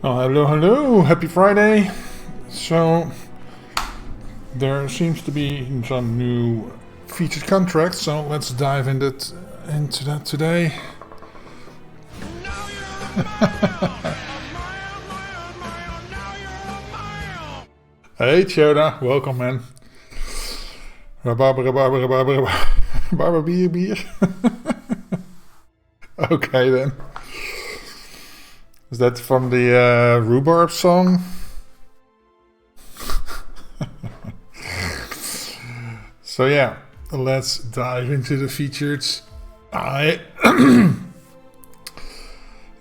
Oh, hello, happy Friday. So, there seems to be some new featured contracts, so let's dive into that today. Hey, Choda, welcome, man. Rabarber, bier. Okay, then. Is that from the rhubarb song? So yeah, let's dive into the featured. The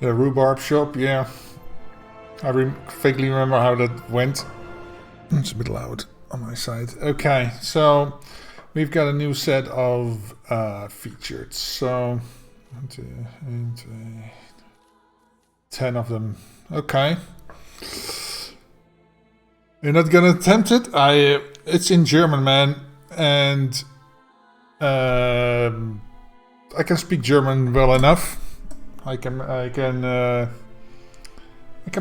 rhubarb shop, yeah. I vaguely remember how that went. It's a bit loud on my side. Okay, so we've got a new set of featured. So 10 of them. Okay. You're not gonna attempt it? It's in German, man, and I can speak German well enough. I can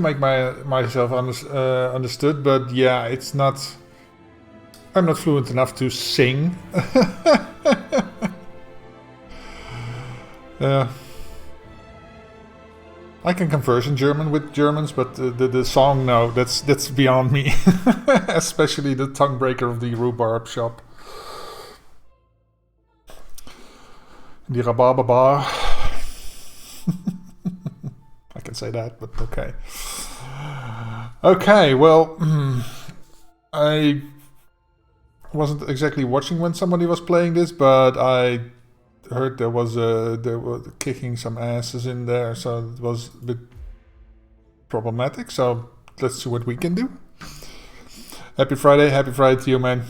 make myself understood, but yeah, it's not. I'm not fluent enough to sing. I can converse in German with Germans, but the song, no, that's beyond me. Especially the tongue breaker of the rhubarb shop. The rabarbaba. I can say that, but okay. Okay, well, I wasn't exactly watching when somebody was playing this, but I heard they were kicking some asses in there, so it was a bit problematic. So let's see what we can do. Happy Friday to you, man.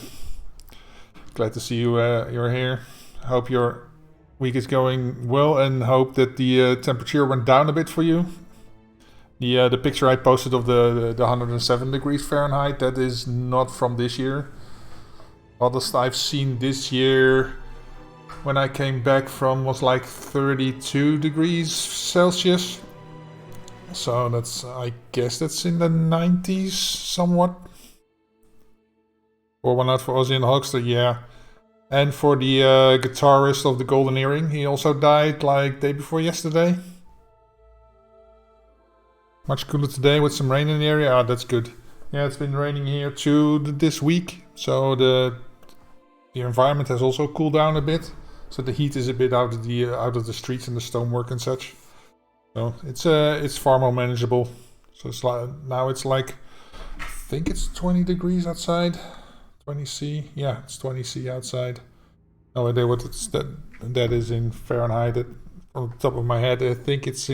Glad to see you. You're here. Hope your week is going well, and hope that the temperature went down a bit for you. The picture I posted of the 107 degrees Fahrenheit, that is not from this year. Others I've seen this year when I came back from was like 32 degrees Celsius. So I guess that's in the 90s somewhat. Or one out for Ozzy and Hulkster, yeah. And for the guitarist of the Golden Earring, he also died like day before yesterday. Much cooler today with some rain in the area. Ah, that's good. Yeah, it's been raining here too this week, so the environment has also cooled down a bit. So the heat is a bit out of the streets and the stonework and such. So it's far more manageable. So it's like I think it's 20 degrees outside. 20 C. Yeah, it's 20 C outside. No idea what that is in Fahrenheit. On the top of my head, I think it's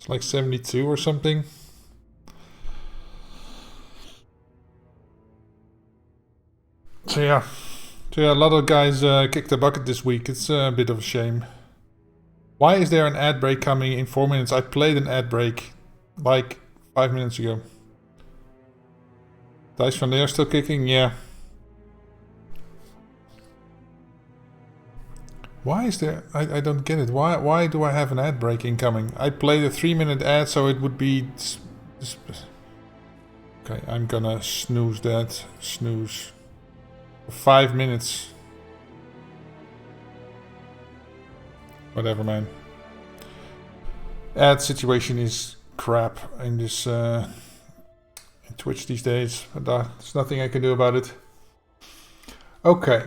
like 72 or something. So yeah, a lot of guys kicked the bucket this week. It's a bit of a shame. Why is there an ad break coming in 4 minutes? I played an ad break like 5 minutes ago. Dice van der still kicking? Yeah. Why is there... I don't get it. Why do I have an ad break incoming? I played a 3-minute ad, so it would be... Okay, I'm gonna snooze that. Snooze. 5 minutes. Whatever, man. Ad situation is crap in this in Twitch these days. But there's nothing I can do about it. Okay,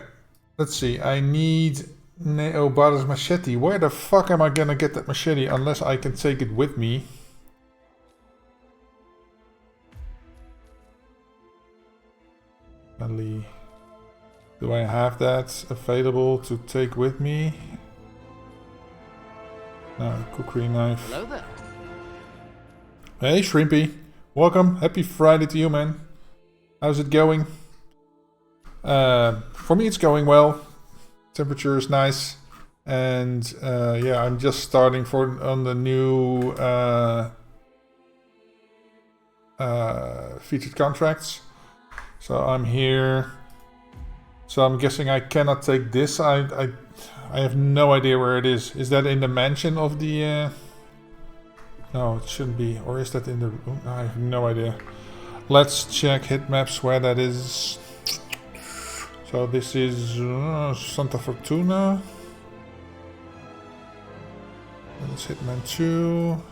let's see. I need Neobada's machete. Where the fuck am I gonna get that machete unless I can take it with me? Do I have that available to take with me? No, cookery knife. Hello there. Hey, Shrimpy. Welcome. Happy Friday to you, man. How's it going? For me, it's going well. Temperature is nice. And yeah, I'm just starting on the new featured contracts. So I'm here. So I'm guessing I cannot take this. I have no idea where it is. Is that in the mansion of the No, it shouldn't be. Or is that in the... I have no idea. Let's check hit maps where that is. So this is Santa Fortuna. That's Hitman 2.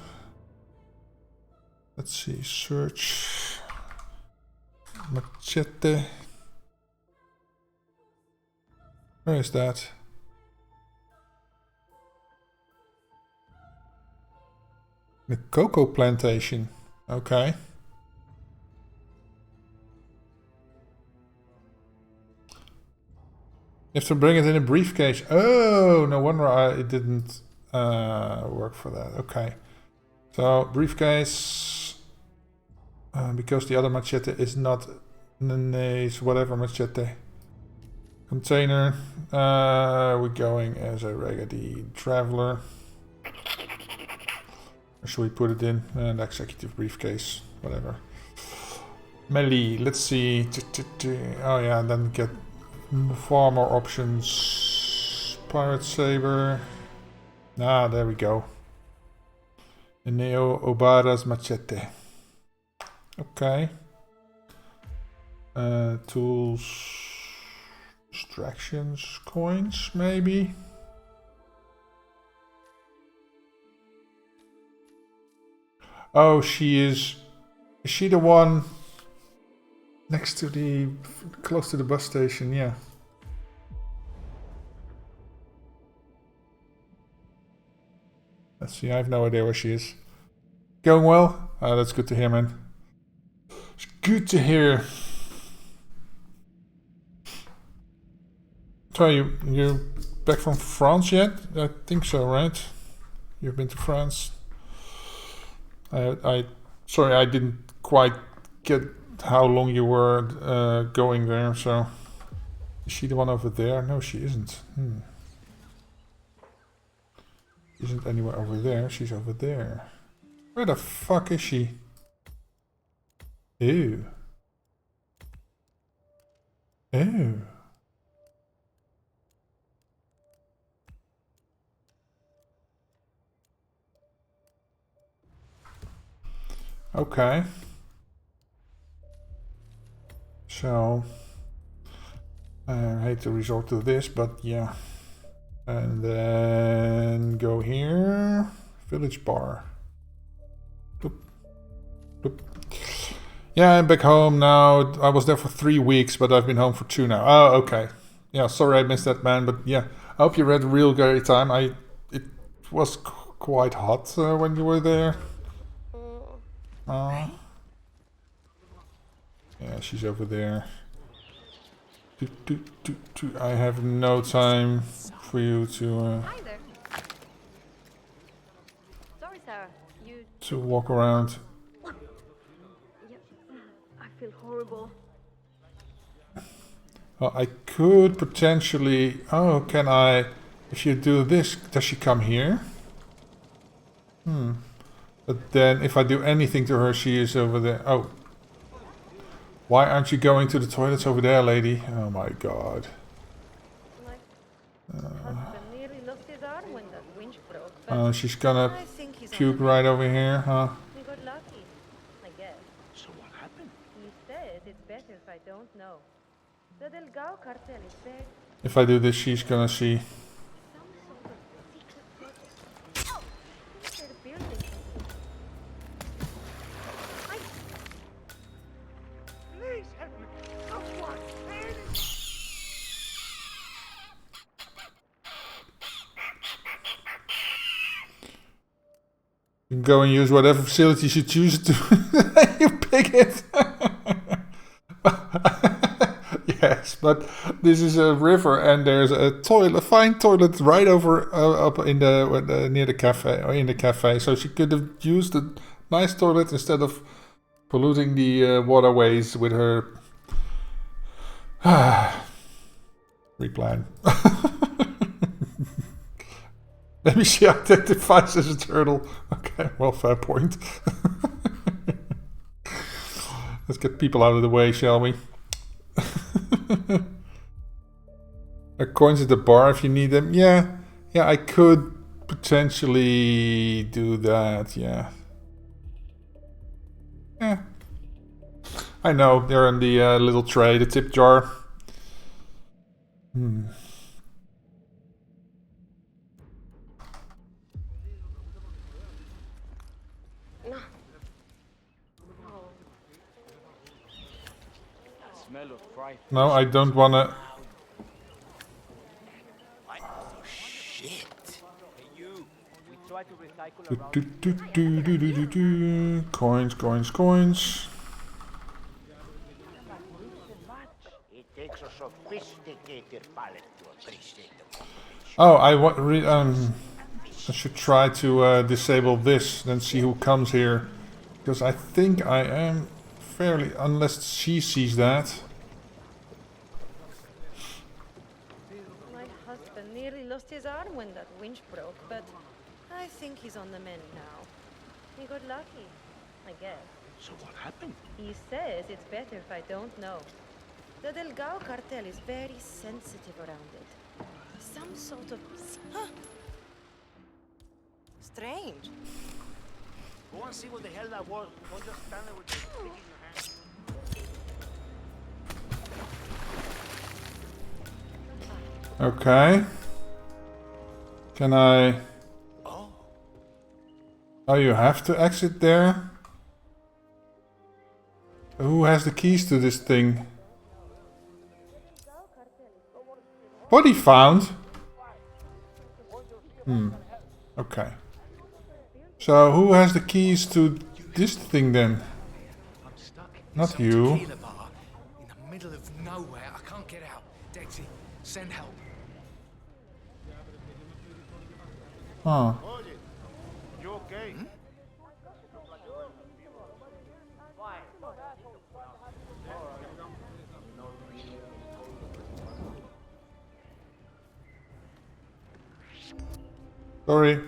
Let's see, search. Machete. Where is that? The cocoa plantation. Okay. You have to bring it in a briefcase. Oh, no wonder it didn't work for that. Okay. So, briefcase. Because the other machete is not Nene's whatever machete. Container. We're going as a raggedy traveler. Or should we put it in an executive briefcase? Whatever. Melee. Let's see. Oh yeah, then get far more options. Pirate saber. Ah, there we go. The Neo Obara's machete. Okay. Tools. Distractions. Coins, maybe. Oh, she is... Is she the one next to the... close to the bus station? Yeah. Let's see, I have no idea where she is. Going well? That's good to hear, man. It's good to hear. So, you're back from France yet? I think so, right? You've been to France? Sorry, I didn't quite get how long you were going there, so... Is she the one over there? No, she isn't. She isn't anywhere over there, she's over there. Where the fuck is she? Ew. Ew. Okay. So, I hate to resort to this, but yeah. And then go here. Village bar. Boop. Boop. Yeah, I'm back home now. I was there for 3 weeks, but I've been home for 2 now. Oh, okay. Yeah, sorry I missed that, man. But yeah, I hope you had a real great time. It was quite hot when you were there. Yeah, she's over there. I have no time for you to Hi there. Sorry, Sarah. to walk around. Yeah, I feel horrible. Well, I could potentially... Oh, can I... If you do this, does she come here? But then if I do anything to her, she is over there. Oh. Why aren't you going to the toilets over there, lady? Oh my god. My husband nearly lost his arm when that winch broke, but She's gonna I think he's puke right over here, huh? we got lucky, I guess. So what happened? He says it's better if I don't know. The Delgado cartel is big. If I do this, she's gonna see. Some sort of secret project. They're building. Please help me. Someone, You can go and use whatever facilities you choose to. You pick it. Yes, but this is a river and there's a toilet, a fine toilet right over up in the near the cafe or in the cafe. So she could have used a nice toilet instead of polluting the waterways with her replan. Maybe she identifies as a turtle. Okay, well, fair point. Let's get people out of the way, shall we? Coins at the bar if you need them. Yeah, I could potentially do that. Yeah, I know, they're in the little tray, the tip jar. Hmm. Smell of fried No, I don't wanna... shit. Hey, you. We try to recycle Do, around. do, do, do, do, do, do, do. Coins, coins, coins. It takes a sophisticated palate to appreciate the combination. Oh, I should try to disable this, then see who comes here. Because I think I am fairly... Unless she sees that. My husband nearly lost his arm when that winch broke, but I think he's on the mend now. He got lucky, I guess. So what happened? He says it's better if I don't know. The Delgado cartel is very sensitive around it. Some sort of... Strange. Go and see what the hell that was. Don't just stand there with your stick in your hand. Okay. Can I... Oh, you have to exit there? Who has the keys to this thing? Body found? Okay. So who has the keys to this thing then? I'm stuck. Not Some you. tequila bar in the middle of nowhere. I can't get out. Dexy, send help. Huh. You okay? Sorry.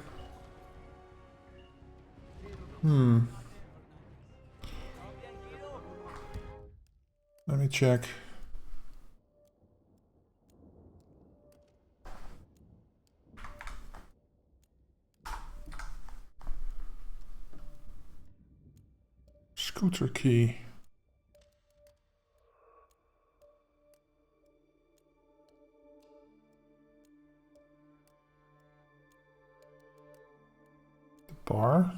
Let me check. Scooter key. The bar.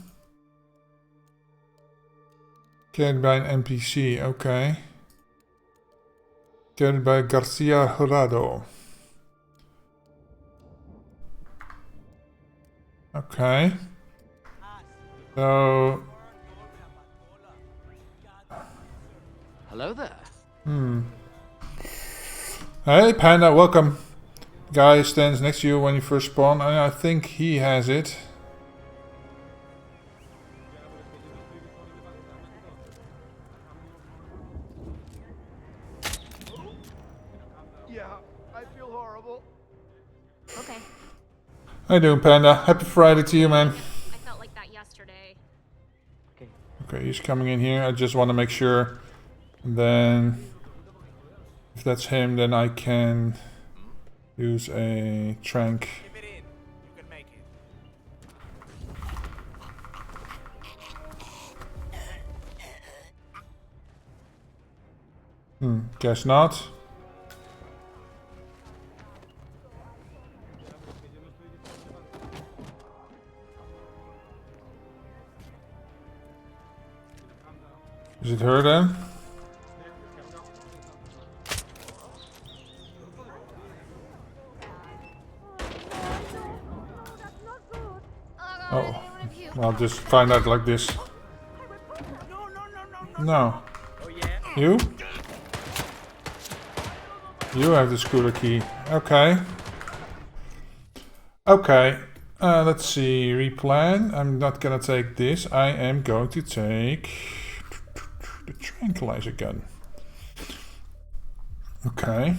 Carried by an NPC, okay. Carried by Garcia Jurado. Okay. So... Hello there. Hey Panda, welcome. Guy stands next to you when you first spawn, and I think he has it. Yeah, I feel horrible. Okay. How you doing, Panda? Happy Friday to you, man. I felt like that yesterday. Okay, he's coming in here. I just want to make sure. And then, if that's him, then I can use a trank. Give it in. You can make it. Guess not. Is it her then? Oh, I'll just find out like this. No. You? You have the scooter key. Okay. Okay. Let's see. Replan. I'm not gonna take this. I am going to take the tranquilizer gun. Okay.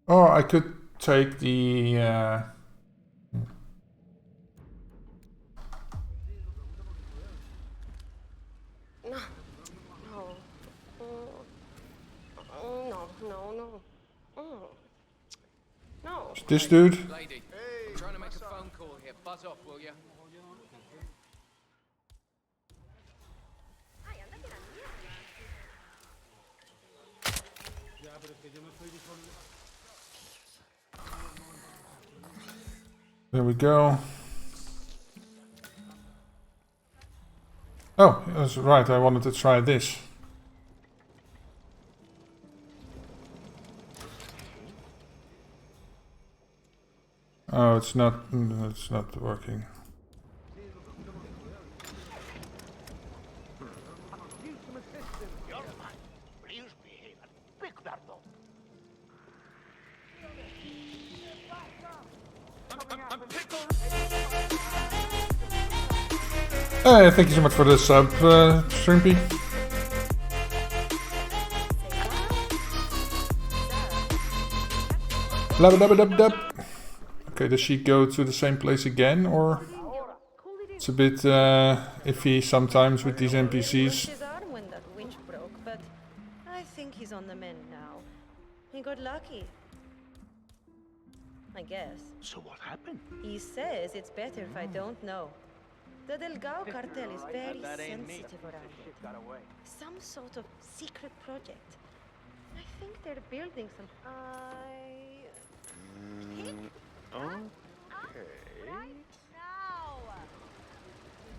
Or I could take the... No. this dude? Lady, I'm trying to make a phone call here. Buzz off, will you? There we go. Oh, that's right, I wanted to try this. Oh, it's not working. Please behave and pick that up. Hey, thank you so much for the sub, Shrimpy. Dub. Okay, does she go to the same place again, or? It's a bit iffy sometimes with these He NPCs. lost his arm when that winch broke, but I think he's on the mend now. He got lucky. I guess. So what happened? He says it's better if I don't know. The Delgado cartel is very sensitive around it. Some sort of secret project. I think they're building some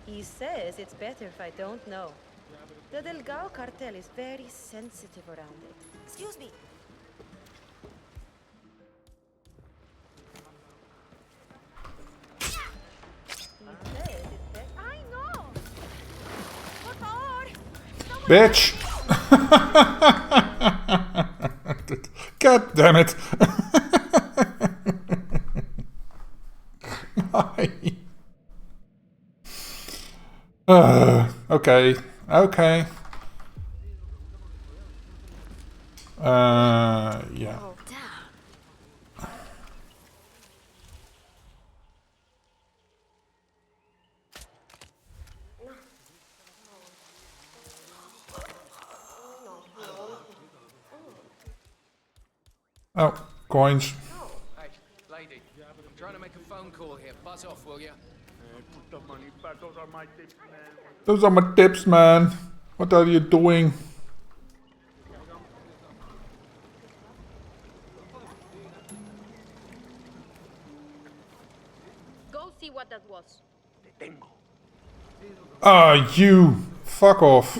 He says it's better if I don't know. The Delgado cartel is very sensitive around it. Excuse me. I know. Por favor. Bitch! God damn it! Okay. Yeah. Oh, coins. Hey, lady. I'm trying to make a phone call here. Buzz off, will you? Put the money back. Those are my tips, man. Those are my tips, man. What are you doing? Go see what that was. Te tengo. Ah, you. Fuck off.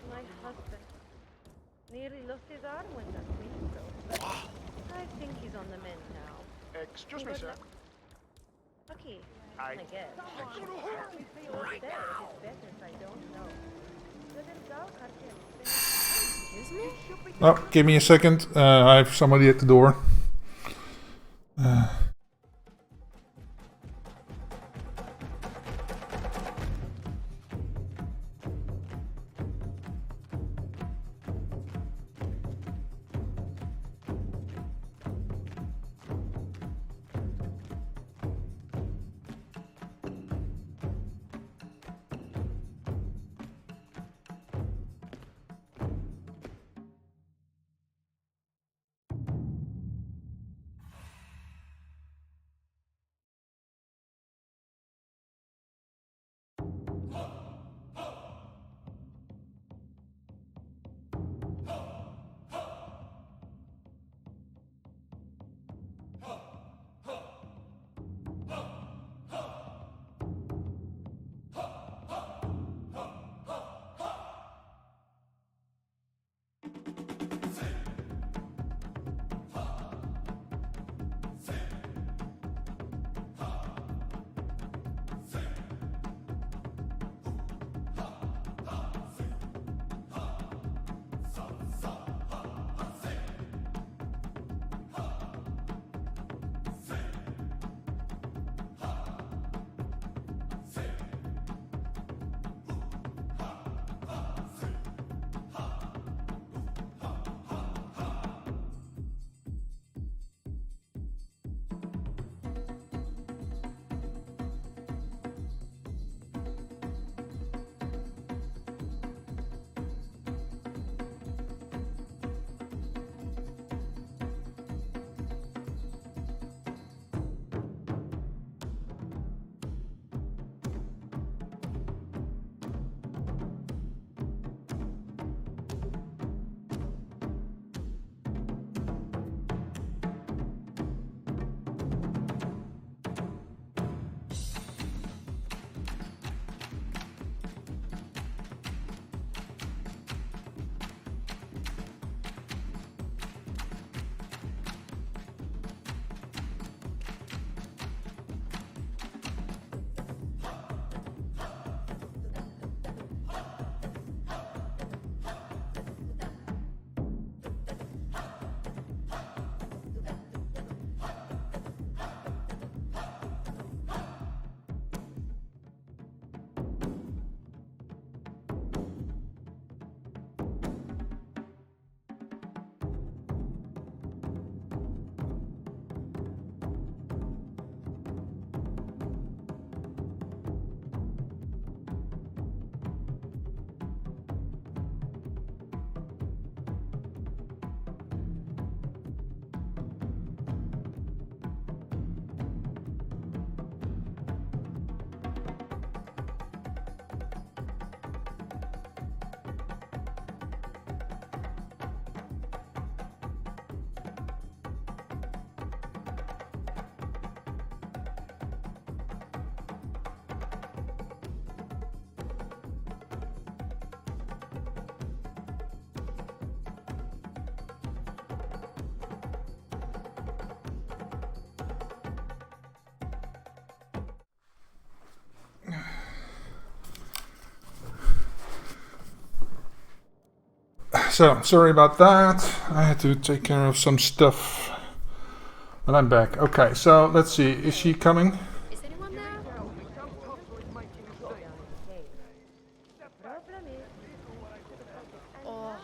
My husband nearly lost his arm when that winch broke, but I think he's on the mend now. Excuse me, sir. Lucky, I guess. He says it's better if I don't know. The Delgado cartel is Excuse me? Oh, give me a second. I have somebody at the door. So, sorry about that. I had to take care of some stuff. But I'm back. Okay, so let's see. Is she coming? Is anyone there? Problem is, Oh,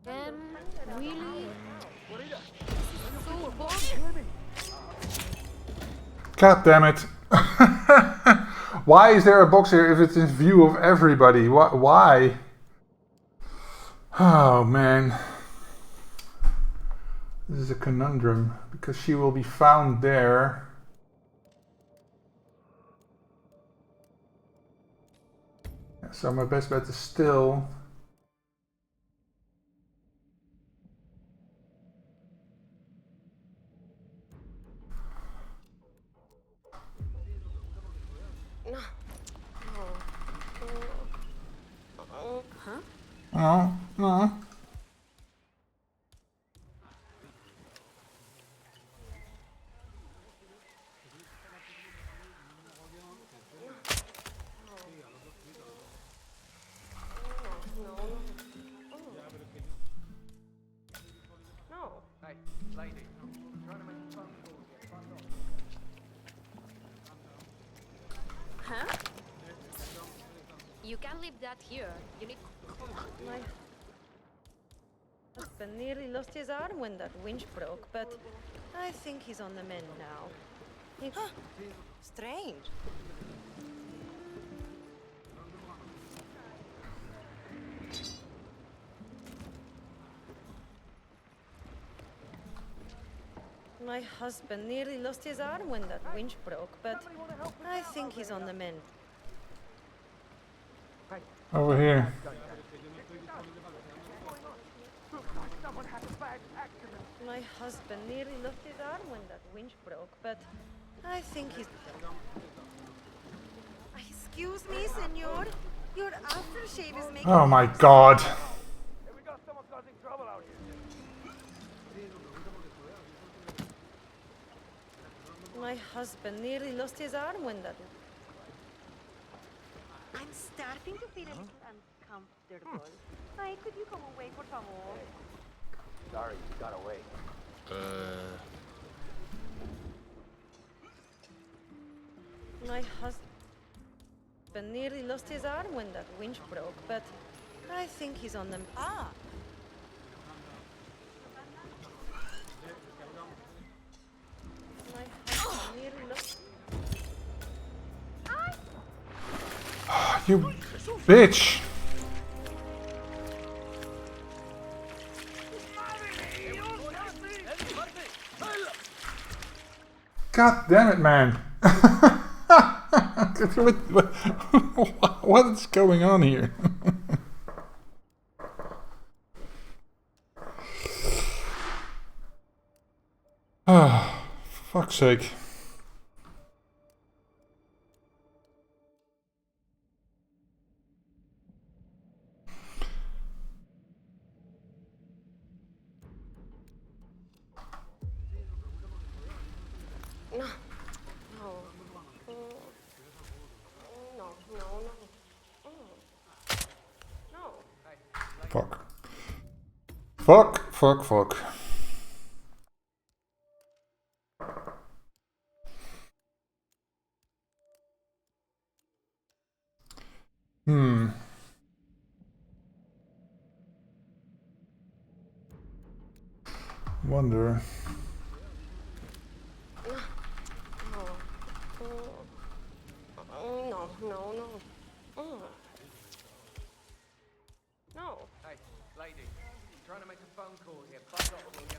again? Really? This is so boring. God damn it. Why is there a box here if it's in view of everybody? Why? Oh man. This is a conundrum because she will be found there. So my best bet is still... Huh? Oh, no. no. Hey, lady. Trying to make a phone call here. Huh? You can't leave that here. You need. My husband nearly lost his arm when that winch broke, but I think he's on the mend now. Strange. My husband nearly lost his arm when that winch broke, but I think he's on the mend. Over here. My husband nearly lost his arm when that winch broke, but I think he's... Excuse me, senor. Your aftershave is making... Oh my god. We got someone causing trouble out here. My husband nearly lost his arm when that... I'm starting to feel a little uncomfortable. Ay, could you come away, por favor? Sorry, you got away. My husband nearly lost his arm when that winch broke, but I think he's on the... Ah! My husband nearly lost... You bitch. God damn it, man. What is going on here? Ah, for fuck's sake. Fuck. Fuck, fuck, fuck. Wonder. No. Hey, lady. Trying to make a phone call here. Buzz off, will you?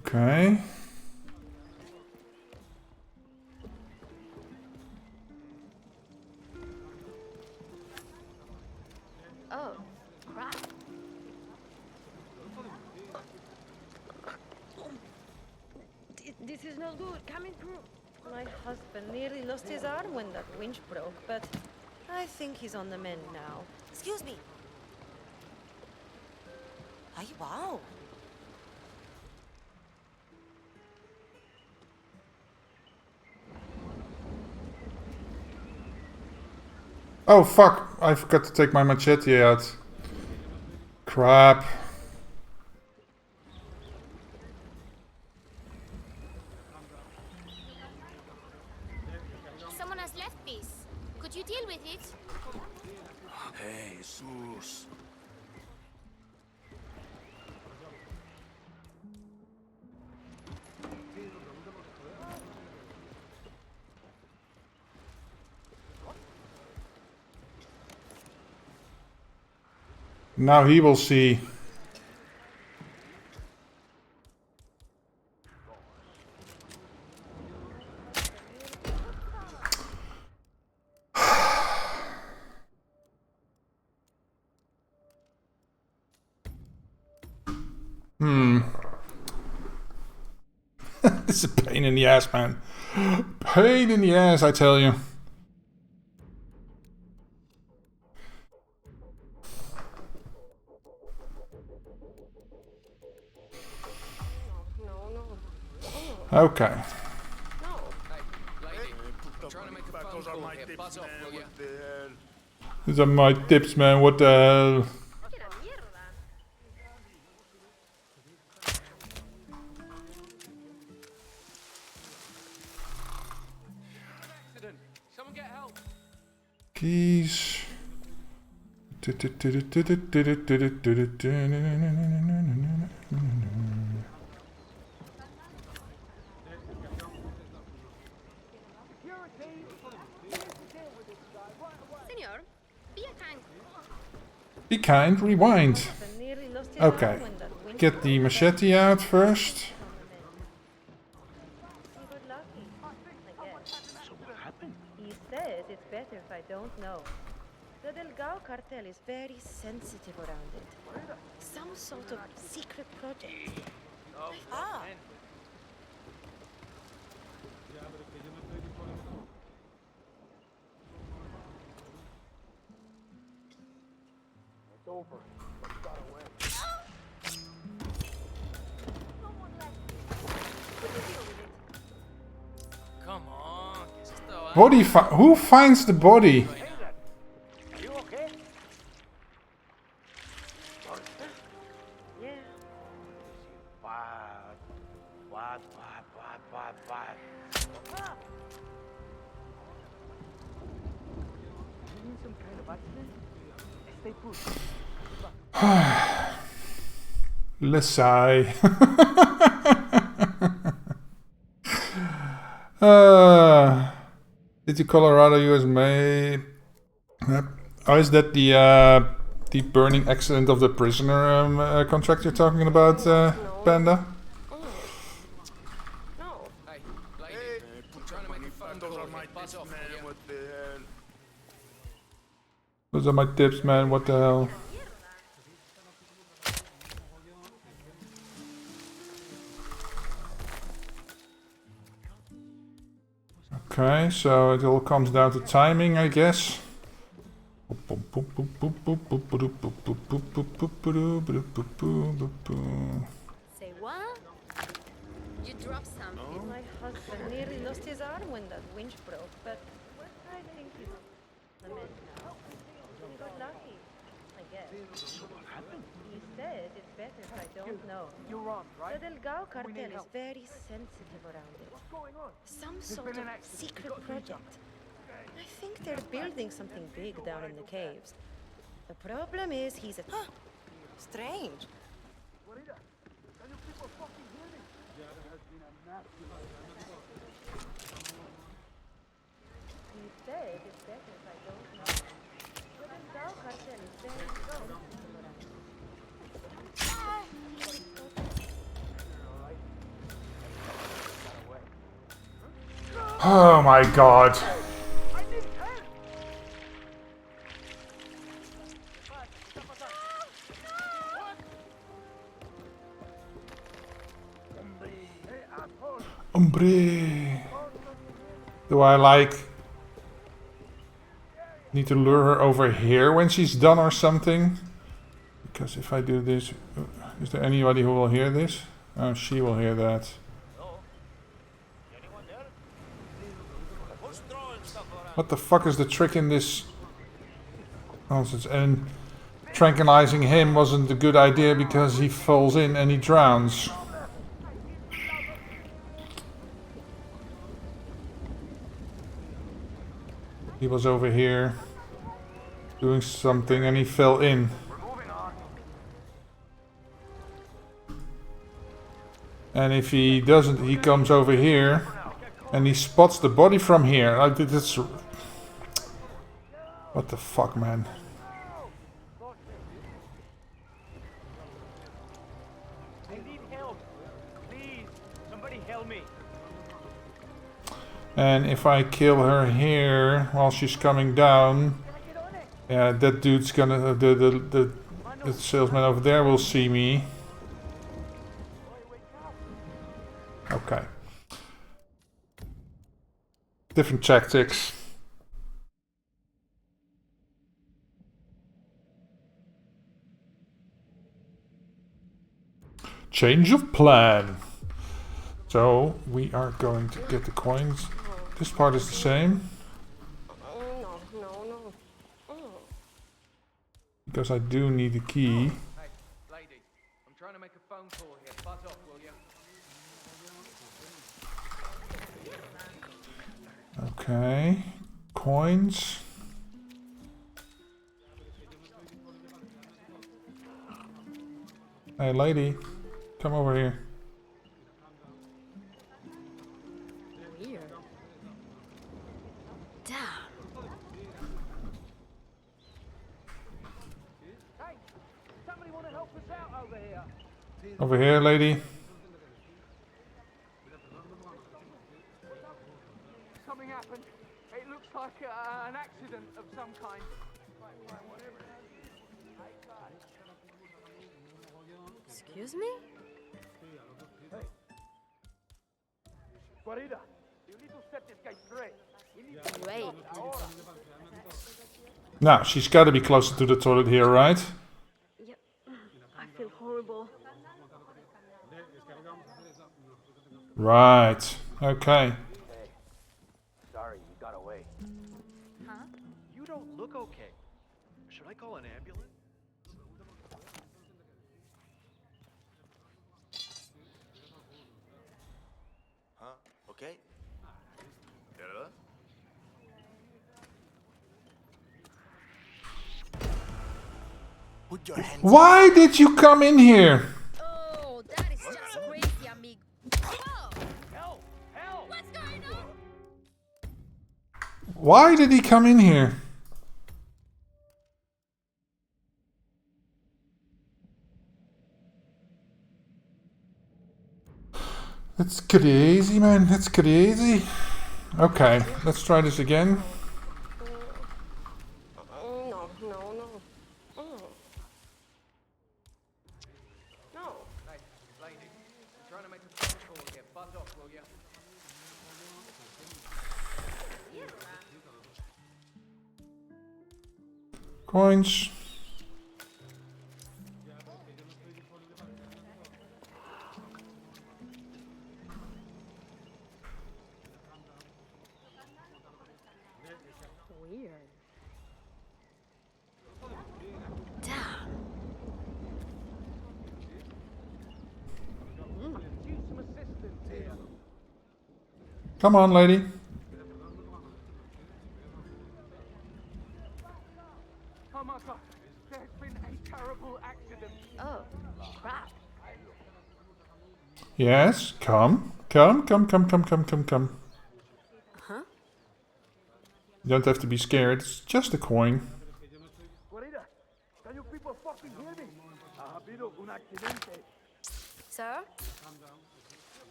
Okay. Oh, crap. This is not good. Coming through. My husband nearly lost his arm when that winch broke, but I think he's on the mend now. Excuse me. Ay, wow. Oh fuck, I forgot to take my machete out. Crap. Someone has left this. Could you deal with it? Jesus. Now he will see. This is a pain in the ass, man. Pain in the ass, I tell you. Okay. Hey, lady. I'm trying to make a phone call here. Buzz off, will ya? These are my tips, man. What the hell? Accident. Someone get help. Keys. Senor, be a kind. Be kind, rewind. I nearly lost his Okay. arm when that wind Get the machete out first. He got lucky, I guess. So what happened? He says it's better if I don't know. The Delgado cartel is very sensitive around it. Some sort of secret project. Ah! It's over. Come on. It's just the Body who finds the body? Hey there. Are you okay? Dorothy? Yeah. Bad. Bad. You in some kind of accident? Stay put. Let's sigh. Did the Colorado US May? Oh, is that the burning accident of the prisoner contract you're talking about, Panda? No. Hey, lady. I'm trying to make a phone call here. Buzz off, will ya? Those are my tips, man. What the hell? Okay, so it all comes down to timing, I guess. Say what? You dropped something. My husband nearly lost his arm when that winch broke, but I think he's a mess now. He got lucky, I guess. So what happened? He says it's better if I don't know. You're on, right? The Delgado cartel is very sensitive around it. What's going on? Some sort of secret project. I think they're building something big down in the caves. The problem is he's a... Strange. Can you people fucking hear me? There has been a massive He says it's better if I don't know. The Delgado cartel is very sensitive around it. Oh my god. Hombre. Do I need to lure her over here when she's done or something? Because if I do this, is there anybody who will hear this? Oh, she will hear that. Anyone there? Who's throwing stuff around? What the fuck is the trick in this Nonsense. And tranquilizing him wasn't a good idea because he falls in and he drowns. He was over here doing something and he fell in. And if he doesn't, he comes over here and he spots the body from here. I did this. What the fuck, man? I need help. Please, somebody help me. And if I kill her here while she's coming down, yeah, that dude's gonna the salesman over there will see me. Okay. Different tactics. Change of plan. So we are going to get the coins. This part is the same. No. Because I do need the key. Hey, lady, I'm trying to make a phone call here. Buzz off, will you? Okay. Coins. Hey lady, come over here. Weird. Damn. Hey, somebody want to help us out over here? Over here, lady. Something happened. It looks like an accident of some kind. Excuse me? Guarida, you need to set this guy straight. Wait. Now, she's got to be closer to the toilet here, right? Yep. I feel horrible. Right. Okay. Sorry, you got away. Huh? You don't look okay. Should I call an ambulance? Huh? Okay. Put your hands Why did you come in here? Oh, that is just crazy, amigo. Whoa! Help! Help! What's going on? Why did he come in here? That's crazy, man. That's crazy. Okay, let's try this again. No. Hey, lady, I'm trying to make a phone call here. Buzz off, will you? Coins. Weird. Damn. Need some assistance here. Come on, lady. Oh my god, there's been a terrible accident. Oh, crap. Yes, come. Come. Huh? You don't have to be scared. It's just a coin. Guarida, can you people fucking hear me? Ha habido un accidente. Sir?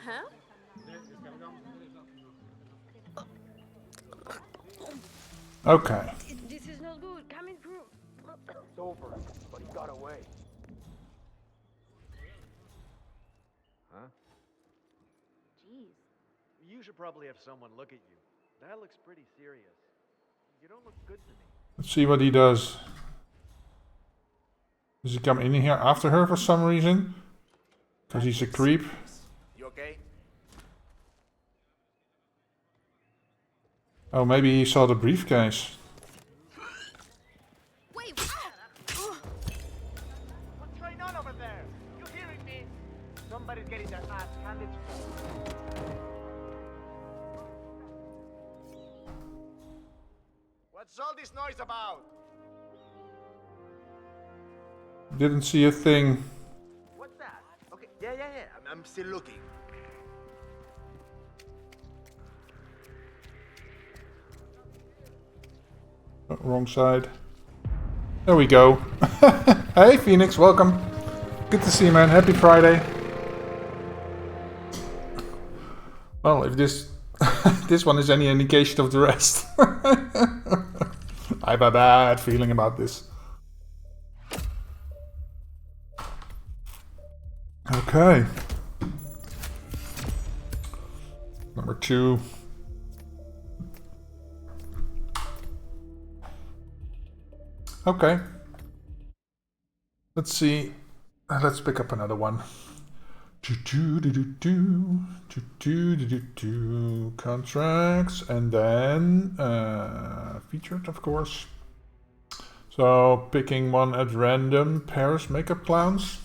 Huh? Okay. This is not good. Coming through. It's over, but he got away. Huh? Jeez. You should probably have someone look at you. That looks pretty serious. You don't look good to me. Let's see what he does. Does he come in here after her for some reason? Because he's a creep. You okay? Oh, maybe he saw the briefcase. on over there? You hearing me? Somebody's getting their ass handed. What's all this noise about? Didn't see a thing. What's that? Okay, yeah. I'm still looking. Oh, wrong side. There we go. Hey Phoenix, welcome. Good to see you, man. Happy Friday. Well, if this this one is any indication of the rest. I have a bad feeling about this. Okay. Number 2. Okay. Let's see. Let's pick up another one. Contracts and then featured, of course. So picking one at random. Paris makeup clowns.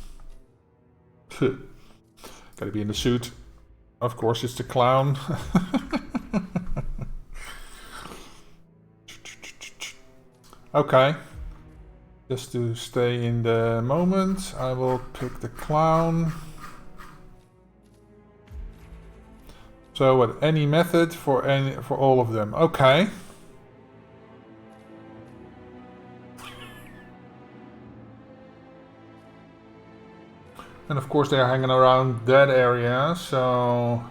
Gotta be in the suit. Of course, it's the clown. Okay. Just to stay in the moment, I will pick the clown. So at any method for all of them. Okay. And of course they are hanging around that area, so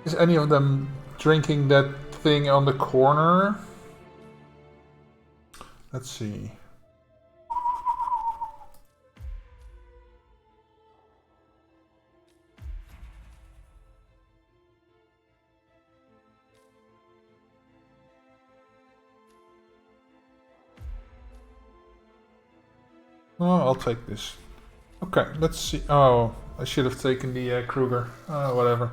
is any of them drinking that thing on the corner? Let's see. Oh, I'll take this. Okay, let's see. Oh, I should have taken the Kruger. Whatever.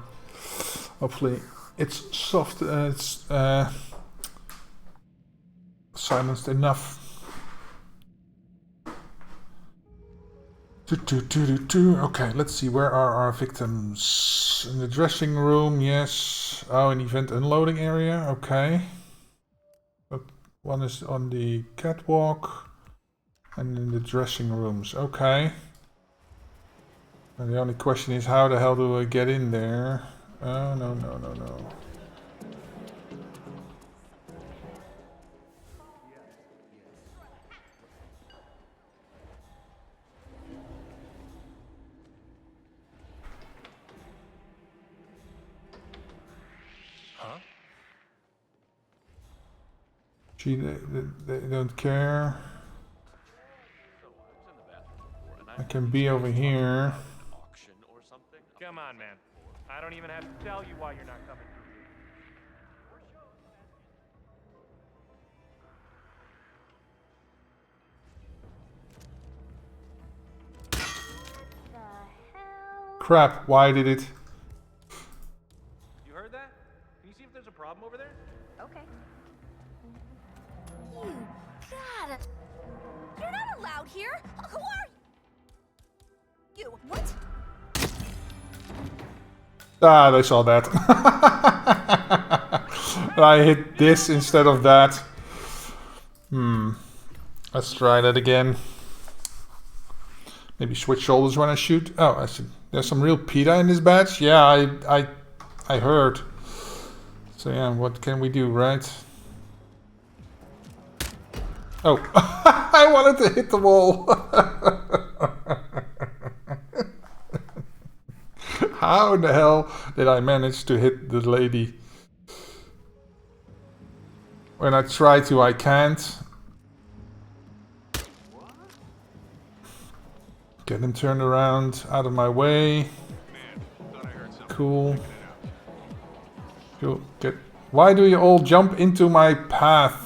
Hopefully it's soft. It's silenced enough. Okay, let's see. Where are our victims? In the dressing room, yes. Oh, an event unloading area. Okay. One is on the catwalk. And in the dressing rooms, okay. And the only question is, how the hell do I get in there? Oh, no. Huh? Gee, they don't care. I can be over here. Come on, man. I don't even have to tell you why you're not coming through. Crap, why did it? You heard that? Can you see if there's a problem over there? Okay. You gotta. You're not allowed here. Who are you? What? Ah, they saw that. I hit this instead of that. Let's try that again. Maybe switch shoulders when I shoot. Oh, I see. There's some real PETA in this batch. Yeah, I heard. So yeah, what can we do, right? Oh, I wanted to hit the wall. How in the hell did I manage to hit the lady? When I try to, I can't. Get him turned around, out of my way. Cool. Cool. Why do you all jump into my path?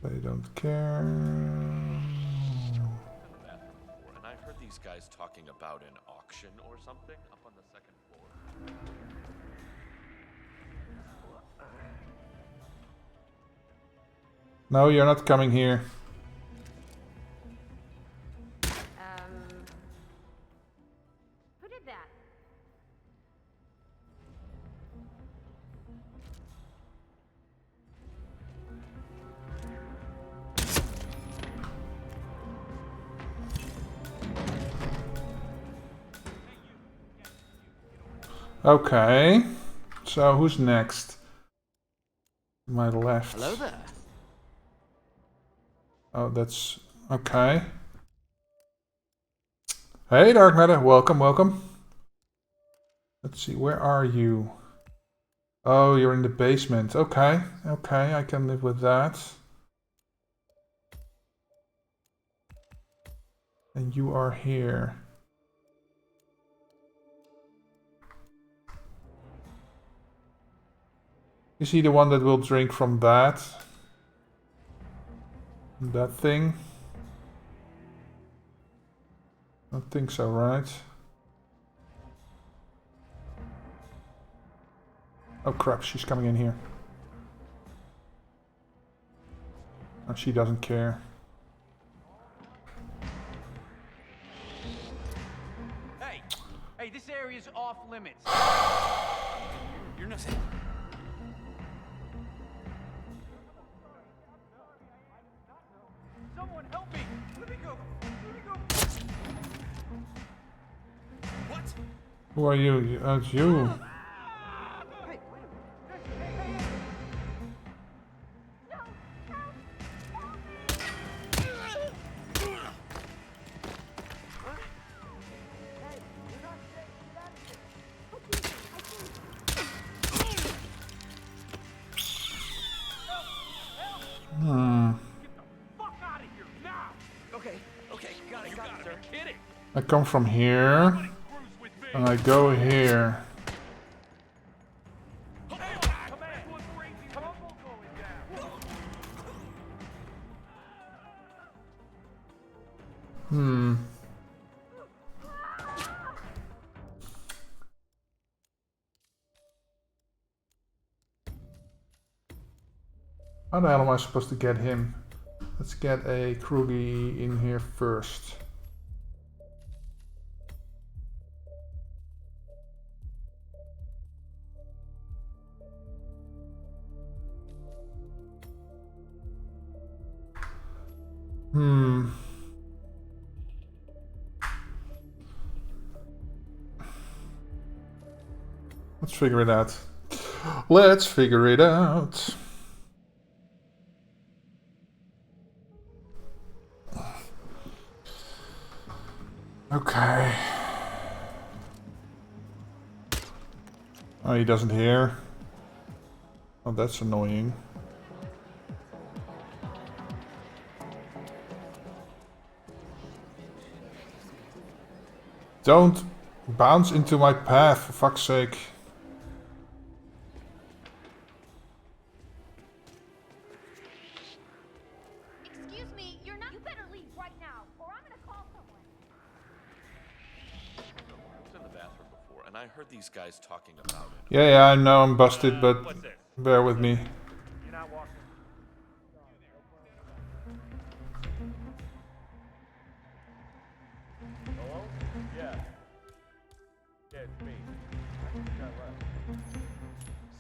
They don't care. And I've heard these these guys talking about an auction or something up on the second floor. No, you're not coming here. Who did that? Okay. So who's next? My left. Hello there. Oh, that's okay. Hey, Dark Matter. Welcome, welcome. Let's see, where are you? Oh, you're in the basement. Okay, okay, I can live with that. And you are here. Is he the one that will drink from that? That thing? I don't think so, right? Oh crap, she's coming in here. Oh, she doesn't care. Hey, this area's off limits. You're nothing. Someone help me! Let me go! Let me go! What? Who are you? Oh, it's you. I come from here, and I go here. How the hell am I supposed to get him? Let's get a Krugi in here first. Let's figure it out. Let's figure it out. Okay. Oh, he doesn't hear. Oh, that's annoying. Don't bounce into my path, for fuck's sake. Excuse me, you're not. You better leave right now, or I'm gonna call someone. I was in the bathroom before, and I heard these guys talking about it. Yeah, I know I'm busted, but bear with me. You're not walking. Hello? Yeah. Yeah, it's me. I think I left.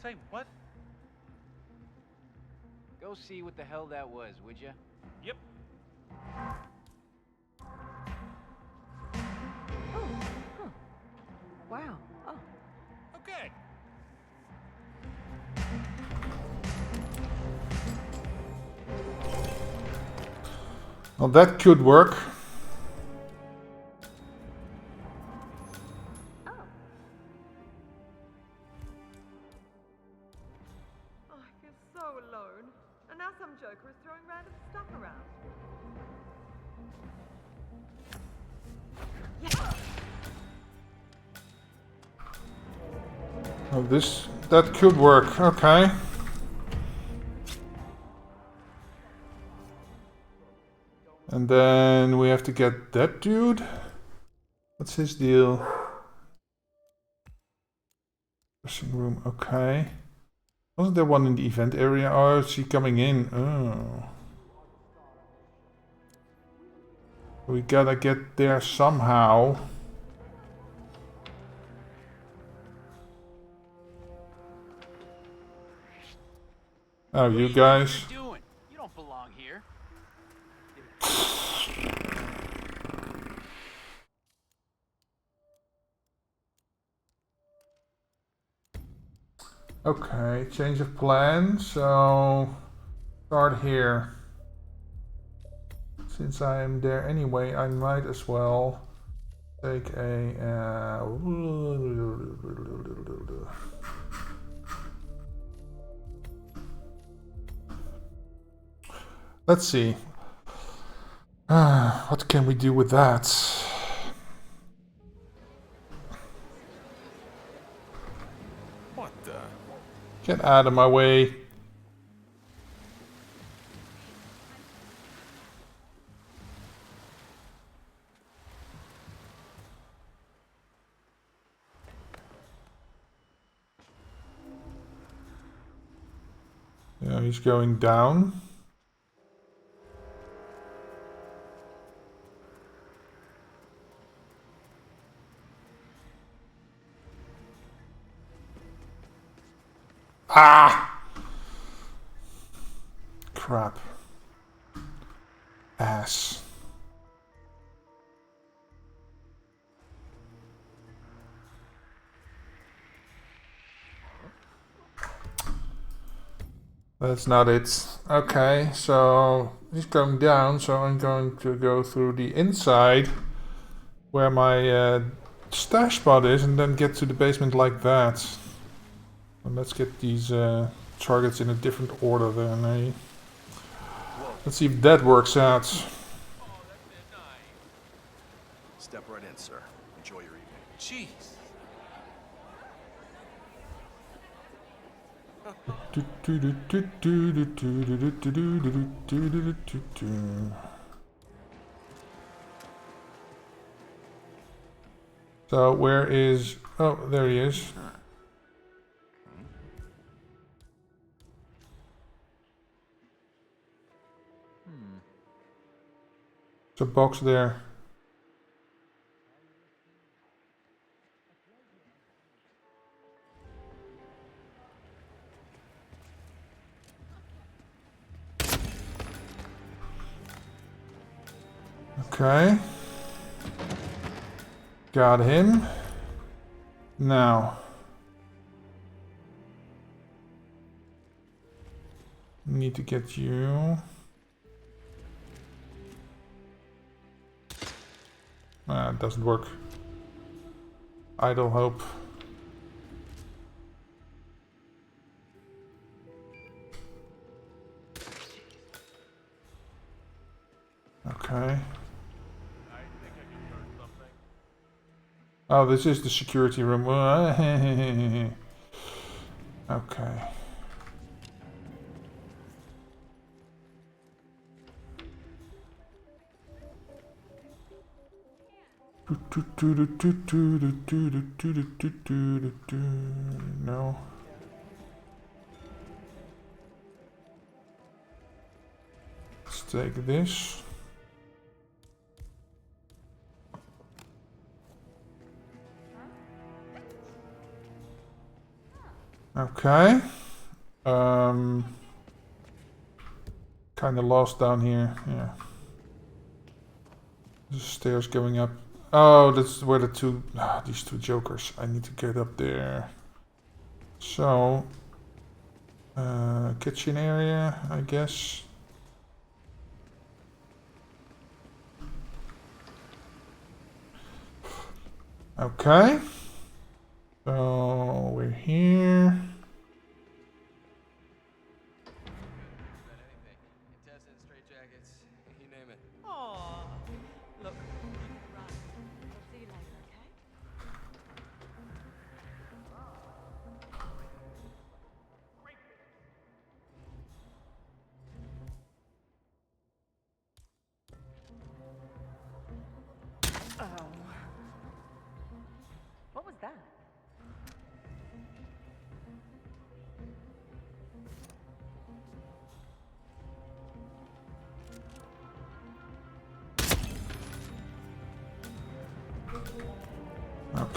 Say what? Go see what the hell that was, would you? Yep. Wow. Oh. Okay. Well, that could work. Oh. Oh, I feel so alone. And now some joker is throwing random stuff around. Oh, that could work. Okay. And then we have to get that dude. What's his deal? Dressing room, okay. Wasn't there one in the event area? Oh, is he coming in? Oh. We gotta get there somehow. Oh, you guys. What are you doing? You don't belong here. Okay, change of plan. So start here. Since I am there anyway, I might as well take a. Let's see. What can we do with that? What the? Get out of my way. Yeah, he's going down. Ah! Crap. Ass. That's not it. Okay, so he's going down, so I'm going to go through the inside where my stash spot is and then get to the basement like that. And let's get these targets in a different order then, eh? Let's see if that works out. Step right in, sir. Enjoy your evening. Jeez. So where is... Oh, there he is. There's a box there. Okay. Got him. Now. Need to get you. It doesn't work. Idle hope. Okay. Oh, this is the security room. Okay. No. Let's take this. Okay. Kind of lost down here. Yeah. There's stairs going up. Oh, that's where the two... these two jokers. I need to get up there. So... kitchen area, I guess. Okay. So, we're here. Aw. Look, right. We'll see you later, okay?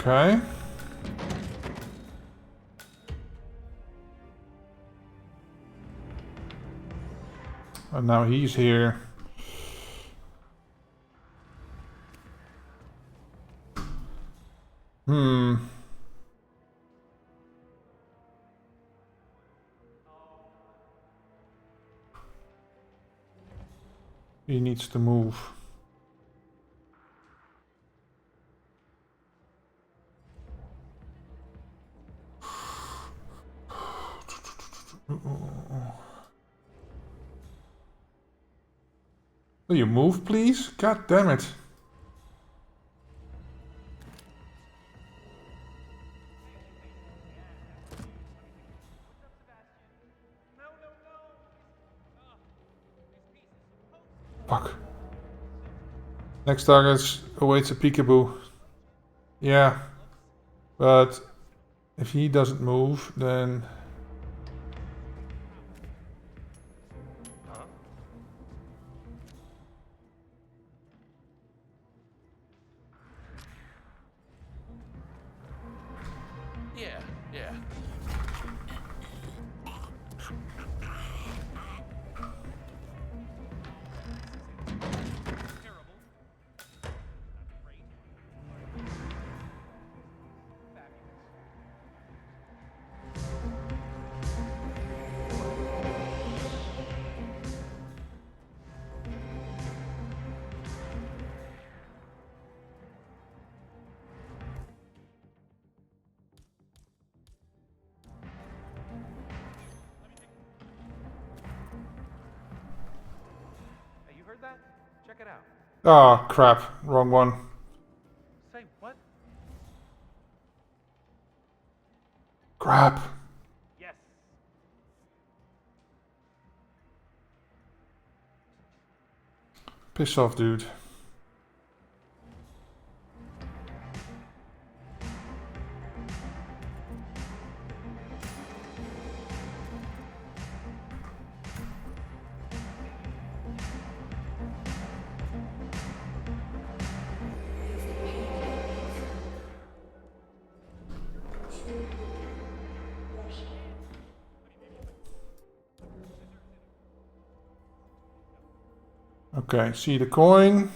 Okay. And now he's here. He needs to move. Will you move, please? God damn it. Fuck. Next target awaits a peekaboo. Yeah. But if he doesn't move, then... Yeah, yeah. Hey, you heard that? Check it out. Oh, crap. Wrong one. Say what? Crap. Yes. Piss off, dude. Okay, see the coin.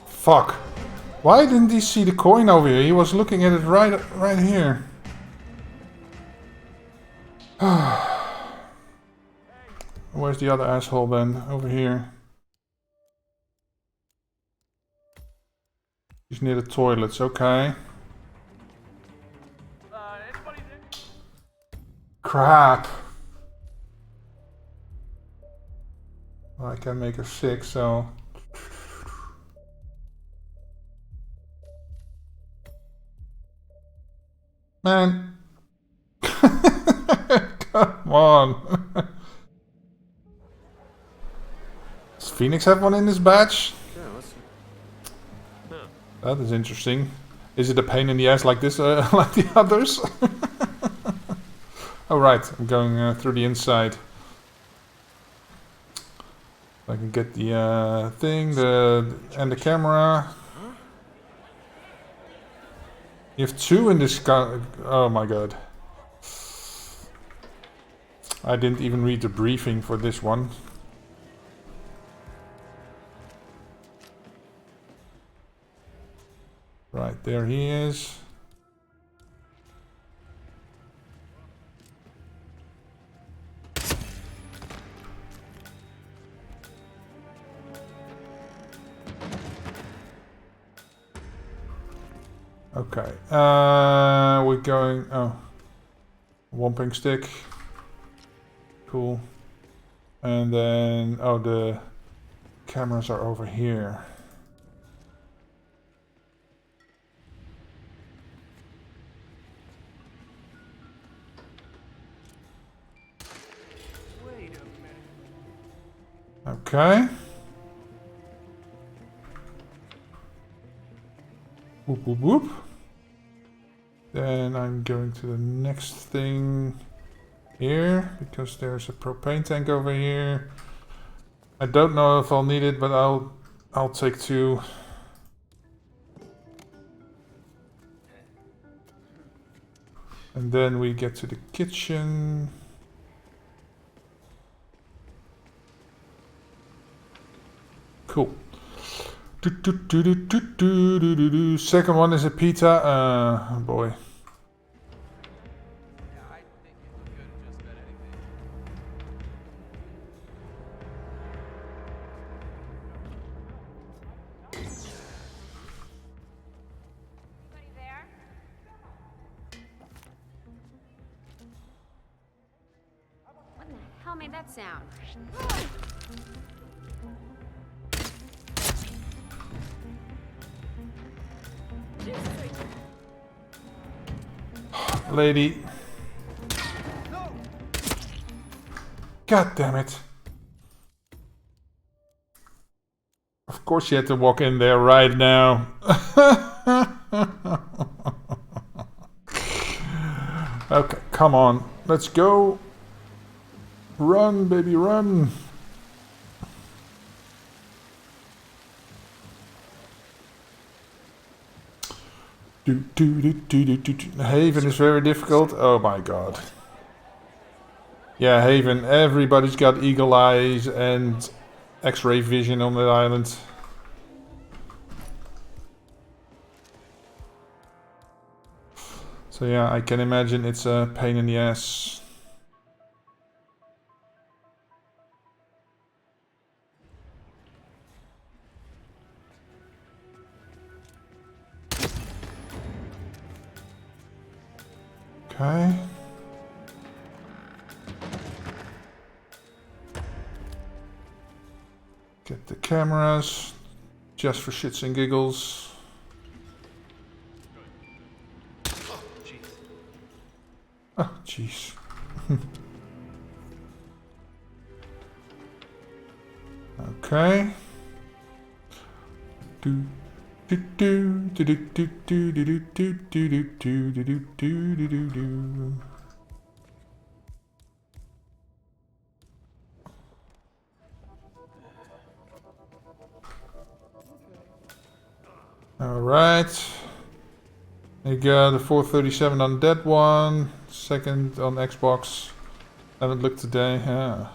Fuck. Why didn't he see the coin over here? He was looking at it right here. Where's the other asshole then? Over here. He's near the toilets, okay. Anybody there? Crap. Well, I can make a 6, so... Man. Come on. Does Phoenix have one in his badge? That is interesting. Is it a pain in the ass like this, like the others? Oh right, I'm going through the inside. I can get the thing, and the camera. You have 2 in this gun. Oh my god. I didn't even read the briefing for this one. Right, there he is. Okay, we're going, oh, Whomping stick, cool, and then, oh, the cameras are over here. Wait a minute. Okay. Whoop, whoop, whoop. Then I'm going to the next thing here, because there's a propane tank over here. I don't know if I'll need it, but I'll take 2. And then we get to the kitchen. Cool. Second one is a pizza. Oh boy. What the hell made that sound? Lady. God damn it. Of course you had to walk in there right now. Okay, come on. Let's go. Run, baby, run. Haven is very difficult. Oh my god. Yeah, Haven. Everybody's got eagle eyes and X-ray vision on the island. So yeah, I can imagine it's a pain in the ass. Okay. Get the cameras, just for shits and giggles. Oh, jeez. Okay. Do do do do do do do do do do do do do do do do do. All right. You got the 437 on that one. Second on Xbox. Haven't looked today. Yeah.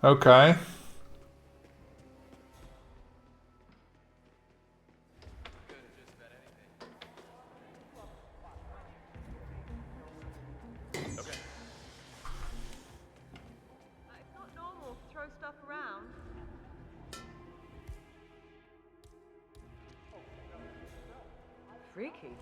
Okay. It's not normal to throw stuff around. Freaky.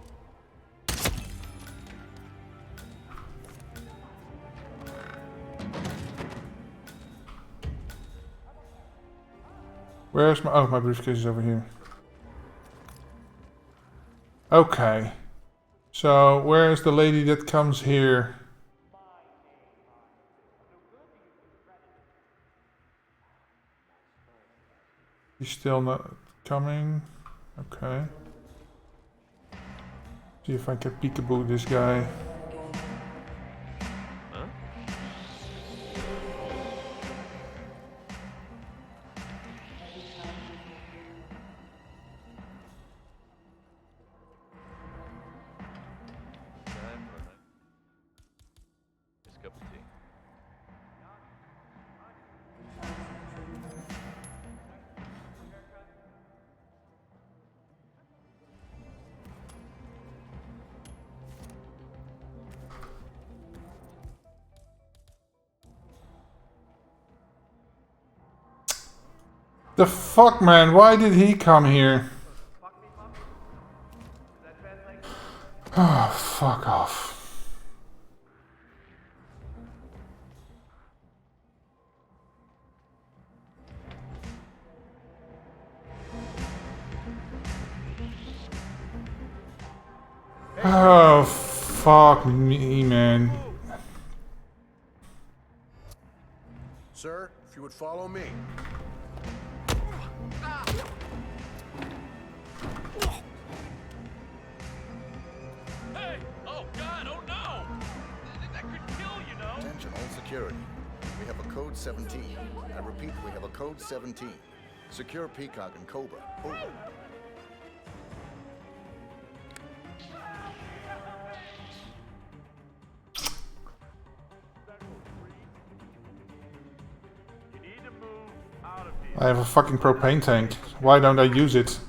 Where's my... Oh, my briefcase is over here. Okay. So, where is the lady that comes here? She's still not coming. Okay. See if I can peekaboo this guy. The fuck, man? Why did he come here? Oh, fuck off. Oh, fuck me, man. Sir, if you would follow me. Hey! God, oh no! That could kill, you know? Attention all security. We have a code 17. I repeat, we have a code 17. Secure Peacock and Cobra. Over. You need to move out of here. I have a fucking propane tank. Why don't I use it?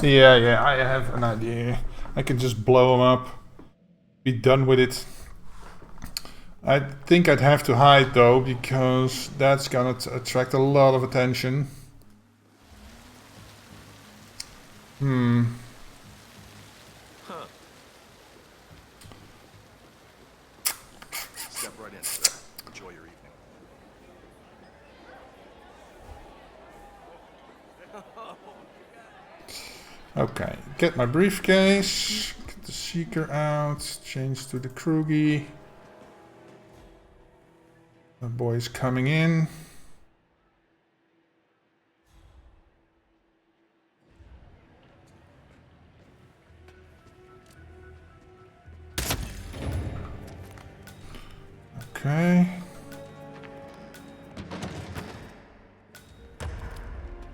Yeah, I have an idea. I can just blow them up. Be done with it. I think I'd have to hide though, because that's gonna attract a lot of attention. Step right in, sir. Enjoy your evening. Okay, get my briefcase, get the seeker out, change to the Krugi. The boy's coming in. Okay.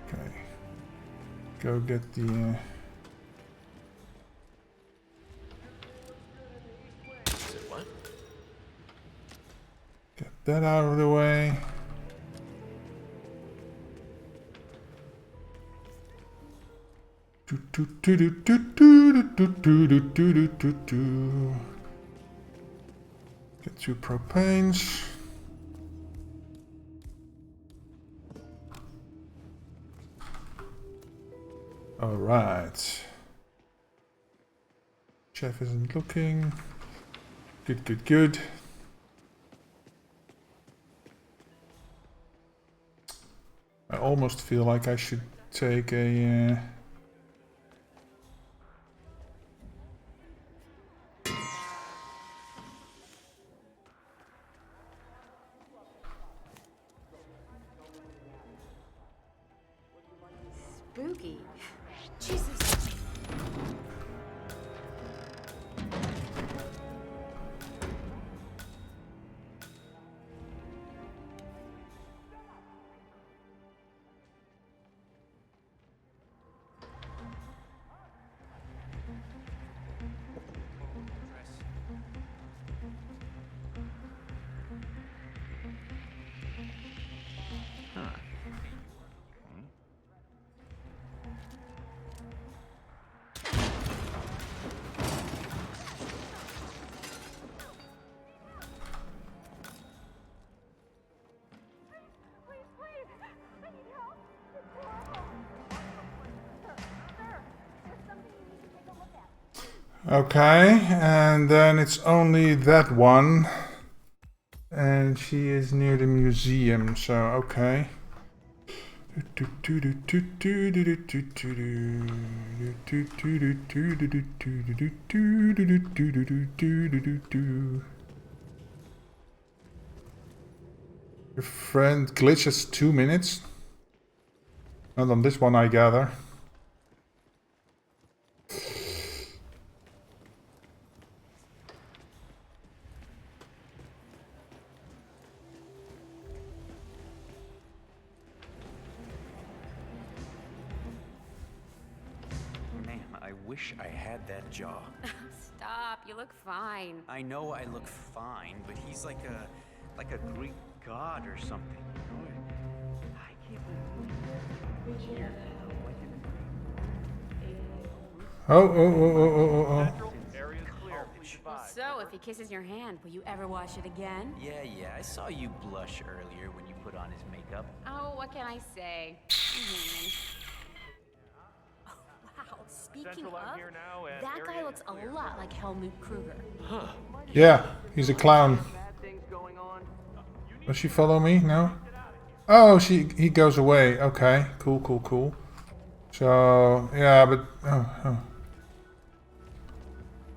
Okay. Go get the... What? Get that out of the way. Get 2 propanes. All right. Chef isn't looking. Good. I almost feel like I should take a... Spooky. Jesus. Okay, and then it's only that one. And she is near the museum, so okay. Your friend glitches 2 minutes. Not on this one, I gather. I wish I had that jaw. Stop, you look fine. I know I look fine, but he's like a Greek god or something. You know? I can't believe here. Oh. Area's clear. Please advise. So, if he kisses your hand, will you ever wash it again? Yeah, I saw you blush earlier when you put on his makeup. Oh, what can I say? Wow, speaking Central out of, here now, and that guy area looks is a clear. lot like Helmut Kruger. Yeah, he's a clown. Bad things going on. Does she follow me? No? Oh, he goes away. Okay, cool. So, yeah, but... Oh.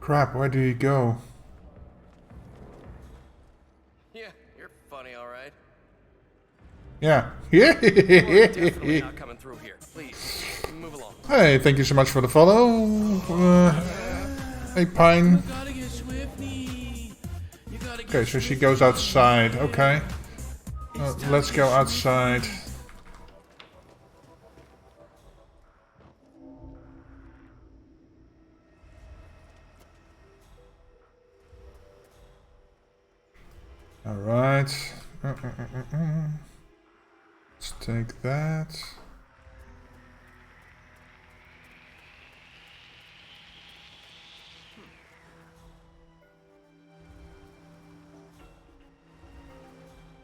Crap, where do you go? Yeah, you're funny, all right. Yeah. You're definitely not coming through here. Please, move along. Hey, thank you so much for the follow. Hey, Pine. Okay, so she goes outside. Okay. Let's go outside. Alright. Let's take that.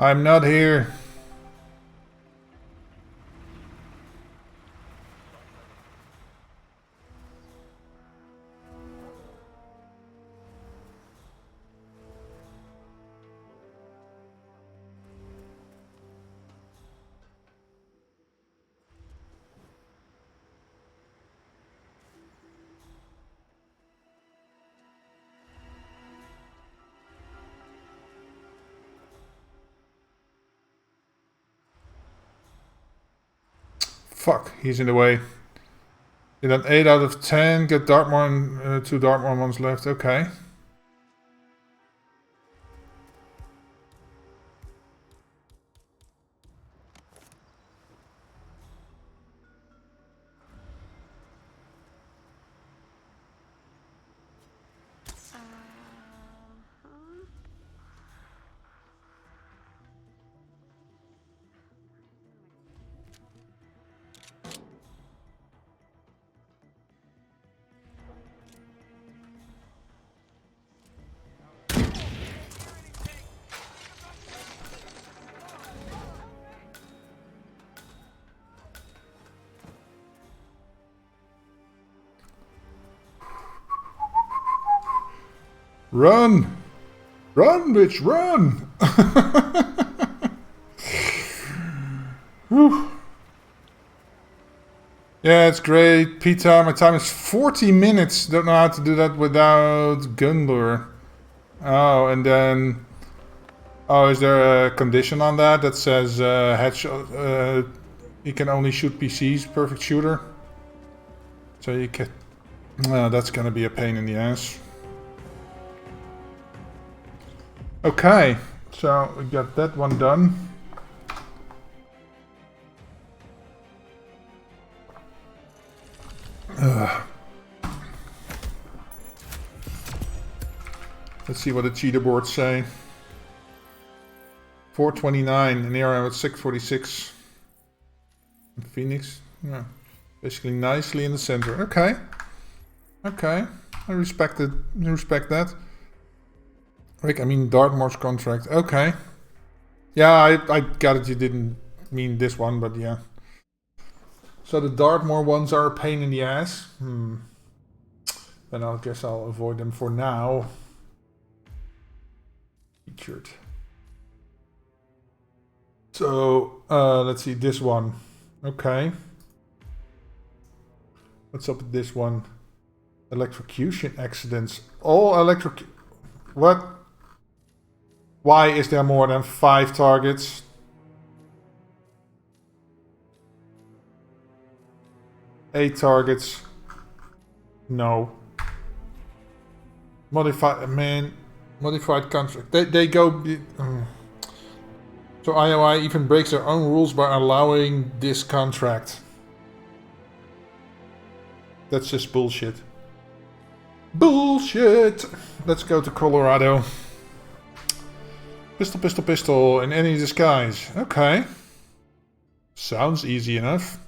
I'm not here. Fuck, he's in the way. Did an 8 out of 10. Get Dartmoor and 2 Dartmoor ones left. Okay. Run! Run, bitch, run! Whew. Yeah, it's great. Pita, my time is 40 minutes. Don't know how to do that without Gunlure. Oh, and then... Oh, is there a condition on that that says headshot? You can only shoot PCs, perfect shooter? So you can... that's gonna be a pain in the ass. Okay, so we got that one done. Let's see what the cheater boards say. 429, and here I'm at 646. Phoenix, yeah, basically nicely in the center. Okay, okay, I respect it. I respect that. Rick, I mean Dartmoor's contract. Okay, yeah, I got it. You didn't mean this one, but yeah. So the Dartmoor ones are a pain in the ass. Then I guess I'll avoid them for now. Featured. So let's see this one. Okay. What's up with this one? Electrocution accidents. All electric. What? Why is there more than 5 targets? Eight targets. No. Modified, man. Modified contract. They go. So IOI even breaks their own rules by allowing this contract. That's just bullshit. Bullshit! Let's go to Colorado. Pistol, pistol, pistol in any disguise. Okay. Sounds easy enough.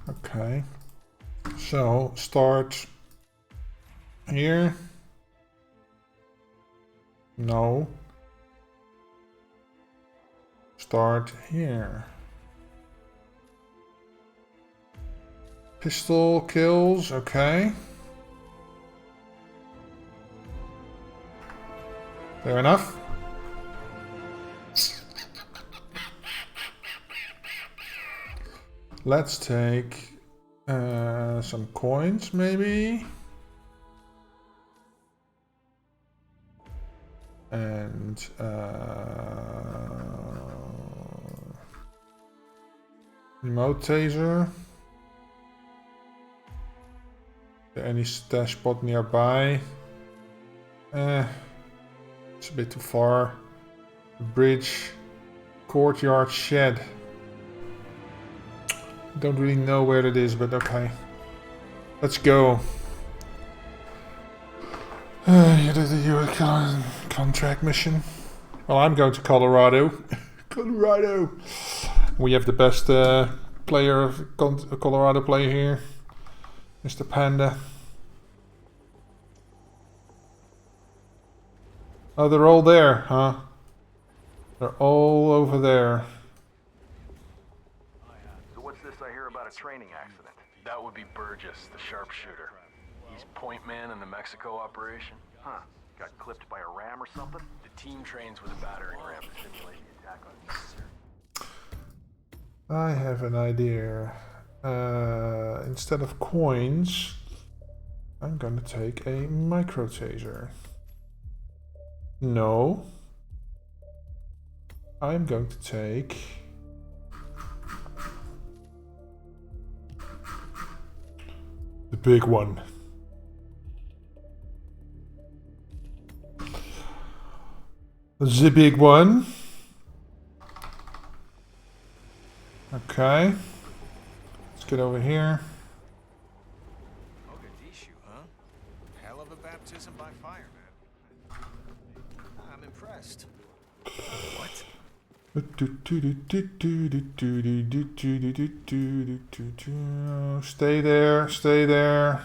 Okay. So, start here. No. Start here. Pistol kills, okay. Fair enough. Let's take some coins, maybe. And Remote taser. Any stash spot nearby? It's a bit too far. Bridge, courtyard, shed. Don't really know where it is, but okay. Let's go. You did the contract mission. Well, I'm going to Colorado. Colorado. We have the best Colorado player here, Mr. Panda. Oh, they're all there, huh? They're all over there. So what's this I hear about a training accident? That would be Burgess, the sharpshooter. He's point man in the Mexico operation. Huh. Got clipped by a ram or something? The team trains with a battering ram to simulate the attack on Caesar. I have an idea. Instead of coins, I'm gonna take a micro taser. No. I'm going to take... the big one. The big one. Okay. Let's get over here. Mogadishu, huh? Hell of a baptism by fire, man. I'm impressed. What? Stay there, stay there.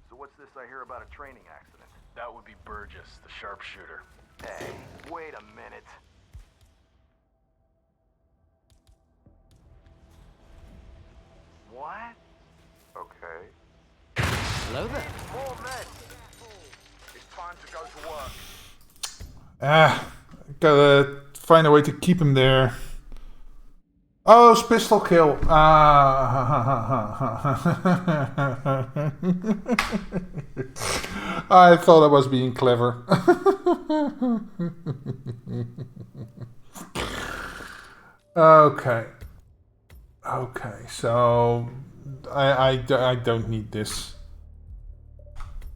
So what's this I hear about a training accident? That would be Burgess, the sharpshooter. Hey, wait a minute. What? Okay. Hello there. More men. It's time to go to work. Gotta find a way to keep him there. Oh, it's pistol kill. I thought I was being clever. Okay. Okay, so I don't need this.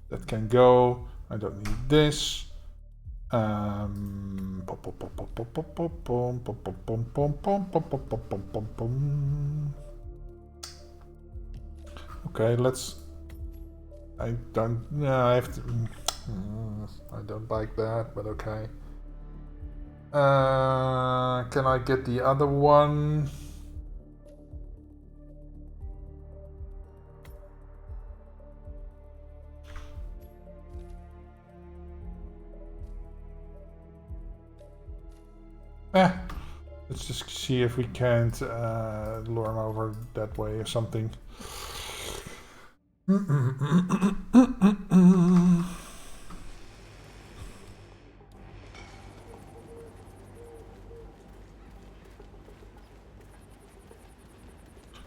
That can go. I don't need this. Okay, let's. I don't. Yeah, I have to. I don't like that, but okay. Can I get the other one? Let's just see if we can't lure him over that way or something.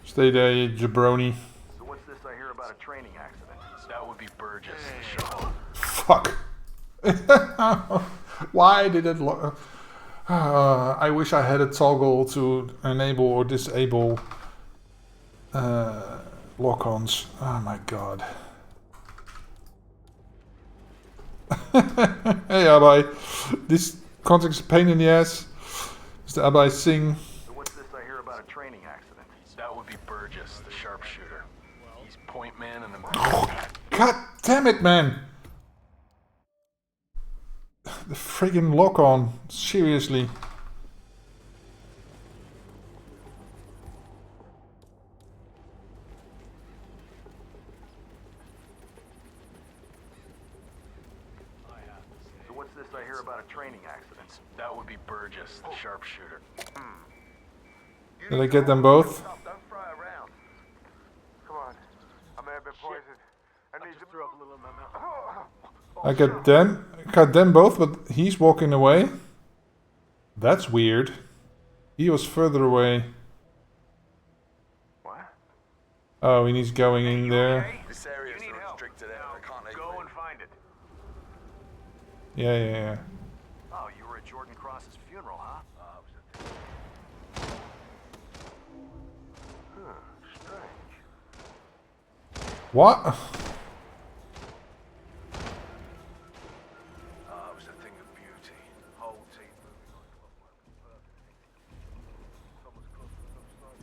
Stay there, you jabroni. So what's this I hear about a training accident? That would be Burgess, the sharpshooter. Fuck. Why did it... I wish I had a toggle to enable or disable lock-ons. Oh my god. Hey Abai. This contact's a pain in the ass. Is the Abai sing? So what's this I hear about a training accident? That would be Burgess, the sharpshooter. He's point man in the... God damn it, man! The friggin' lock-on. Seriously. So what's this I hear about a training accident? That would be Burgess, the sharpshooter. Did I get them both? Don't throw it around. Come on. I may have been poisoned. I need to throw up a little in my mouth. I got them both, but he's walking away. That's weird. He was further away. What? Oh, and he's going in there. This area is restricted area. I can't go and find it. Yeah. Oh, you were at Jordan Cross's funeral, huh? What? It was a thing of beauty. Whole team moving like clockwork. Someone's close to the side.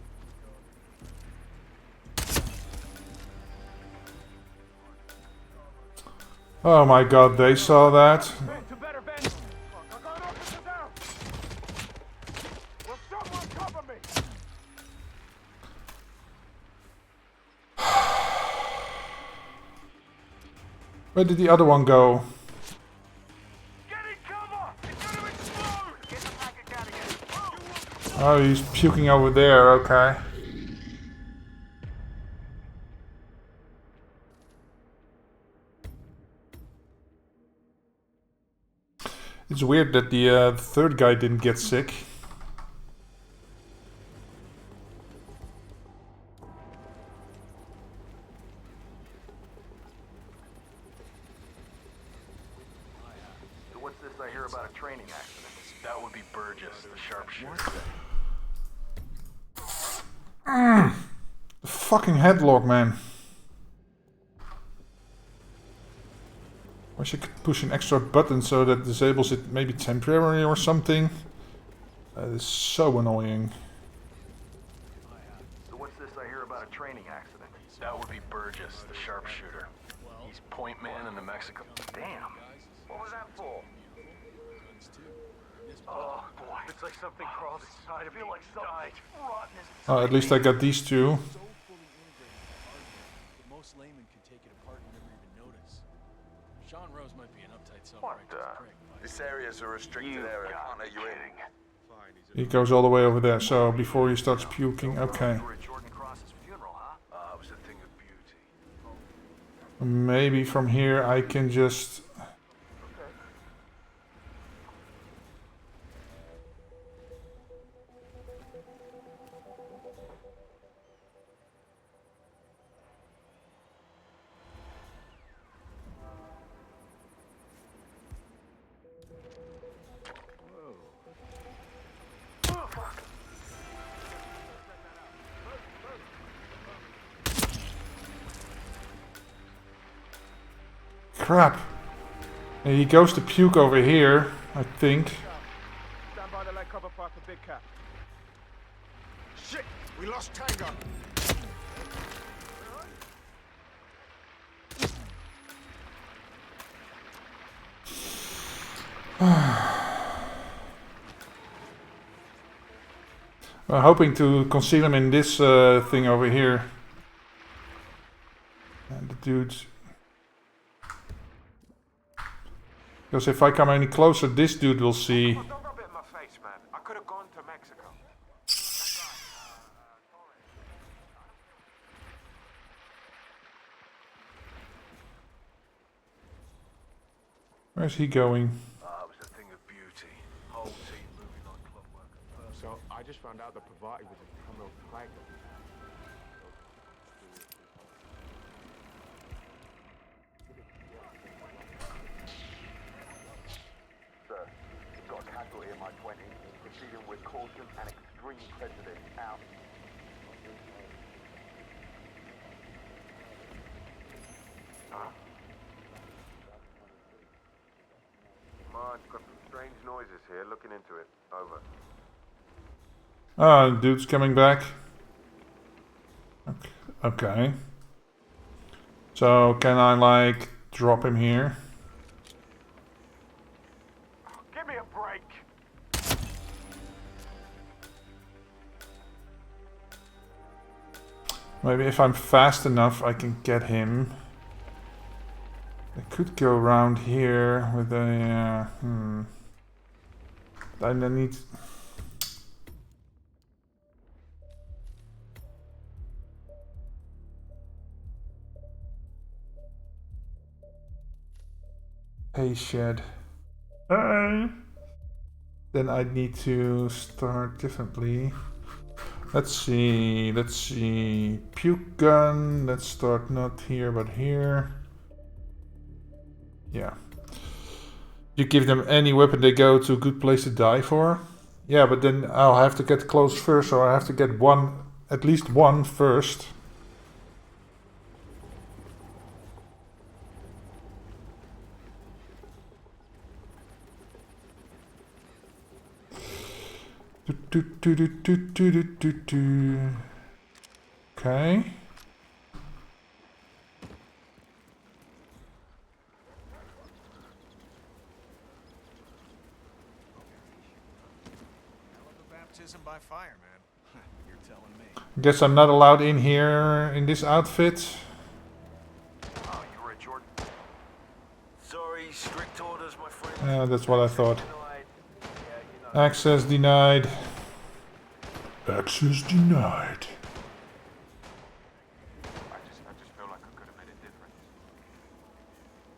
Oh my god, they saw that. Where did the other one go? Oh, he's puking over there, okay. It's weird that the third guy didn't get sick. So what's this I hear about a training accident? That would be Burgess, the sharpshooter. The fucking headlock, man. Wish I could push an extra button so that disables it maybe temporarily or something. That is so annoying. So what's this I hear about a training accident? That would be Burgess, the sharpshooter. He's point man in the Mexico. Damn. What was that for? Oh boy, it's like something crawled inside of me. I feel like something rotten is. Oh, at least I got these two. Most laymen could take it apart and never even notice. Sean Rose might be an uptight self-righteous prick. This area's a restricted area. I can't let you in. He goes all the way over there, so before he starts puking, okay. Maybe from here I can just... Crap. And he goes to puke over here, I think. Stand by the leg cover part for Big Cat. Shit! We lost Tango! I'm hoping to conceal him in this thing over here. And the dudes... Because if I come any closer, this dude will see. Don't rub it in my face, man. I could have gone to Mexico. Where's he going? It was a thing of beauty. Whole team moving like clockwork. So I just found out that Pavati was a criminal triangle. Sir, you've got a casualty in my 20. Proceeding with caution and extreme prejudice. Out. Marge, got some strange noises here. Looking into it. Over. Ah, dude's coming back. Okay. So can I like drop him here? Give me a break. Maybe if I'm fast enough I can get him. I could go around here with a... I need... Hey, shed. Hey! Then I need to start differently. Let's see. Puke gun. Let's start not here, but here. Yeah. You give them any weapon, they go to a good place to die for. Yeah, but then I'll have to get close first, so I have to get one, at least one first. Okay. Baptism by fire, man. You're telling me. Guess I'm not allowed in here in this outfit. Oh, you were at Jordan? Sorry, strict orders, my friend. Yeah, that's what I thought. Access denied. Access denied. I just feel like I could have made a difference.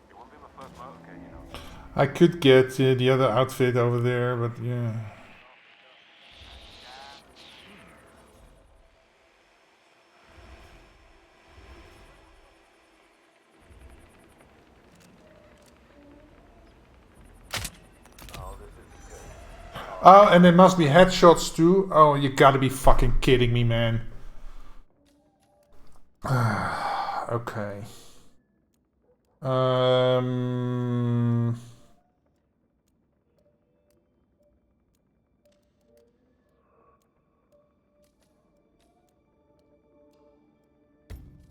It won't be my first motorcade, you know. I could get the other outfit over there, but yeah. Oh, and there must be headshots too. Oh, you gotta be fucking kidding me, man. Okay.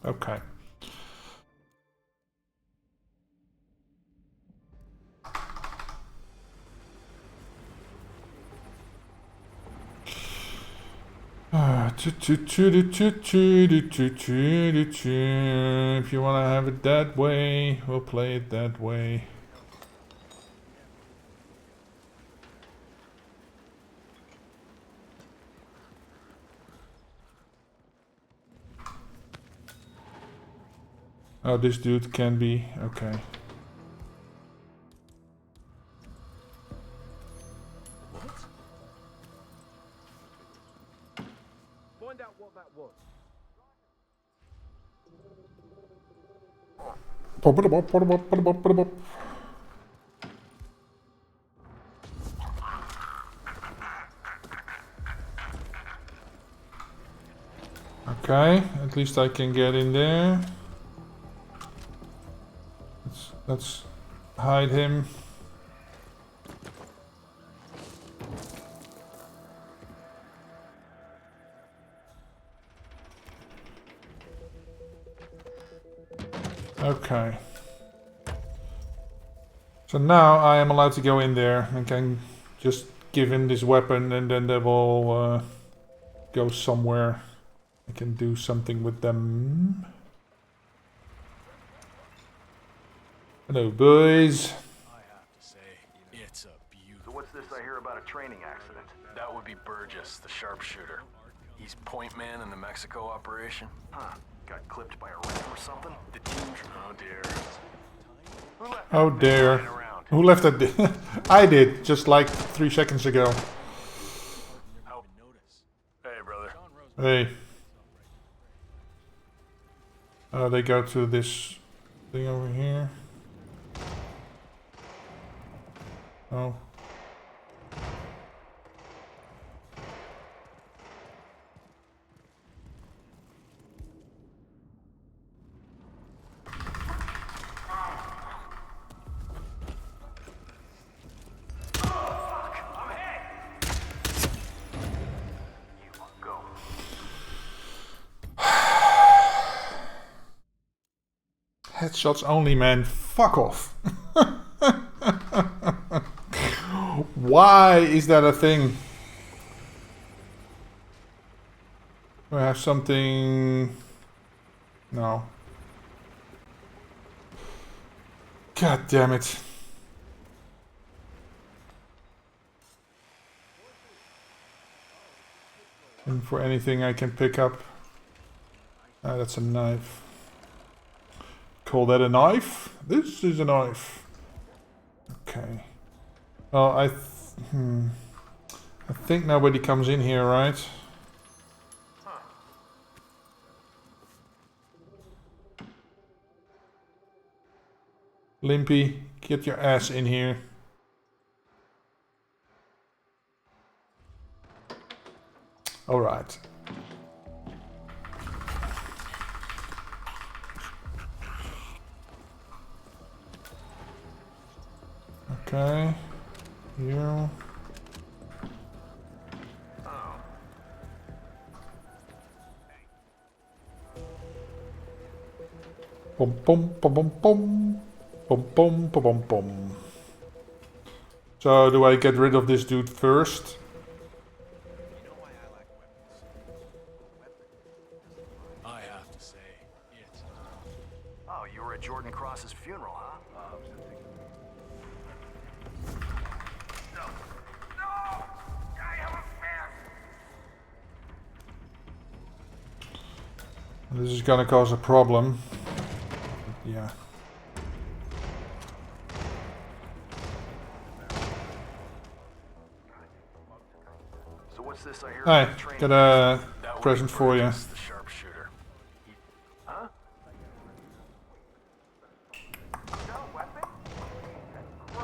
Okay. If you want to have it that way, we'll play it that way. Oh, this dude can be. Okay. Find out what that was. Okay, at least I can get in there. Let's hide him. Okay. So now I am allowed to go in there and can just give him this weapon, and then they will go somewhere. I can do something with them. Hello, boys. I have to say, it's a beautiful. So what's this I hear about a training accident? That would be Burgess, the sharpshooter. He's point man in the Mexico operation. Huh. Got clipped by a ram or something? The team... Oh dear. Oh dear. Who left that? I did, just like 3 seconds ago. Hey, brother. Hey. They go to this thing over here. Oh. Headshots only, man. Fuck off. Why is that a thing? Do I have something? No. God damn it. And for anything I can pick up. Ah, that's a knife. Call that a knife? This is a knife. Okay. Well, I think nobody comes in here, right? Limpy, get your ass in here. All right. Okay. You. Pom pom pom pom pom. Pom pom pom pom pom. So do I get rid of this dude first? I have to say, it's... Oh, you were at Jordan Cross's funeral, huh? No! No! I have a fan! This is gonna cause a problem. Yeah. So what's this I hear? Hi, got a That present for you. The sharpshooter. Huh?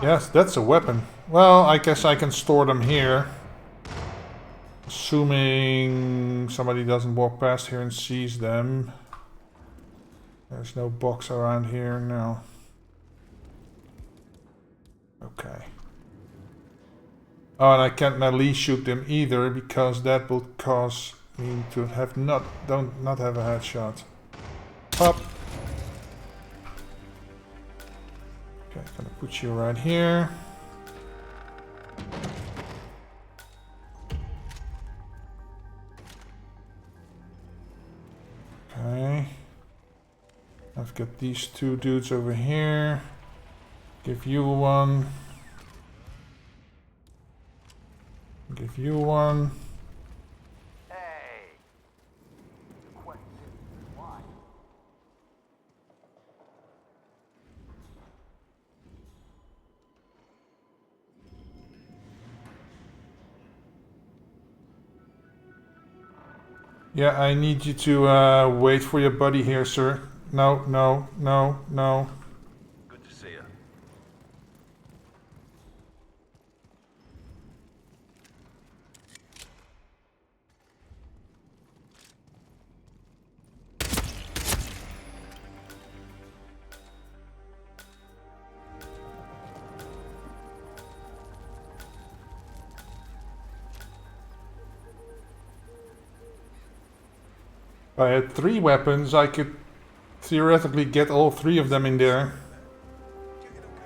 Yes, that's a weapon. Well, I guess I can store them here. Assuming somebody doesn't walk past here and sees them. There's no box around here, no. Okay. Oh, and I can't melee shoot them either because that will cause me to have not have a headshot. Pop. Okay, gonna put you right here. Okay. I've got these two dudes over here. Give you one. Give you one. Hey! The question is why? Yeah, I need you to wait for your buddy here, sir. No, no, no, no. Good to see you. If I had 3 weapons, I could theoretically get all 3 of them in there.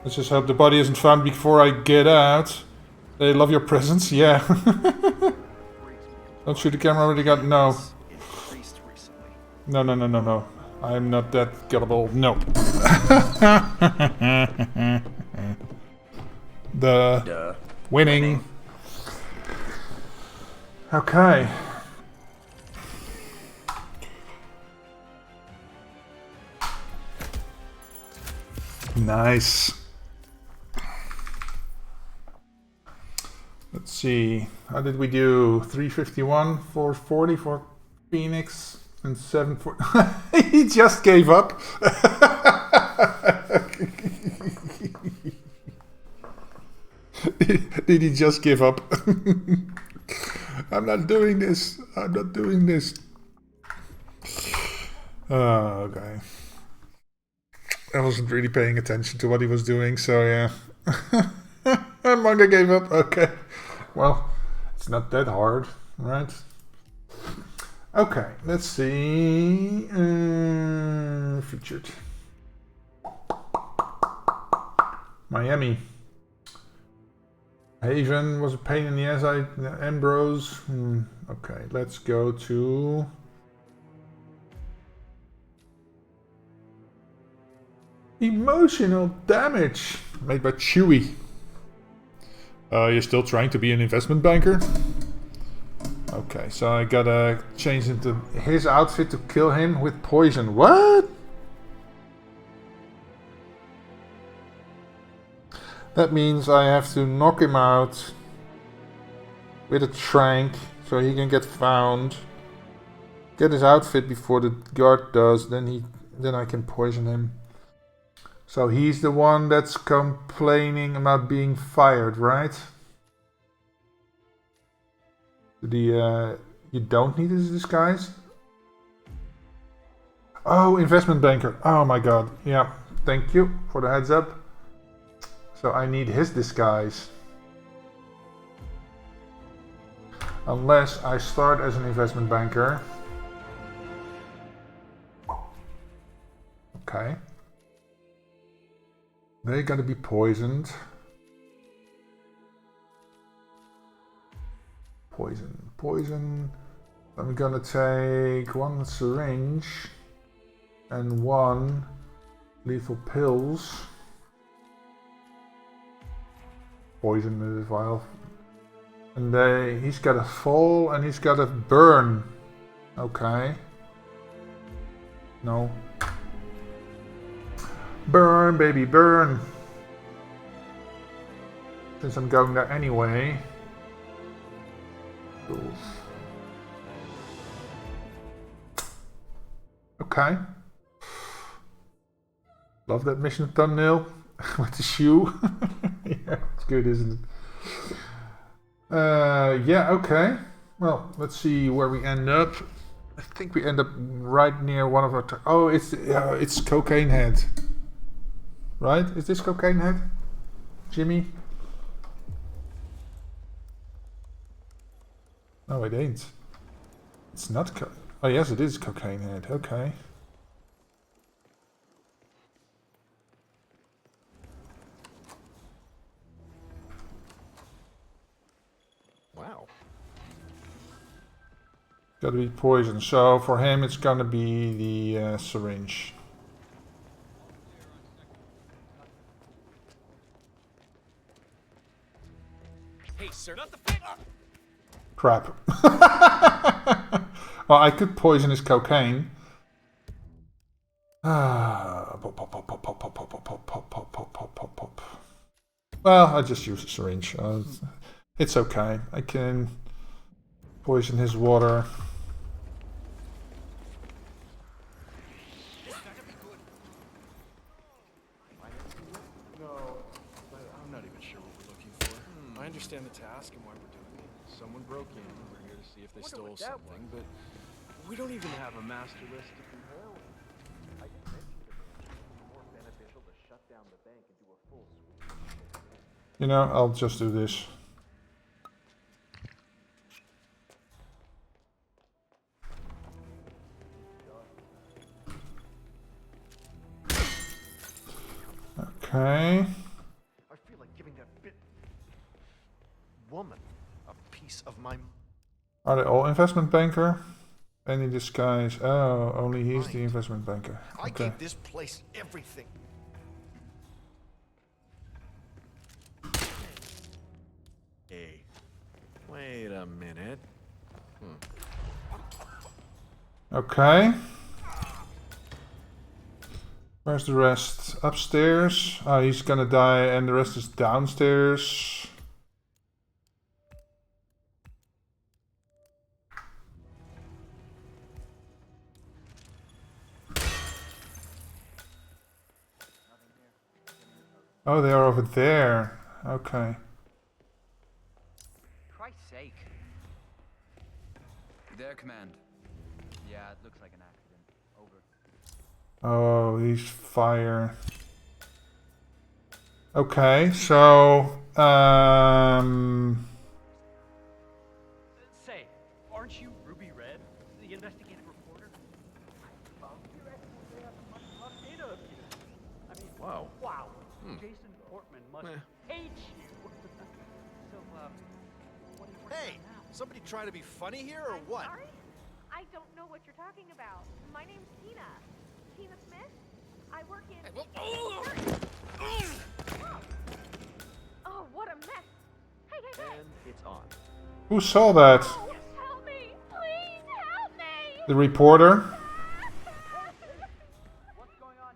Let's just hope the body isn't found before I get out. They love your presence, yeah. Don't shoot the camera, already got no. No, no, no, no, no. I'm not that gullible, no. The winning. Okay. Nice. Let's see. How did we do? 351, 440 for Phoenix, and 740. He just gave up. Did he just give up? I'm not doing this. I'm not doing this. Oh, okay. I wasn't really paying attention to what he was doing, so yeah. Manga gave up. Okay. Well, it's not that hard, right? Okay, let's see. Featured. Miami. Haven was a pain in the ass. Ambrose. Okay, let's go to... Emotional damage made by Chewie. You're still trying to be an investment banker? Okay, so I gotta change into his outfit to kill him with poison. What? That means I have to knock him out with a trank so he can get found. Get his outfit before the guard does, then I can poison him. So he's the one that's complaining about being fired, right? You don't need his disguise? Oh, investment banker. Oh my god. Yeah, thank you for the heads up. So I need his disguise. Unless I start as an investment banker. Okay. They gotta be poisoned. Poison. I'm gonna take 1 syringe and 1 lethal pills. Poison as well. And he's got a fall and he's got a burn. Okay. No. Burn, baby, burn. Since I'm going there anyway. Okay. Love that mission thumbnail with the shoe. Yeah, it's good, isn't it? Yeah, okay. Well, let's see where we end up. I think we end up right near one of our... Oh, it's Cocaine Head. Right? Is this Cocaine Head? Jimmy? No, it ain't. It's not oh, yes, it is Cocaine Head. Okay. Wow. Gotta be poison. So for him, it's gonna be the syringe. Hey, sir, not the fit. Crap. Well, I could poison his cocaine. Well, I just use a syringe. It's okay. I can poison his water. No, but I'm not even sure what we're looking for. I understand the task and why we're doing it. Someone broke in. We're here to see if they stole something, but we don't even have a master list to compare with. I did mention to them it would be more beneficial to shut down the bank and do a full sweep. You know, I'll just do this. Okay. I feel like giving that bit woman a piece of my... Are they all investment banker? Any disguise? Oh, only he's the investment banker. I Okay. gave this place everything. Hey, wait a minute. Okay. Where's the rest? Upstairs. Oh, he's gonna die, and the rest is downstairs. Oh, they are over there. Okay. Christ's sake. There, Command. Yeah, it looks like an accident. Over. Oh, he's fire. Okay, so Say, aren't you Ruby Red, the investigative reporter? I found your expose on much more data of you. I mean, Wow. wow. Jason Portman must hate you. So, what are you working Hey, on now? somebody trying to be funny here or what? Sorry? I don't know what you're talking about. My name's Tina. Tina Smith. I work in... Oh, what a mess. Hey, hey, hey. And it's on. who saw that? Oh, help me. Please help me. The reporter. What's going on?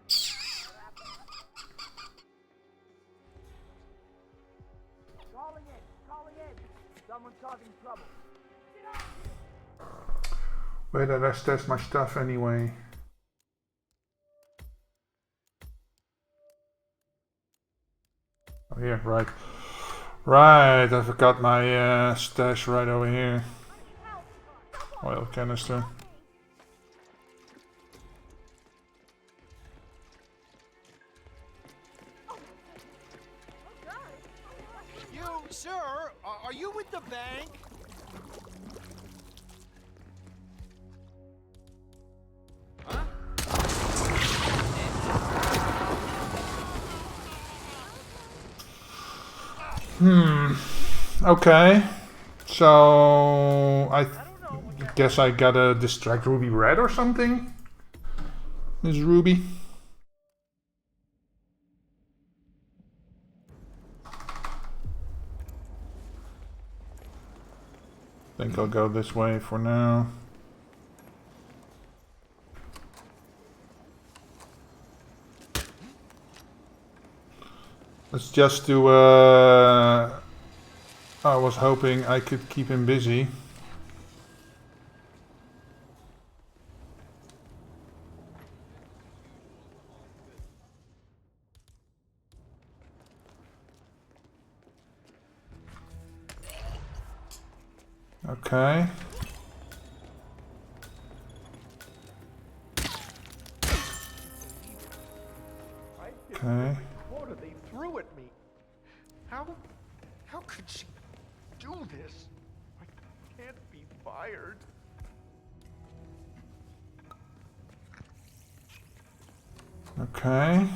Calling in. Someone's causing trouble. Where did I stash my stuff anyway? Oh, here, right. Right, I forgot my stash right over here. Oil canister. You, sir, are you with the bank? Okay. So I guess I gotta distract Ruby Red or something. Miss Ruby. I think I'll go this way for now. Let's just do I was hoping I could keep him busy. Okay. Okay. What they threw at me? How could she do this? I can't be fired. Okay.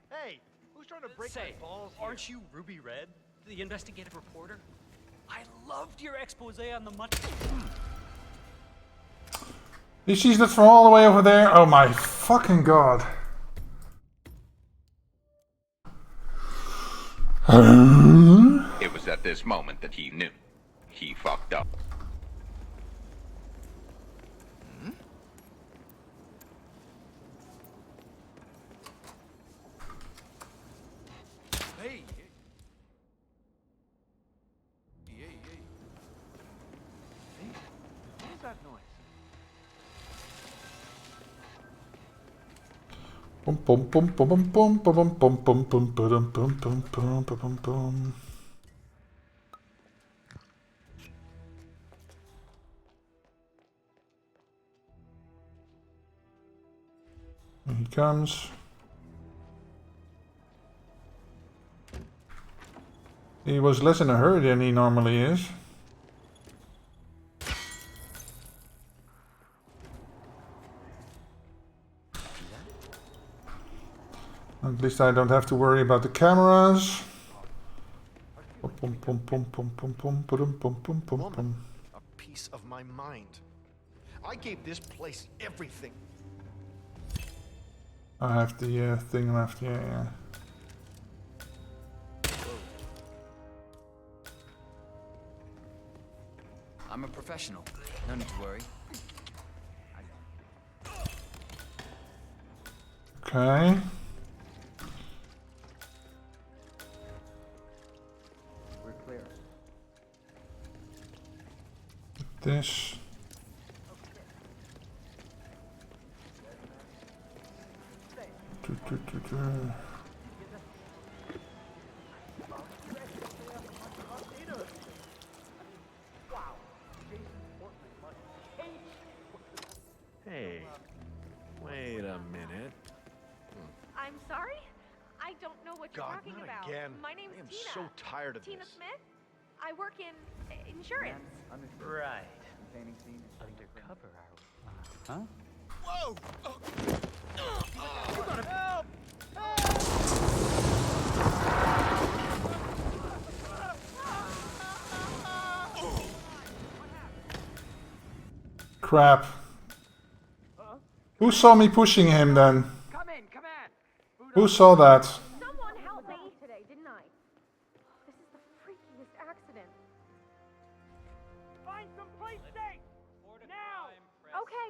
Hey, who's trying to break my balls here? Aren't you Ruby Red, the investigative reporter? I loved your expose on the much. He sees that from all the way over there. Oh my fucking god. It was at this moment that he knew. He fucked up. Hey! Hey! Hey, what is that noise? Bum bum bum bum bum bum bum bum bum bum bum bum bum bum bum. Here he comes. He was less in a hurry than he normally is. At least I don't have to worry about the cameras. Woman, a piece of my mind. I gave this place everything. I have the thing left, yeah. I'm a professional. No need to worry. Okay. We're clear. This. Hey, wait a minute. I'm sorry? I don't know what you're God, talking not about. again. My name's I am Tina. so tired of Tina this. Smith. I work in insurance. Right. Containing scene. Undercover, are we? Huh? Whoa! You gotta help! Crap. Who saw me pushing him then? Come in! Who saw that? Someone help me today, didn't I? This is the freakiest accident. Find some place safe! Now! Okay.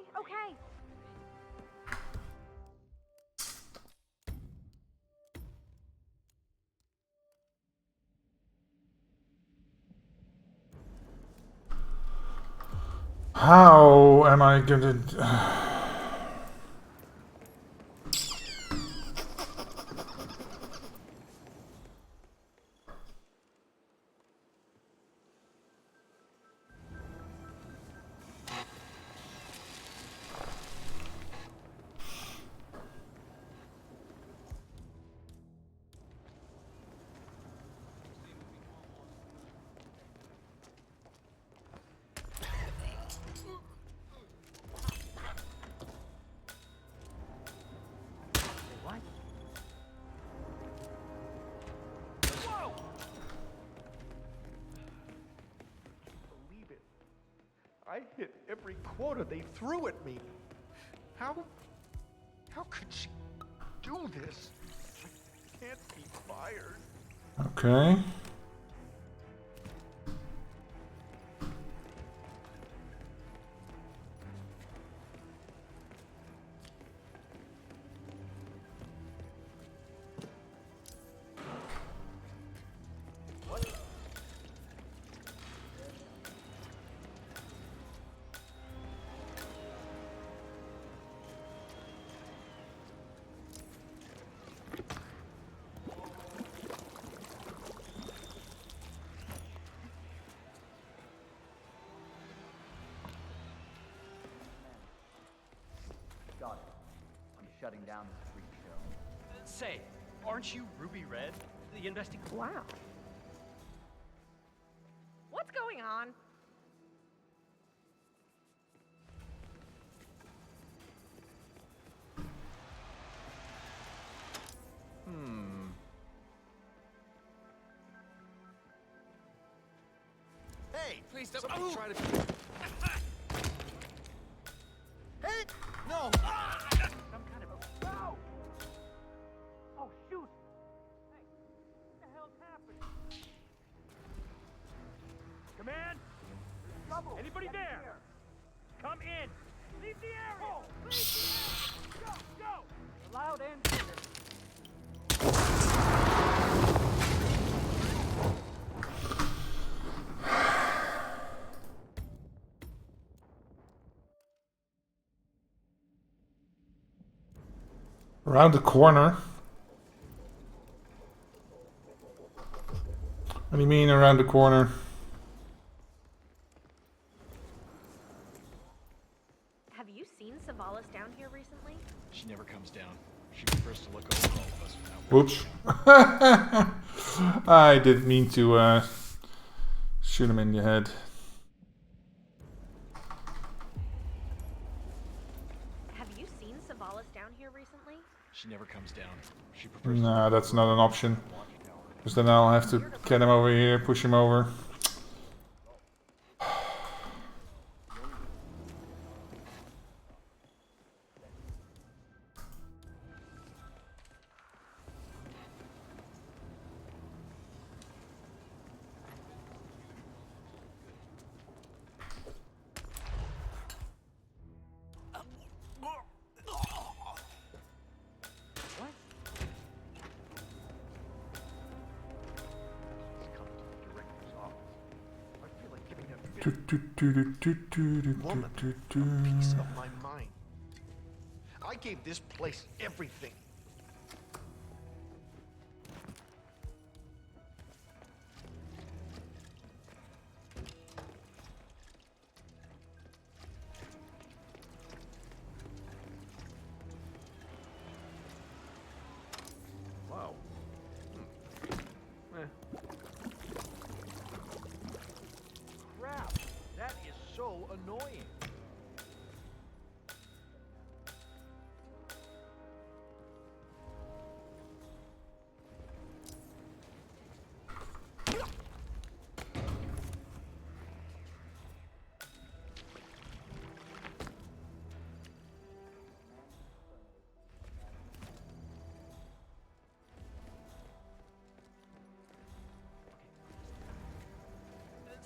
How am I gonna... Believe it. I hit every quota they threw at me. How could she do this? I can't be fired. Okay. Got it. I'm shutting down this freak show. Say, aren't you Ruby Red, the investigator? Wow. What's going on? Hey, please don't. Somebody try to. Hey! No! Some kind of a... No! Oh, shoot! Hey, what the hell's happening? Command? Trouble. Anybody there? Come in. Leave the area. Leave the area. Go, go. Loud and clear. Around the corner. What do you mean around the corner? Have you seen Savalas down here recently? She never comes down. She prefers to look over all of us without. Whoops. I didn't mean to shoot him in the head. Have you seen Savalas down here recently? She never comes down. She prefers. Nah, that's not an option. Because then I'll have to get him over here, push him over. Woman, a piece of my mind. I gave this place everything. Wow. Crap, that is so annoying.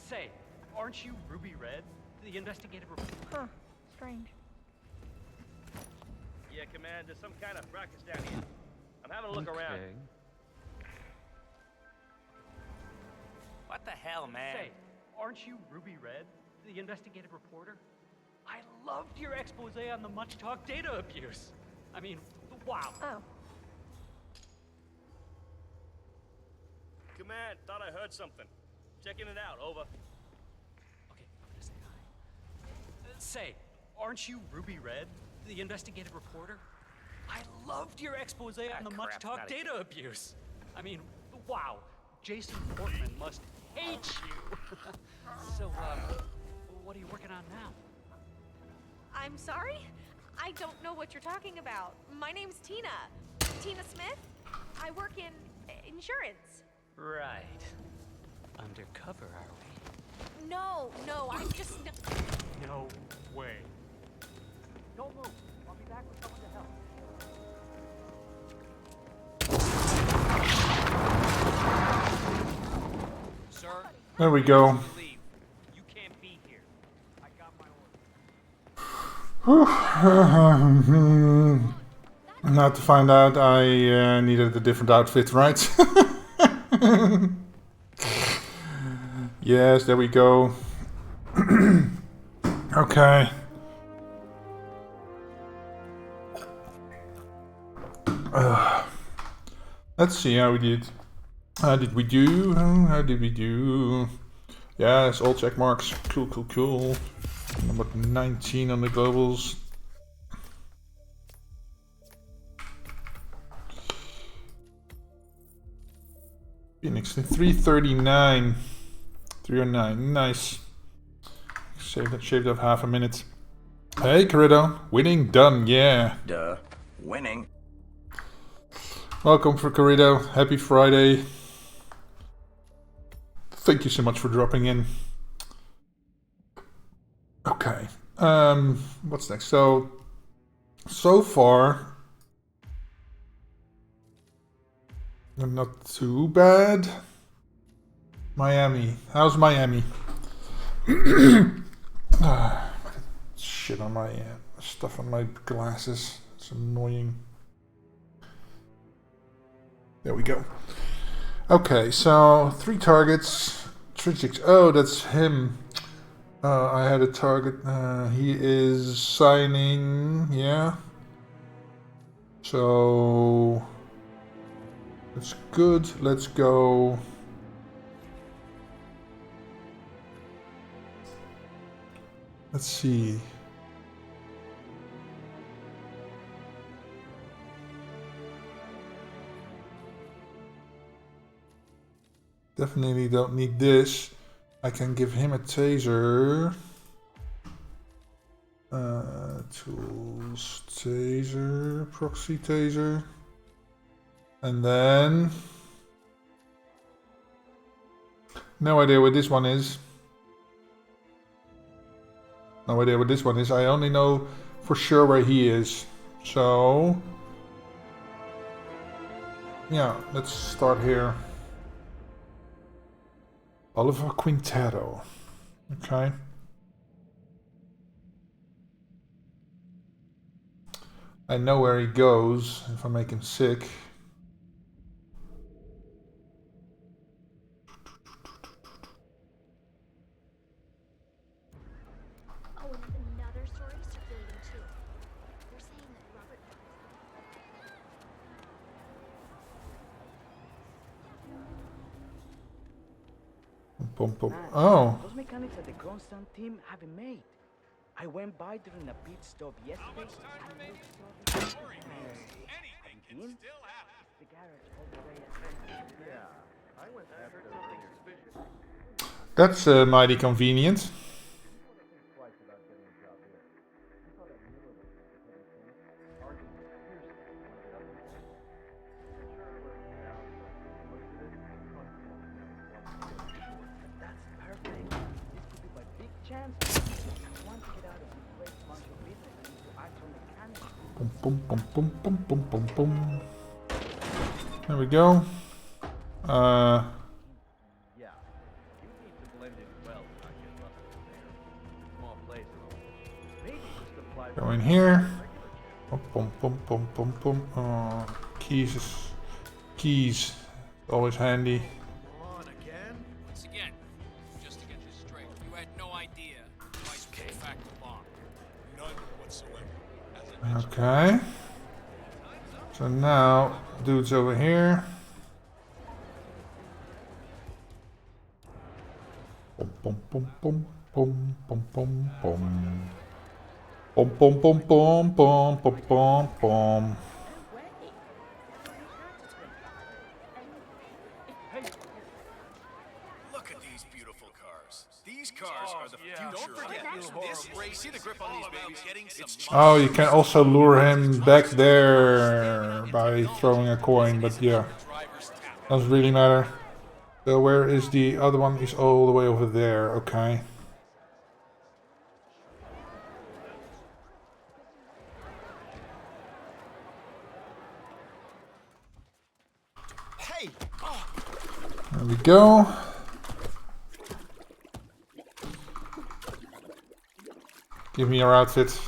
Say, aren't you Ruby Red, the investigative reporter? Huh. Strange. Yeah, Command, there's some kind of ruckus down here. I'm having a look around. What the hell, man? Say, aren't you Ruby Red, the investigative reporter? I loved your expose on the much-talked data abuse. I mean, wow. Oh. Command, thought I heard something. Checking it out, over. Okay, I'm gonna say hi. Say, aren't you Ruby Red, the investigative reporter? I loved your expose on the much-talked data abuse. I mean, wow. Jason Portman must hate you. So, what are you working on now? I'm sorry? I don't know what you're talking about. My name's Tina. Tina Smith. I work in insurance. Right. Undercover, are we? No, I'm just... No way. Don't move. I'll be back with someone to help. Sir? There we go. You can't be here. I got my orders. Now to find out I needed a different outfit, right? Yes, there we go. Okay. Let's see how we did. How did we do? How did we do? Yes, all check marks. Cool. Number 19 on the globals. Phoenix 339. 309. Nice. Shaved off half a minute. Hey, Corrido. Winning done. Yeah. Duh. Winning. Welcome for Corrido. Happy Friday. Thank you so much for dropping in. Okay. What's next? So far, not too bad. Miami. How's Miami? Shit on my stuff on my glasses. It's annoying. There we go. Okay, so 3 targets. 3-6. Oh, that's him. I had a target. He is signing. Yeah. So that's good. Let's go. Let's see. Definitely don't need this. I can give him a taser. Tools, taser, proxy taser. And then... no idea what this one is. No idea what this one is. I only know for sure where he is. So... yeah, let's start here. Oliver Quintero. Okay. I know where he goes if I make him sick. Oh, and another story circulating too. They're saying that Robert... Oh. Those mechanics at the Constant team have been made. I went by during a pit stop yesterday. Anything can still happen. The garage all the way at Yeah, I went after something suspicious. That's mighty convenient. Boom, boom, boom, boom, boom, boom, boom. There we go. Yeah. You need to blend in well, not get lost there. Small place. Maybe just apply. Go in here. Boom, boom, boom, boom, boom, boom. Keys. Always handy. Come on again? Once again, just to get this straight, you had no idea Vice would in fact belong. Okay. So now, dude's over here. Boom, boom, boom, boom, boom, boom, boom, boom. Boom, boom, boom, boom, boom, boom, boom, boom. Look at these beautiful cars. These cars are the future. Don't forget this race. See the grip on these babies. Oh, you can also lure him back there by throwing a coin, but yeah. Doesn't really matter. So where is the other one? Is all the way over there, okay. Hey! There we go. Give me your outfit.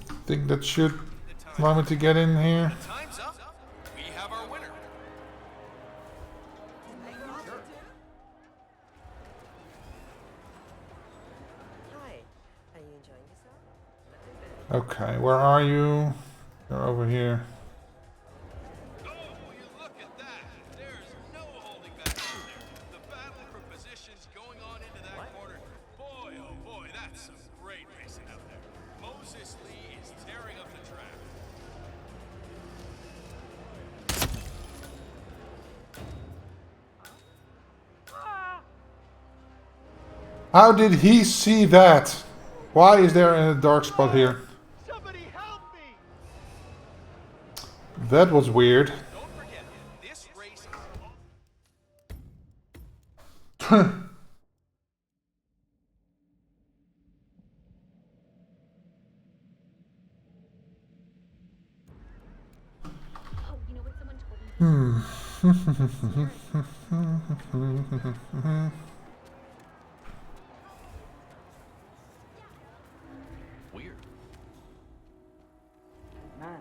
I think that should allow me to get in here. Time's up. We have our winner. Hi. Are you enjoying yourself? Okay, where are you? You're over here. How did he see that? Why is there a dark spot here? Somebody help me! That was weird. Don't forget, this race Weird. Man,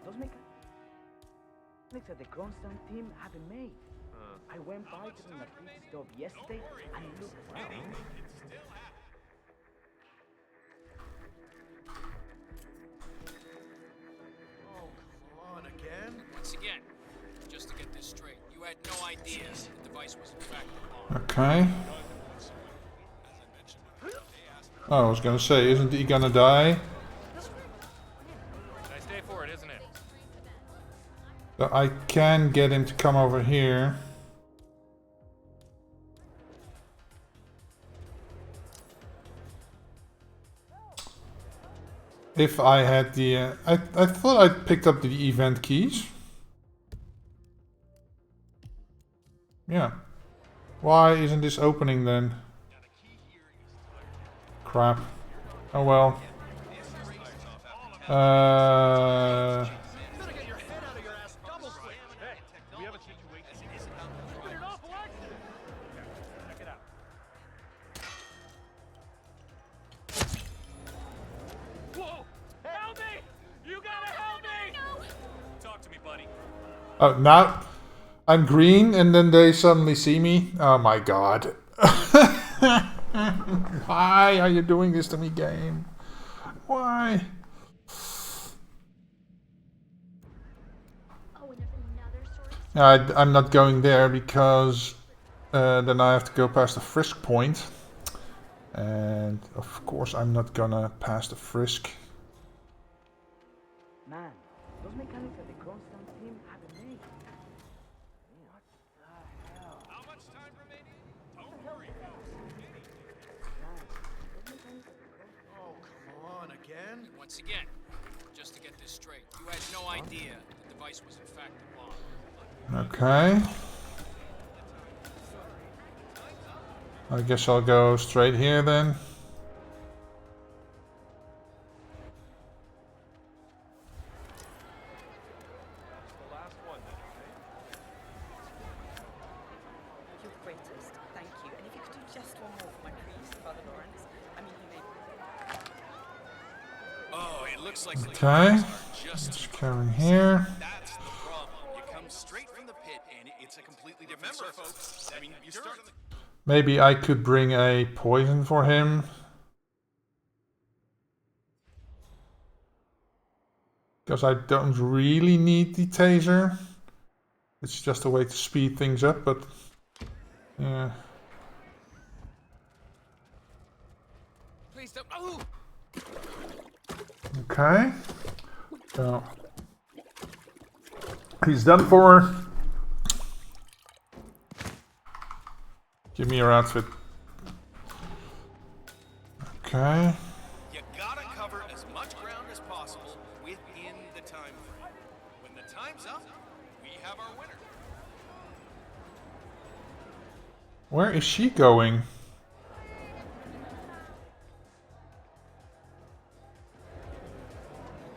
those mechanics at the Kronstein team have been made. I went by during a pit stop yesterday and looked around. Oh, come on again. Once again, just to get this straight, you had no idea the device was in fact a bomb. Okay. Oh, I was gonna say, isn't he gonna die? Nice day for it, isn't it? So I can get him to come over here. If I had the... I thought I picked up the event keys. Yeah. Why isn't this opening then? Crap. Oh well. Whoa! Help me! You gotta help me! Talk to me, buddy. Oh, now I'm green and then they suddenly see me. Oh my god. Why are you doing this to me, game? Why? I'm not going there because then I have to go past the frisk point. And of course I'm not gonna pass the frisk. Man, those mechanics at the Kronstein team have been made. What the hell? How much time remaining? Don't hurry. Oh, come on again. Once again, just to get this straight, you had no idea the device was in fact a bomb. Okay. I guess I'll go straight here then. You're greatest. Thank you. And if you could do just one more for my priest, Father Lawrence. I mean, he made... Oh, it looks like Okay. Just coming here. That's the problem. You come straight from the pit and it's a completely different surface. I mean, you start Maybe I could bring a poison for him. Because I don't really need the taser. It's just a way to speed things up, but... yeah. Please don't. Oh! Okay. So... he's done for. Give me your outfit. Okay. You gotta cover as much ground as possible within the time frame. When the time's up, we have our winner. Where is she going?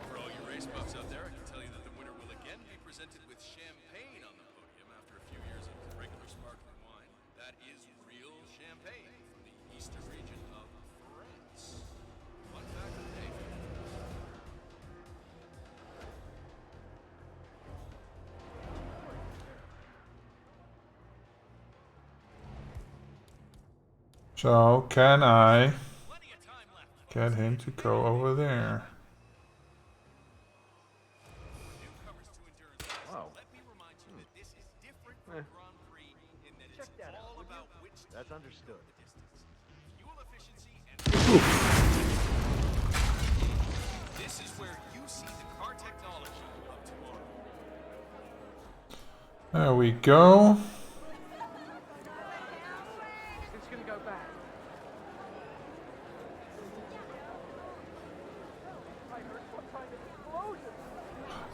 For all you race buffs out there, I can tell you that the winner will again be presented with champagne on the podium after a few years of regular sparkling wine. That is real champagne from the eastern region of France. Fun fact of the day. So, can I get him to go over there? Wow. Check that out. That's understood. This is where you see the car technology of tomorrow. There we go. It's gonna go bad.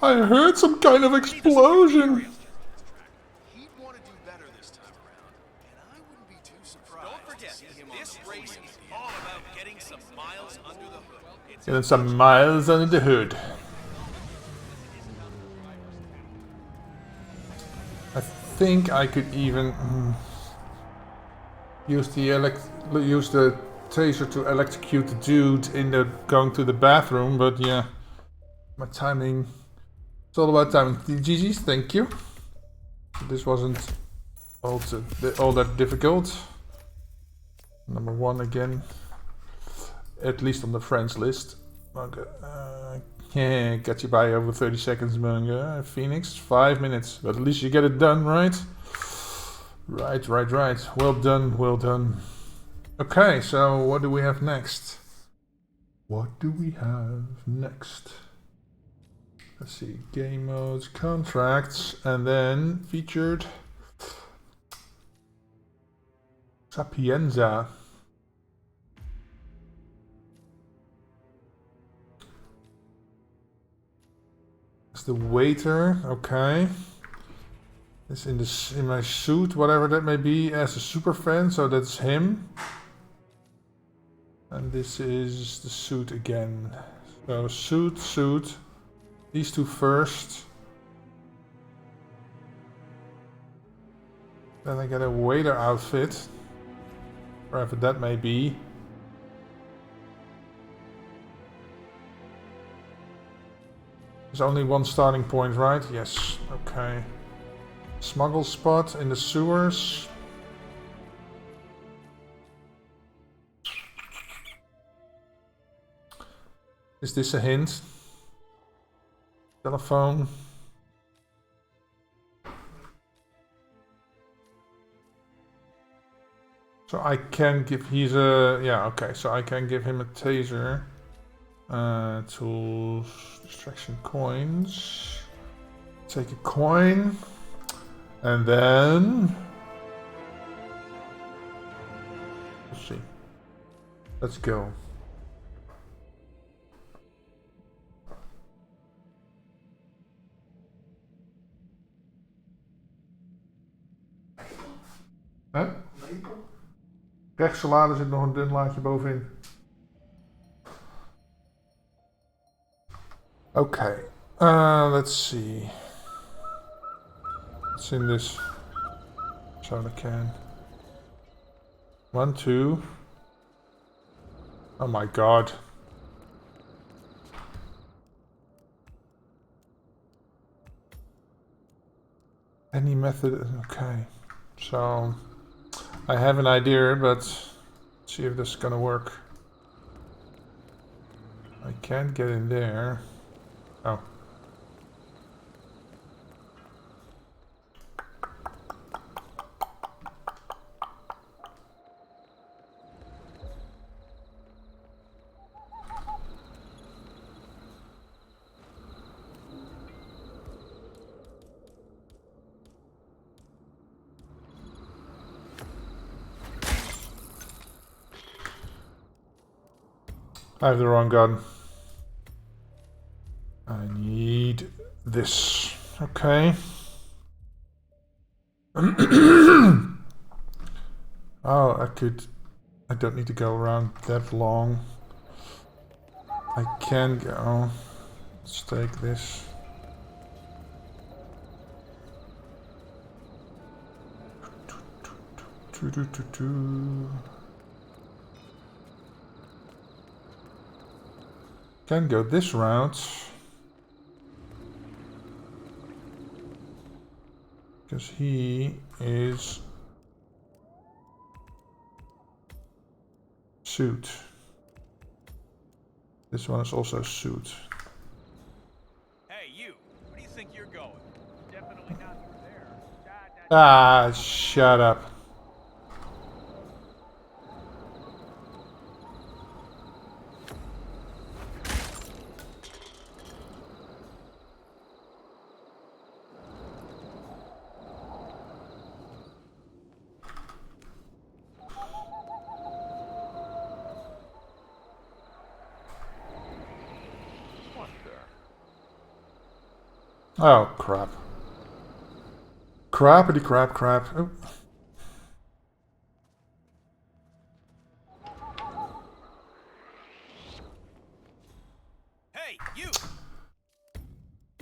I heard some kind of explosion. He'd want to do better this time around, and I wouldn't be too surprised. Don't forget, this race is all about getting some miles under the hood. It's Getting some miles under the hood. I think I could even use the taser to electrocute the dude in the going to the bathroom, but yeah, my timing. It's all about timing. GG's, thank you. This wasn't all that difficult. Number 1 again, at least on the friends list. Okay, yeah, got you by over 30 seconds, Manga. Phoenix, 5 minutes, but at least you get it done, right? Right. Well done, well done. Okay, so what do we have next? What do we have next? Let's see, game modes, contracts, and then featured Sapienza. It's the waiter, okay. It's in my suit, whatever that may be, as a super fan, so that's him. And this is the suit again. So suit. These two first. Then I get a waiter outfit. Wherever that may be. There's only one starting point, right? Yes. Okay. Smuggle spot in the sewers. Is this a hint? Telephone. So I can give, so I can give him a taser. Tools, distraction coins. Take a coin. And then... let's see. Let's go. Hè? Rechtssalade zit nog een dun laagje bovenin. Okay, let's see. What's in this soda can? 1, 2. Oh my god. Any method? Okay. So I have an idea, but let's see if this is gonna work. I can't get in there. Oh. I have the wrong gun. I need this. Okay. Oh, I don't need to go around that long. I can go. Let's take this. Can go this route. Because he is suit. This one is also suit. Hey, you. Where do you think you're going? Definitely not through there. Ah, shut up. Oh, crap. Crappity crap crap. Oh. Hey, you!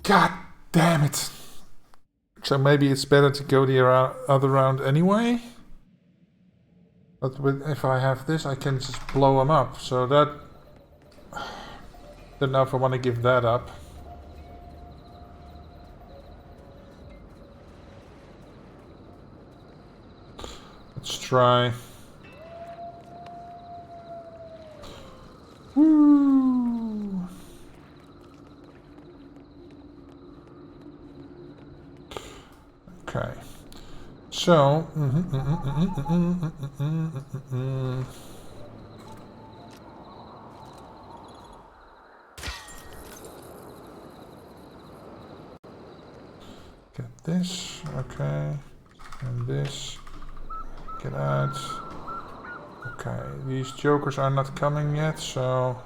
God damn it. So maybe it's better to go the other round anyway? But if I have this, I can just blow them up. So that... Don't know if I want to give that up. Let's try. Woo! Okay. So. Get this. Okay. And this. Get out. Okay, these jokers are not coming yet, so...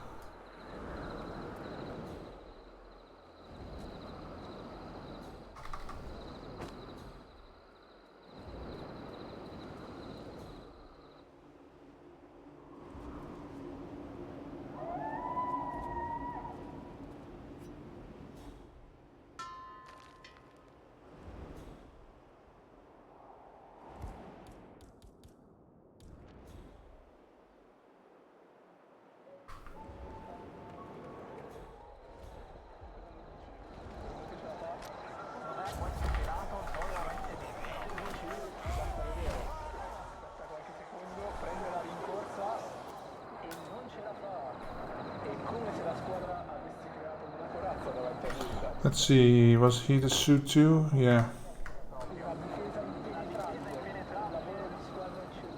Let's see, was he the suit too? Yeah.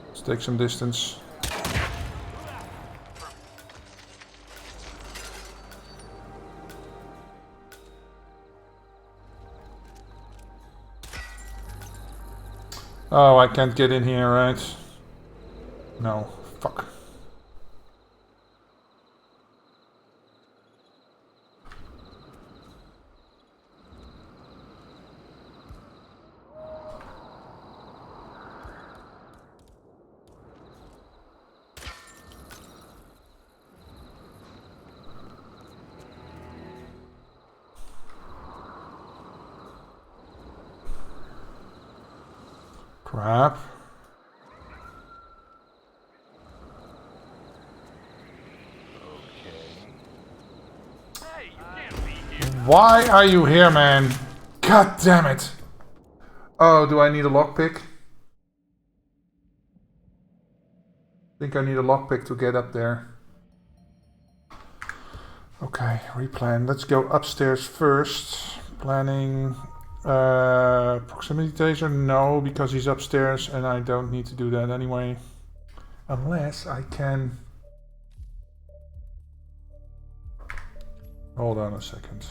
Let's take some distance. Oh, I can't get in here, right? No, fuck. Crap. Why are you here, man? God damn it. Oh, do I need a lockpick? think I need a lockpick to get up there. Okay, replan. Let's go upstairs first. Planning. Proximity taser? No, because he's upstairs and I don't need to do that anyway. Unless I can... Hold on a second.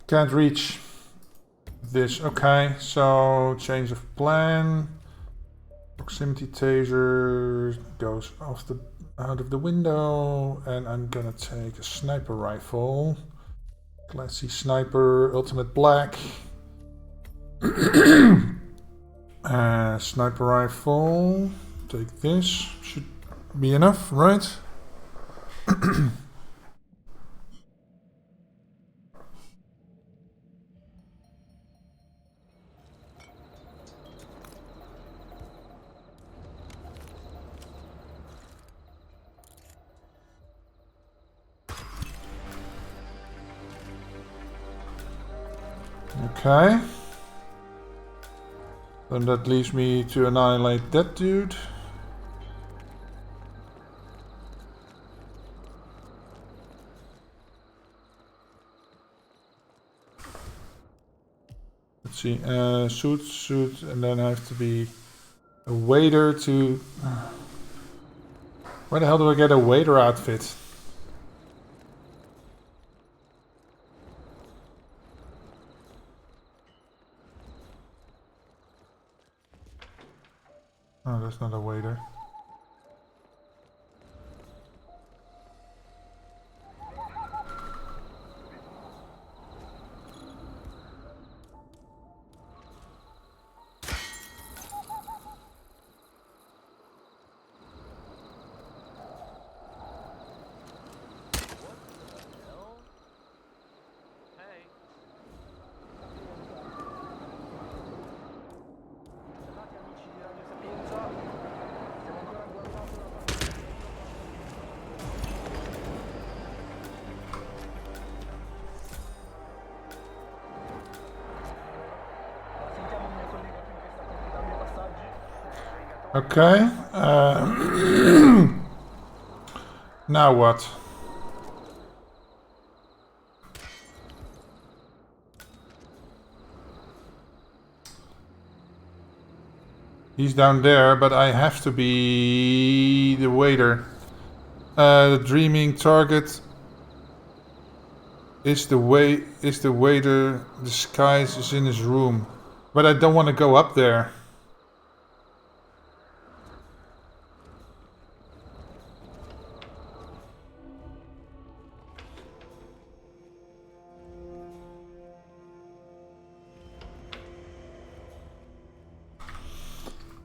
Can't reach this. Okay, so change of plan. Proximity taser goes out of the window, and I'm gonna take a sniper rifle. Classy sniper, ultimate black. Sniper rifle. Take this. Should be enough, right? Okay. Then that leaves me to annihilate that dude. Let's see, suit, and then I have to be a waiter to... Where the hell do I get a waiter outfit? Oh, that's not a waiter. Okay. Now what? He's down there, but I have to be the waiter. The dreaming target is the waiter. Disguise is in his room, but I don't want to go up there.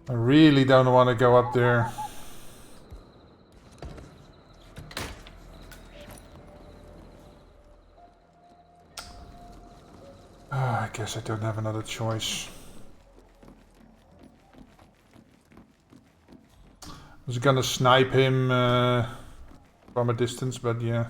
I really don't want to go up there. I guess I don't have another choice. I was gonna snipe him from a distance, but yeah.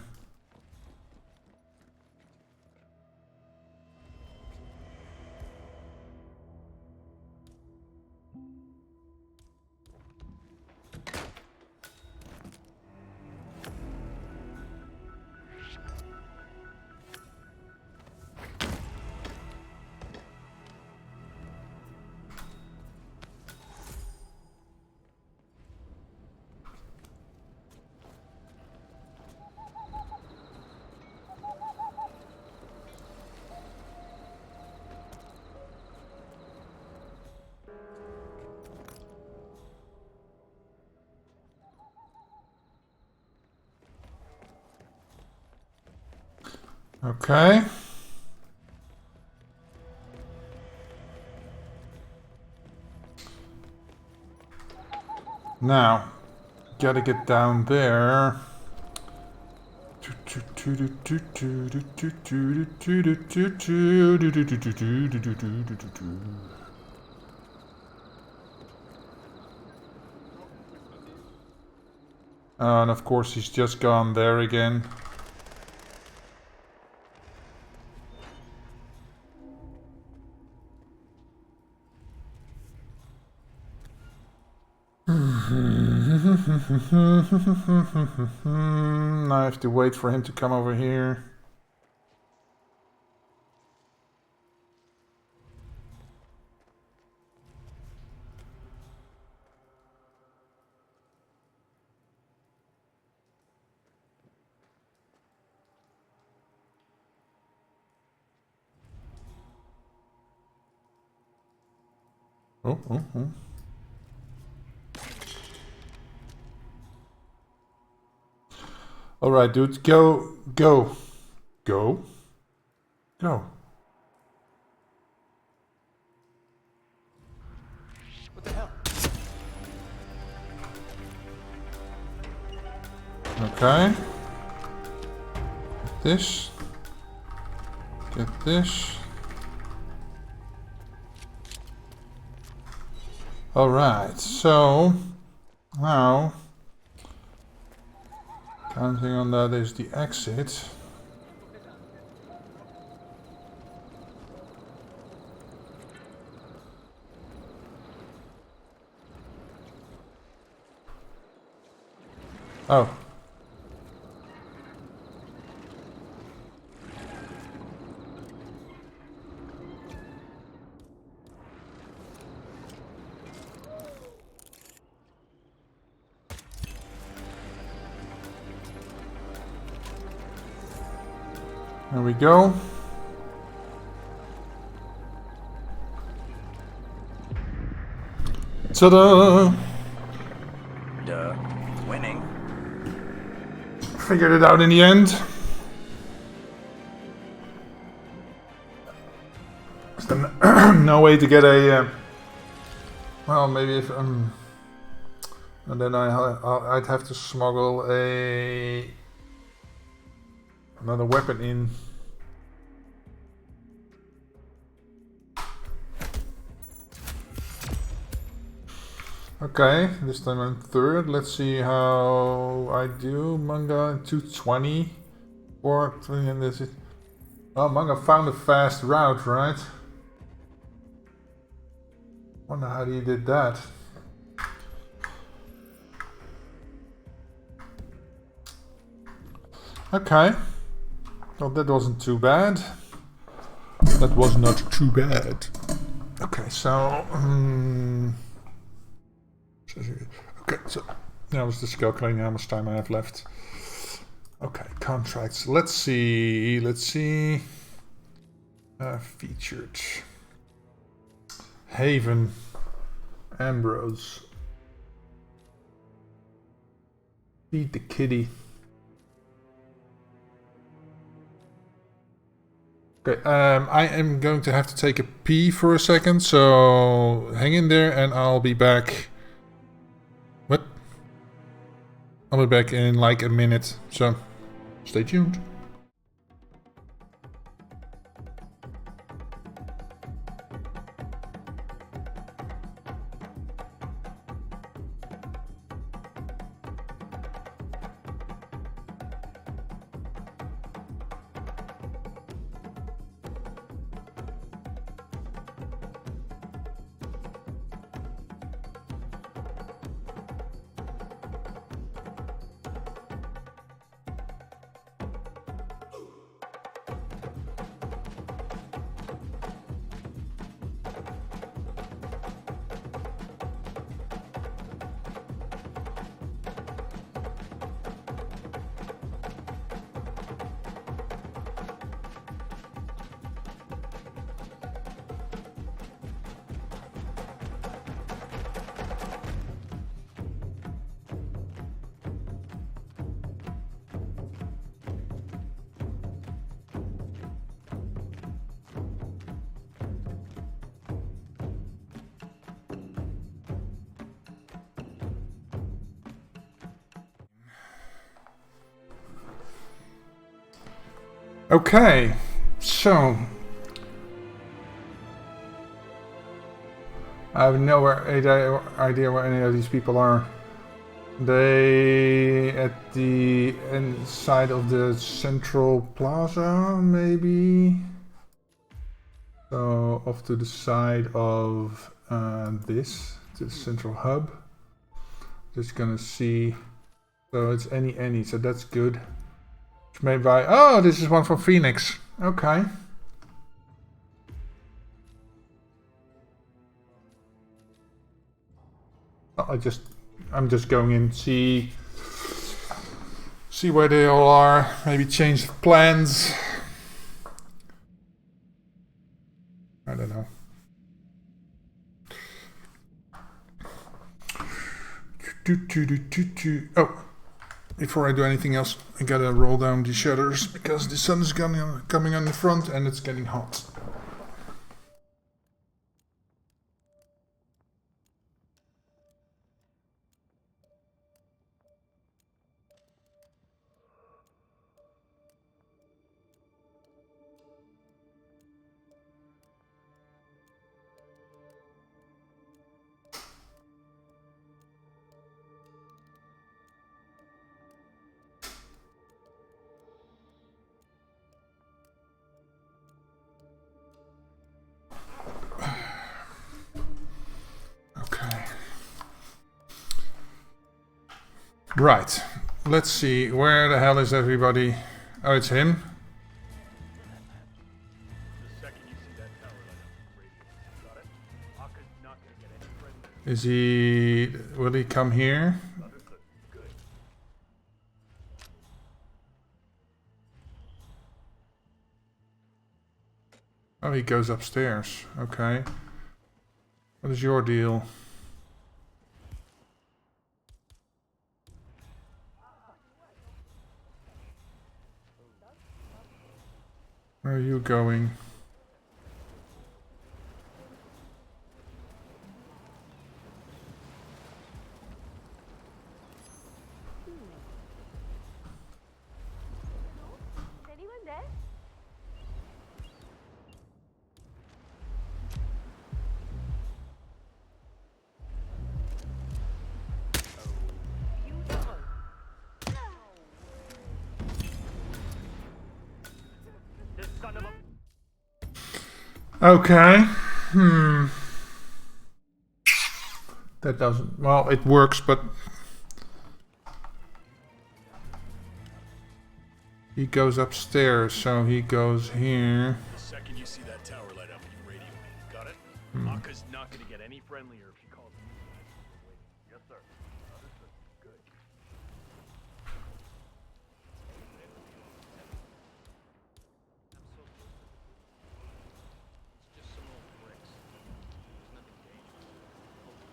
Okay. Now, gotta get down there. And of course he's just gone there again. Now I have to wait for him to come over here. Oh. Alright, dude, go. What the hell? Okay. Get this. Get this. Alright, so now counting on that is the exit. Oh. There we go. Ta-da! Duh. Winning. Figured it out in the end. Is there no way to get a... well, maybe if... and then I'd have to smuggle another weapon in. Okay, this time I'm third. Let's see how I do. Manga 220. 420 and this is... oh, Manga found a fast route, right? Wonder how he did that. Okay. Well, that wasn't too bad. That was not too bad. Okay, so... okay, so that was just calculating how much time I have left. Okay, contracts. Let's see. Featured. Haven. Ambrose. Feed the kitty. Okay, I am going to have to take a pee for a second, so hang in there and I'll be back. What? I'll be back in like a minute, so stay tuned. Okay, so I have no idea where any of these people are. They at the inside of the central plaza, maybe. So off to the side of this, the central hub. Just gonna see. So it's any, so that's good. It's made by. Oh, this is one from Phoenix. Okay. Oh, I'm just going in, see where they all are. Maybe change the plans. I don't know. Oh, before I do anything else, I gotta roll down the shutters because the sun is coming on the front and it's getting hot. Okay. Right. Let's see. Where the hell is everybody? Oh, it's him. Is he... Will he come here? Oh, he goes upstairs. Okay. What is your deal? Where are you going? Is anyone there? Okay. That doesn't... Well, it works, but... He goes upstairs, so he goes here. The second you see that tower light up, you radio me. Got it? Aka's not gonna get any friendlier if she calls me. Yes, sir. Understood. Good.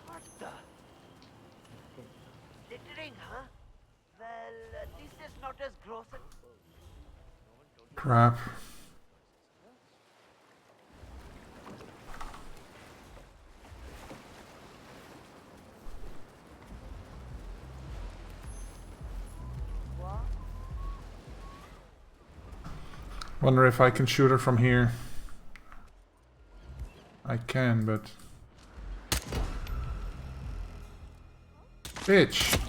What the? Littering, huh? Well, this is not as gross as... Crap. Wonder if I can shoot her from here. I can, but... Bitch!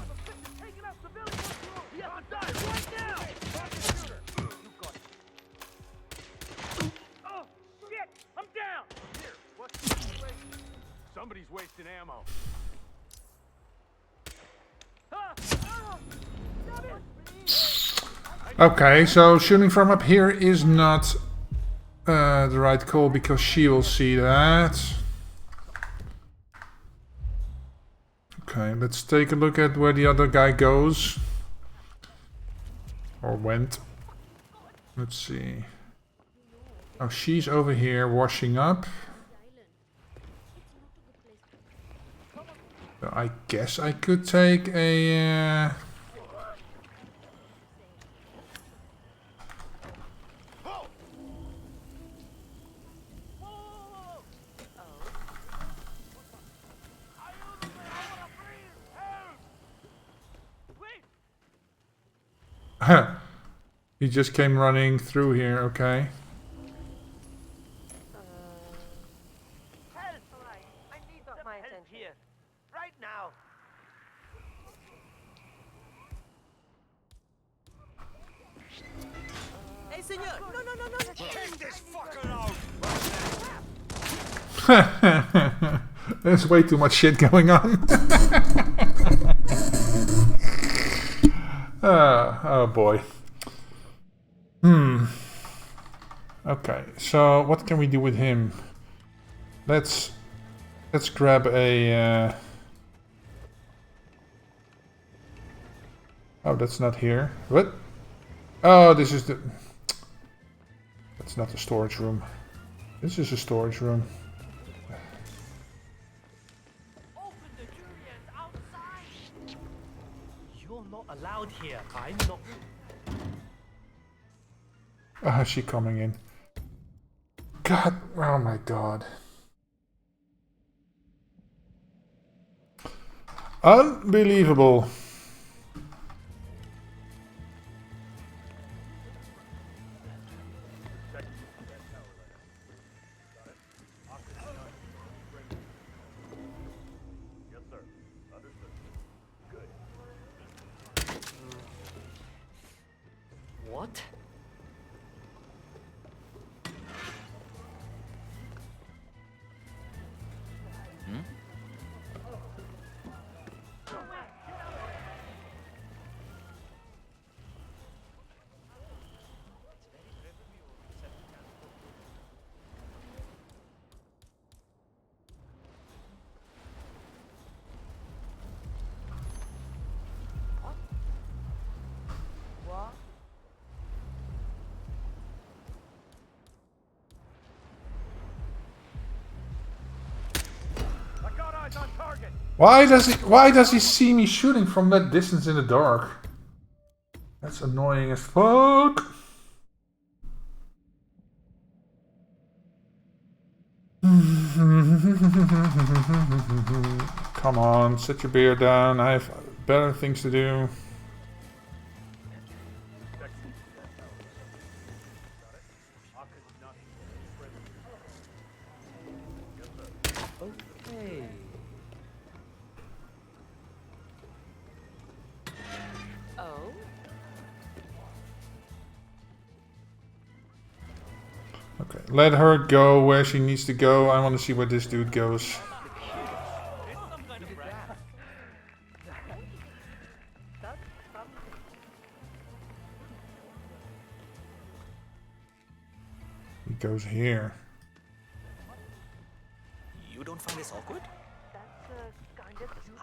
Oh, shit! I'm down! Here, what's Somebody's wasting ammo. Okay, so shooting from up here is not the right call because she will see that. Okay, let's take a look at where the other guy goes. Or went. Let's see. Oh, she's over here washing up. So I guess I could take a... He just came running through here, okay. Help! I need some help here. Right now. Hey, senor! No! Take this fucker out! There's way too much shit going on. Oh boy. Okay, so what can we do with him? Let's grab a... Oh, that's not here. What? Oh, this is the... That's not the storage room. This is a storage room. You're not allowed here. I'm not. Ah, she coming in. God, oh my god. Unbelievable. Yes, sir. Understood. Good. What? What? I got eyes on target. Why does he see me shooting from that distance in the dark? That's annoying as fuck. Come on, set your beer down. I have better things to do. Okay. Oh? Okay, let her go where she needs to go. I want to see where this dude goes. He goes here. You don't find this awkward?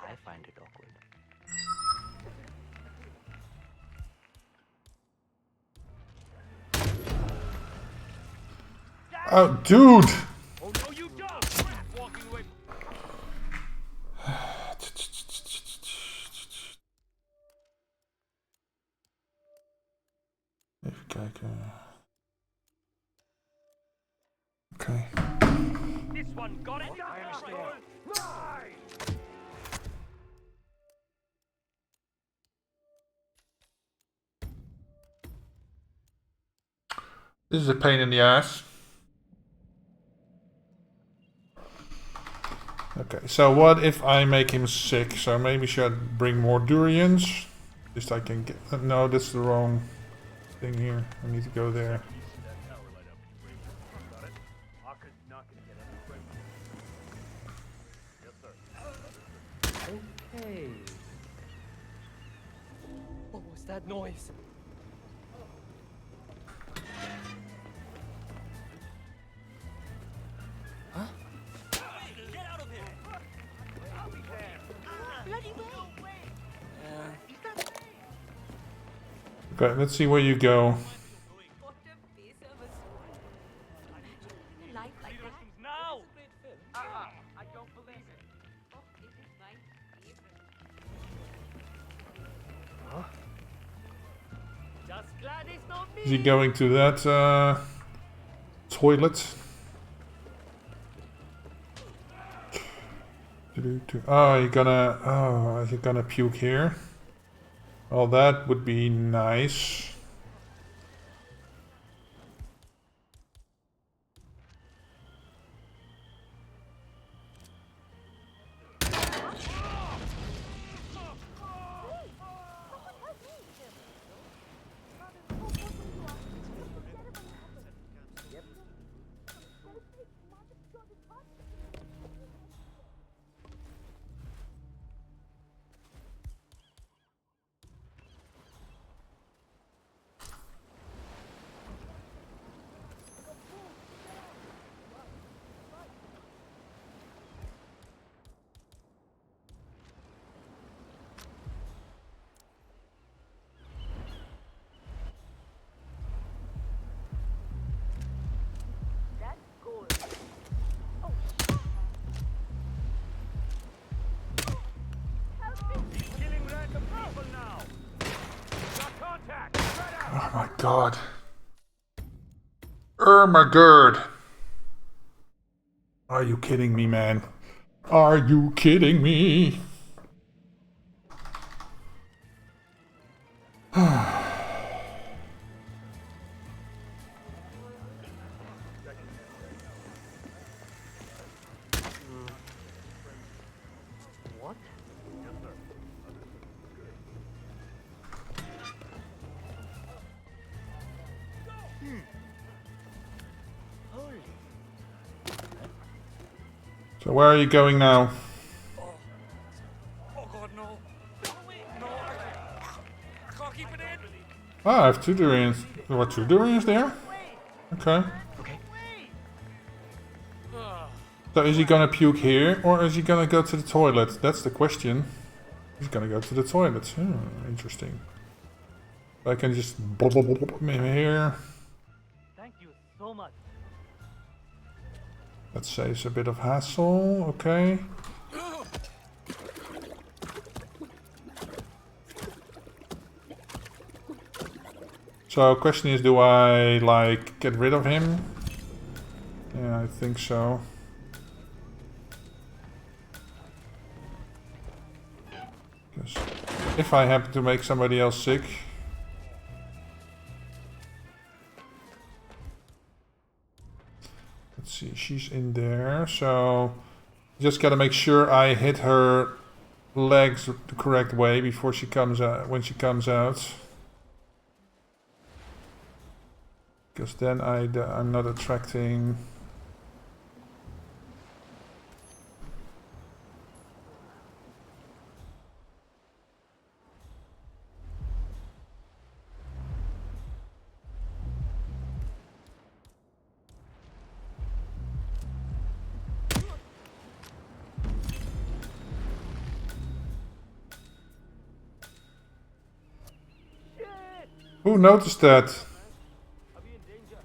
I find it awkward. Oh, dude! Oh no, you don't! Walking away. Even kijken. Okay. This one got it. I understand. This is a pain in the ass. Okay, so what if I make him sick? So maybe should bring more durians. At least I can get... No, that's the wrong thing here. I need to go there. Okay. What was that noise? Huh? Get out of here! I'll be there. Bloody way! Okay, let's see where you go. Now! I don't believe it. Huh? Just glad it's not me. Is he going to that toilet? Oh, you're gonna puke here? Well, that would be nice. Oh my god. Oh my god. Are you kidding me, man? Are you kidding me? What? Holy. So where are you going now? Oh god, no. No, I can't keep it in. Ah, I have 2 durians. What, 2 durians there? Okay. So is he gonna puke here or is he gonna go to the toilet? That's the question. He's gonna go to the toilet. Interesting. I can just blah, blah, blah, blah, blah, here. Thank you so much. That saves a bit of hassle. Okay. So question is, do I like get rid of him? Yeah, I think so. Because if I happen to make somebody else sick. Let's see, she's in there, so just gotta make sure I hit her legs the correct way before she comes out. When she comes out, because then I'm not attracting. Who noticed that? Are we in danger?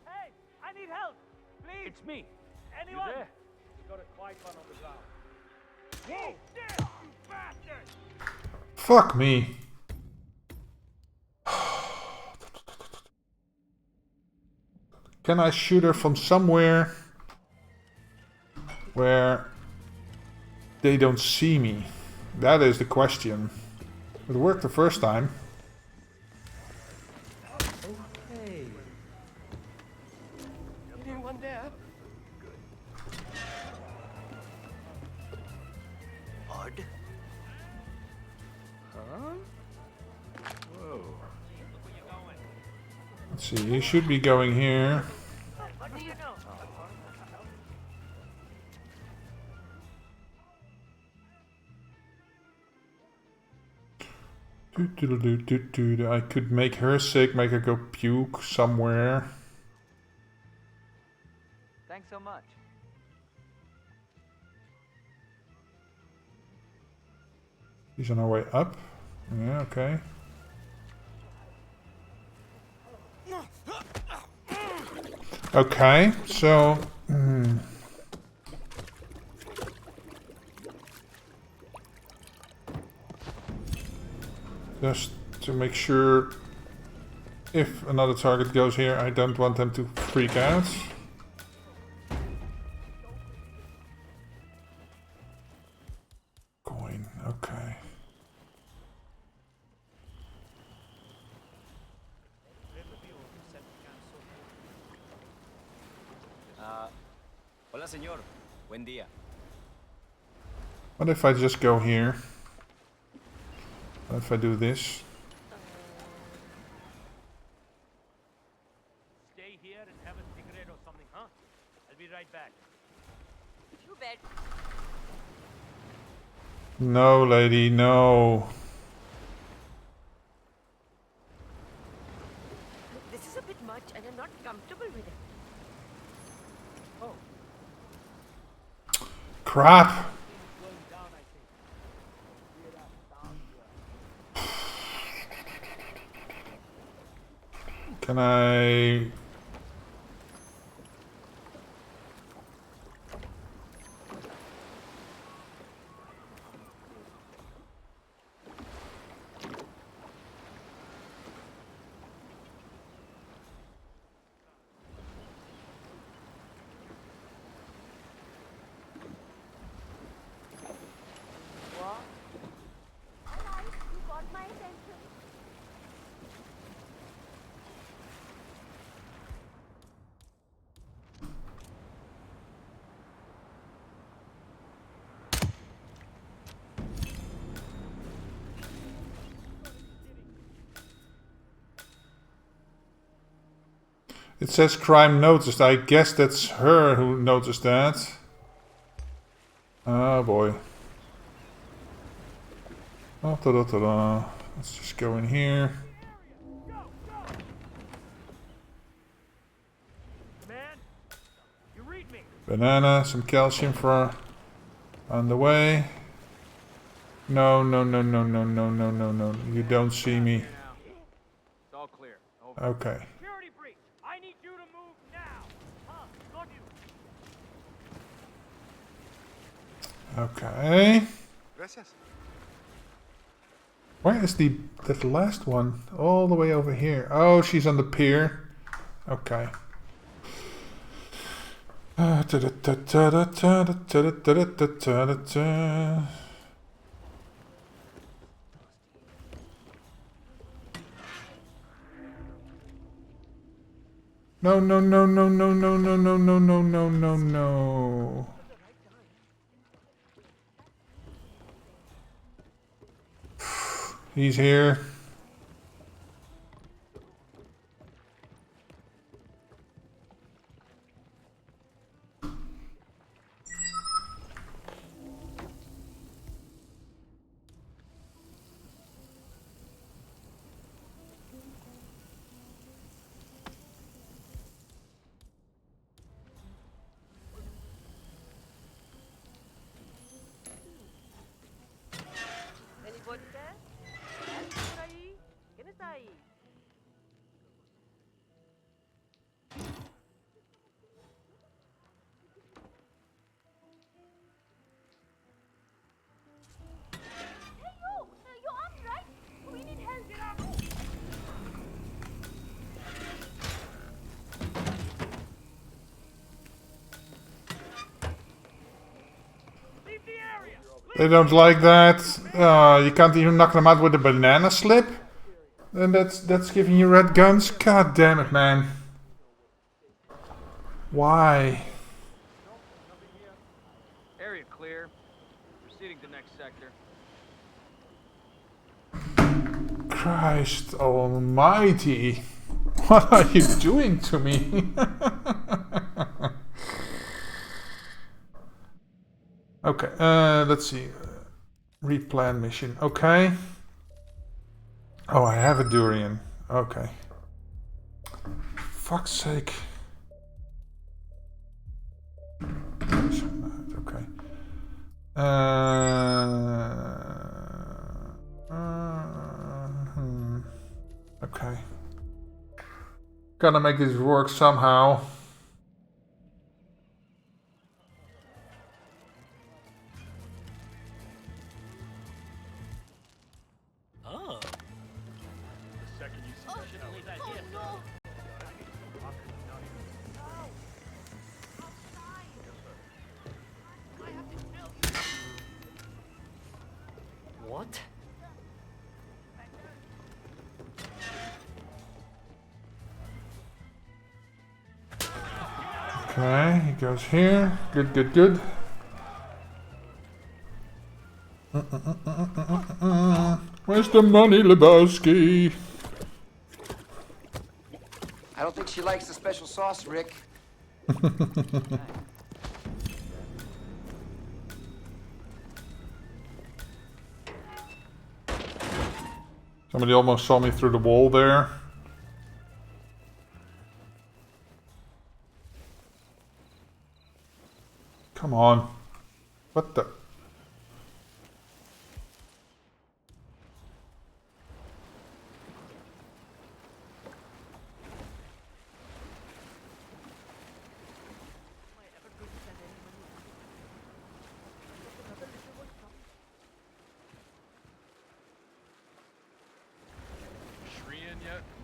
Hey, I need help. Please. It's me. Anyone? You there? We got a quiet one on the ground. Whoa! There, you bastard! Fuck me. Can I shoot her from somewhere where they don't see me? That is the question. It worked the first time. Okay. Anyone there? Bud? Huh? Whoa. Let's see, you should be going here. What do you know? I could make her sick, make her go puke somewhere. Thanks so much. She's on her way up. Yeah, okay. Okay, so... Just to make sure if another target goes here, I don't want them to freak out. Coin, okay. Hola, señor. Buen día. What if I just go here? What if I do this? Stay here and have a cigarette or something, huh? I'll be right back. Too bad. No, lady, no. This is a bit much and I'm not comfortable with it. Oh. Crap. Can I... It says crime noticed. I guess that's her who noticed that. Oh boy. Oh, ta-da-ta-da. Let's just go in here. Banana, some calcium for on the way. No, no, no, no, no, no, no, no, no. You don't see me. It's all clear. Over. Okay. Security breach. I need you to move now. Got you. Okay. Gracias. Where is that last one? All the way over here. Oh, she's on the pier. Okay. No, no, no, no, no, no, no, no, no, no, no, no, no. He's here. ¿Anybody there? ¿Alguien por ahí? ¿Quién está ahí? Hey, you armed, right? We need help. Get out. Leave the area. They don't like that. You can't even knock them out with a banana slip. And that's giving you red guns. God damn it, man. Why? Area clear. Proceeding to next sector. Christ almighty. What are you doing to me? Okay, let's see. Replan mission. Okay. Oh, I have a durian. Okay. Fuck's sake. Okay. Okay. Gotta make this work somehow. Oh. The second you see shit, I'll leave that here. What? Okay, he goes here. Good, good, good. Where's the money, Lebowski? I don't think she likes the special sauce, Rick. Somebody almost saw me through the wall there. Come on. What the?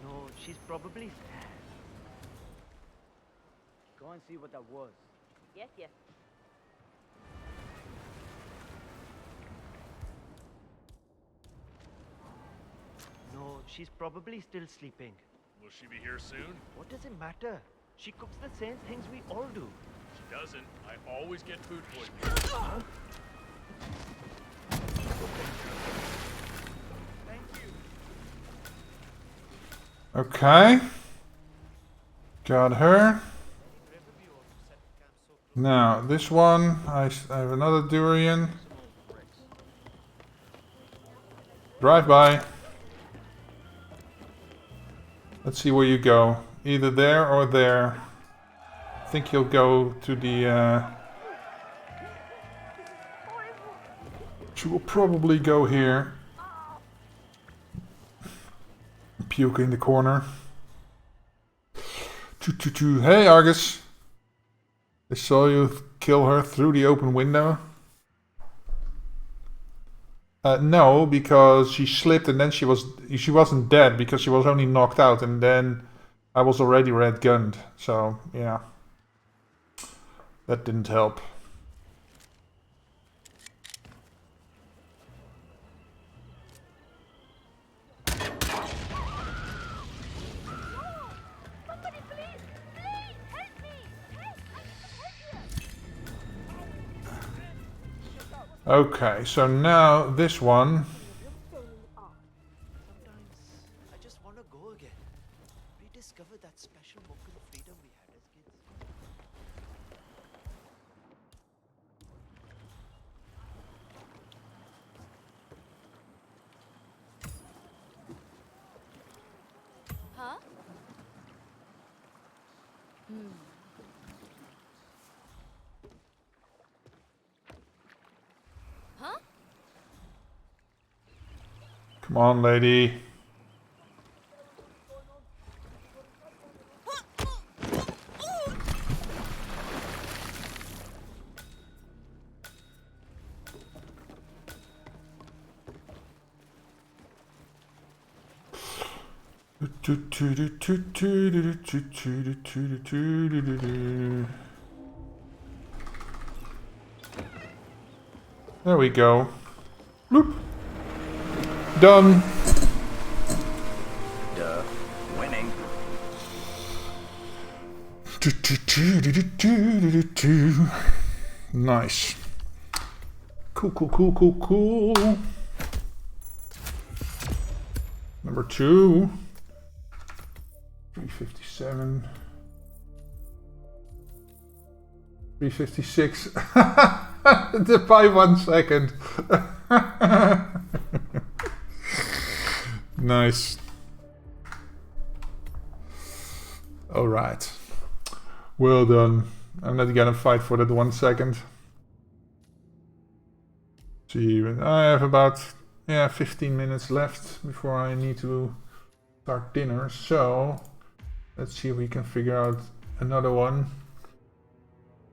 No, she's probably sad. Go and see what that was. Yes, yes. No, she's probably still sleeping. Will she be here soon? What does it matter? She cooks the same things we all do. She doesn't. I always get food poisoning. Okay. Got her. Now, this one, I have another durian. Drive by. Let's see where you go. Either there or there. I think you'll go to the... She will probably go here. Puke in the corner. Hey, Argus. I saw you kill her through the open window. No, because she slipped and then she wasn't dead because she was only knocked out, and then I was already red gunned. So yeah, that didn't help. Okay, so now this one. I just want to go again. Rediscover that special moment of freedom we had as kids. Huh? Huh? Come on, lady. There we go. Bloop. Done. Duh. Winning. Nice. Cool. Number 2. 357. 356. By 1 second. Nice. Alright. Well done. I'm not gonna fight for that 1 second. See, I have about 15 minutes left before I need to start dinner, so let's see if we can figure out another one.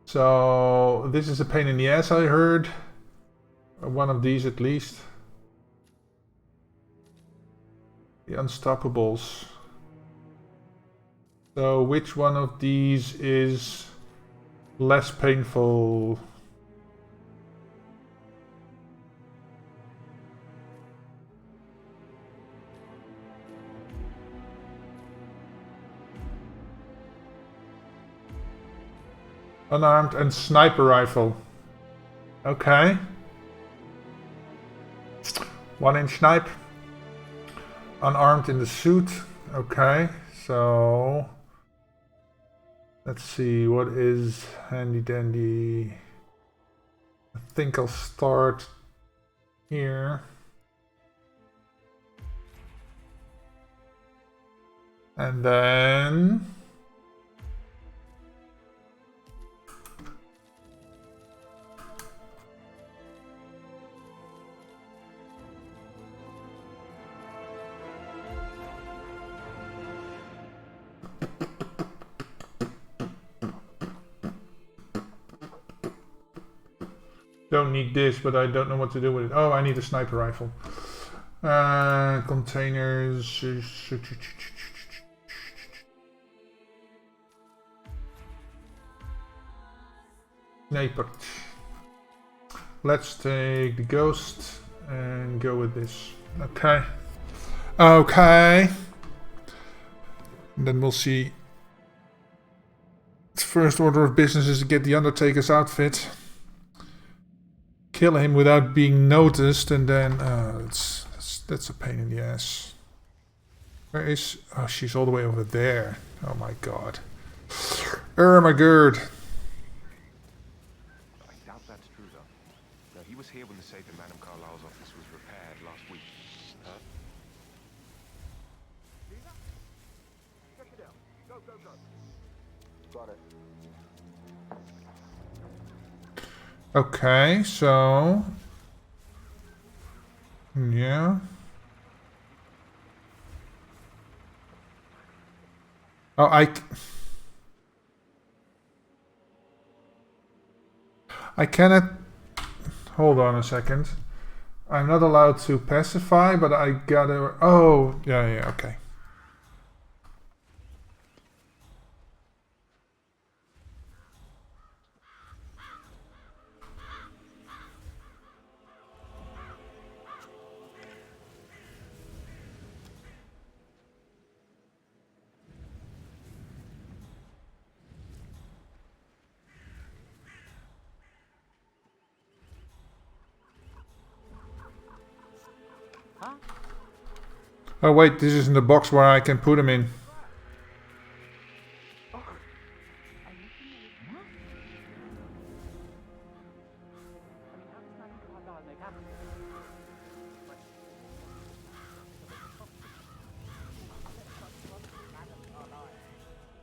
So this is a pain in the ass, I heard. One of these at least. The Unstoppables. So which one of these is less painful? Unarmed and sniper rifle. Okay. 1-inch snipe. Unarmed in the suit. Okay, so let's see what is handy dandy. I think I'll start here. And then don't need this, but I don't know what to do with it. Oh, I need a sniper rifle. Containers. Sniper. Let's take the ghost and go with this. Okay. Okay. And then we'll see. Its first order of business is to get the Undertaker's outfit. Kill him without being noticed, and then that's a pain in the ass. Where is... Oh, she's all the way over there. Oh my god. Oh my god. I doubt that's true, though. Now, he was here when the safe in Madame Carlyle's office was repaired last week. Huh? Check it out. Go, go, go. Got it. Okay, so... Yeah. Oh, I cannot... Hold on a second. I'm not allowed to pacify, but I gotta... Oh, yeah, okay. Oh wait, this isn't the box where I can put them in. You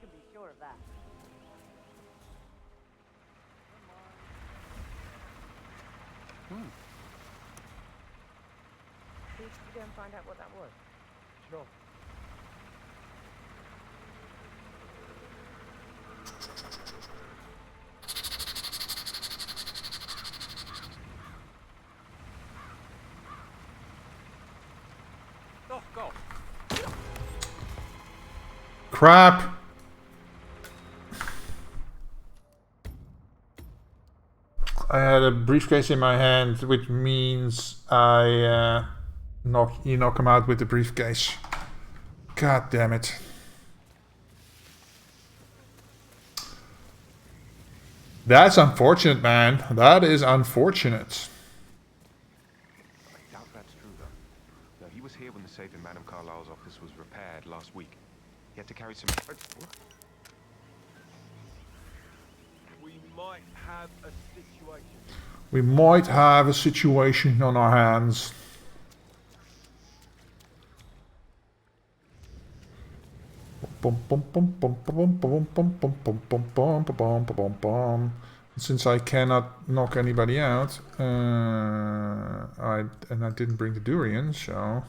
can be sure of that. Please go and find out what that was. Sure. Oh, go. Crap! I had a briefcase in my hand, which means you knock him out with the briefcase. God damn it. That's unfortunate, man. That is unfortunate. I doubt that's true, though. Now, he was here when the safe in Madame Carlyle's office was repaired last week. He had to carry some... We might have a situation. We might have a situation on our hands. Since I cannot knock anybody out, I didn't bring the durian, so...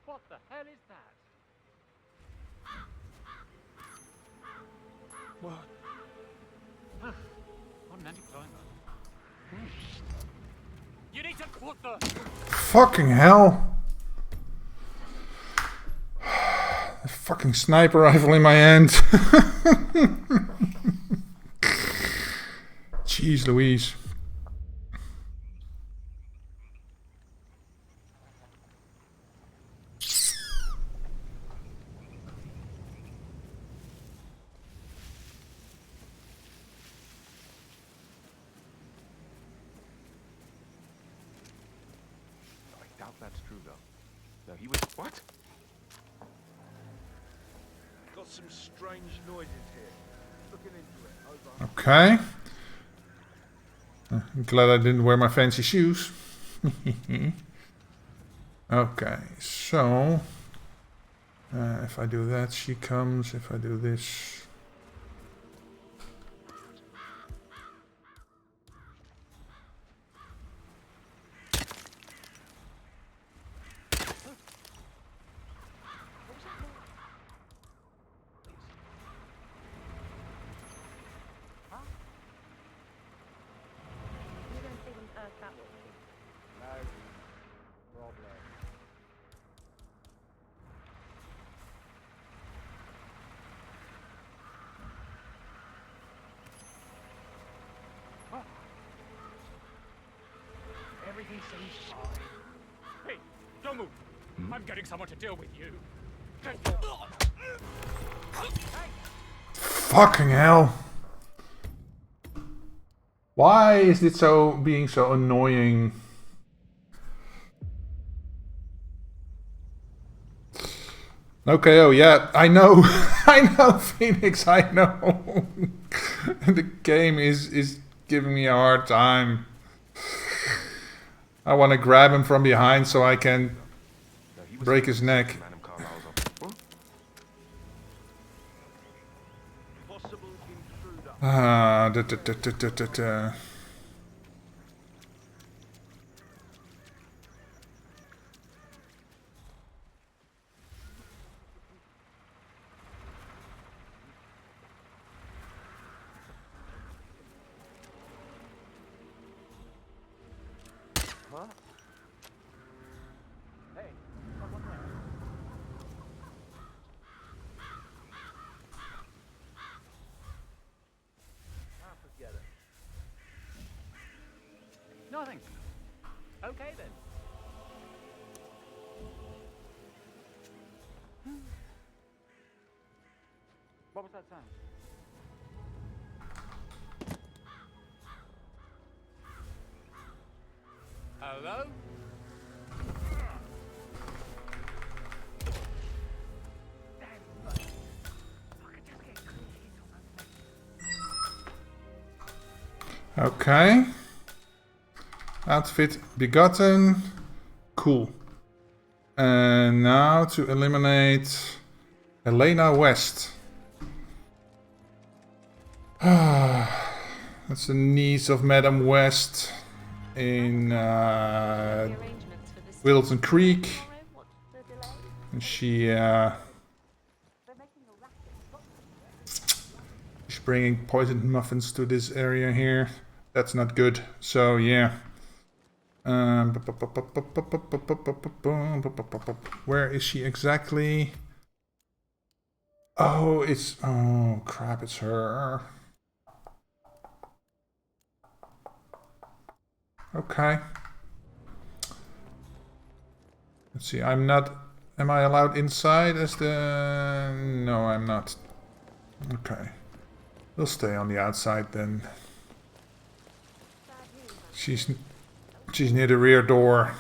What the hell is that? What? Huh. What an anti-climber. You need to what the... Fucking hell! A fucking sniper rifle in my hand. Jeez Louise. I doubt that's true, though. Now, he was... What? Got some strange noises here. Looking into it. Over. Okay. I'm glad I didn't wear my fancy shoes. Okay, so... if I do that, she comes. If I do this... You don't think that will be? No problem. Everything seems fine. Don't move. I'm getting someone to deal with you. Fucking hell. Why is it being so annoying? Okay, oh yeah, I know. I know, Phoenix, I know. The game is giving me a hard time. I want to grab him from behind so I can break his neck. Ah, Huh? Hey, someone there. Forget it. Nothing. Okay then. What was that sound? Hello? Okay. Outfit begotten. Cool. And now to eliminate Elena West. That's the niece of Madam West in Wilton Creek. And she's bringing poisoned muffins to this area here. That's not good. So yeah. Where is she exactly? Oh, oh crap, it's her. Okay. Let's see, am I allowed inside as the... No, I'm not. Okay. We'll stay on the outside then. She's near the rear door.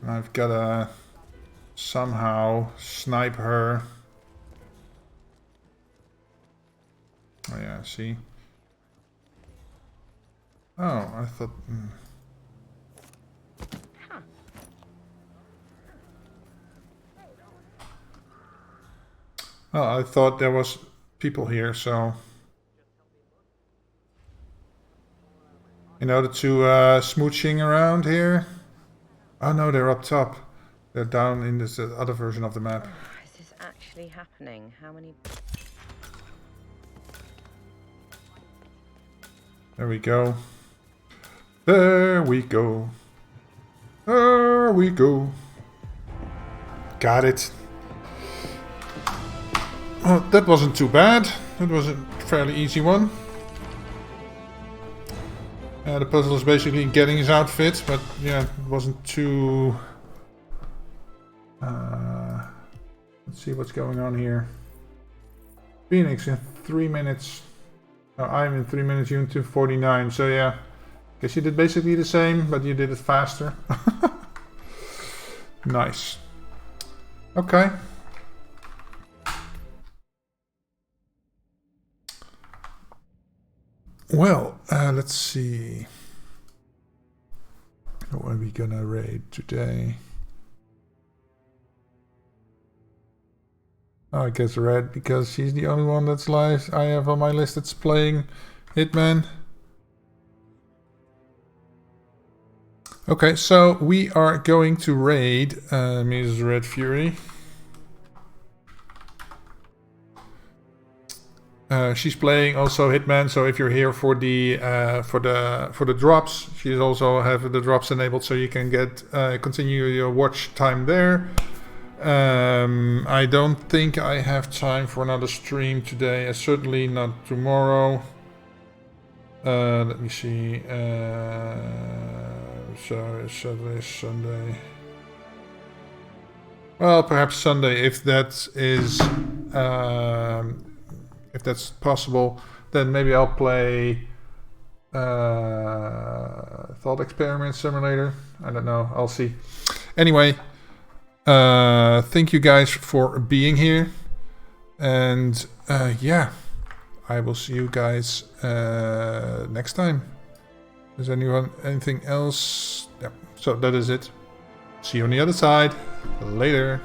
I've gotta somehow snipe her. Oh yeah, see? Oh, I thought... Oh, I thought there was people here, so... You know, the two smooching around here? Oh no, they're up top. They're down in this other version of the map. Is this actually happening? How many... There we go. There we go. There we go. Got it. Well, that wasn't too bad. That was a fairly easy one. The puzzle is basically getting his outfit, but yeah, it wasn't too... let's see what's going on here. Phoenix in 3 minutes. Oh, I'm in 3 minutes, you in 2:49, so yeah. Guess you did basically the same, but you did it faster. Nice. Okay. Well, let's see. What are we gonna raid today? Oh, I guess Red, because she's the only one that's live. I have on my list that's playing Hitman. Okay, so we are going to raid Ms. Red Fury. She's playing also Hitman, so if you're here for the drops, she's also have the drops enabled, so you can get continue your watch time there. I don't think I have time for another stream today, certainly not tomorrow. Let me see. Saturday, Sunday. Well, perhaps Sunday, if that is, if that's possible, then maybe I'll play Thought Experiment Simulator. I don't know. I'll see. Anyway, thank you guys for being here, and yeah, I will see you guys next time. Is anyone anything else? Yeah. So that is it. See you on the other side. Later.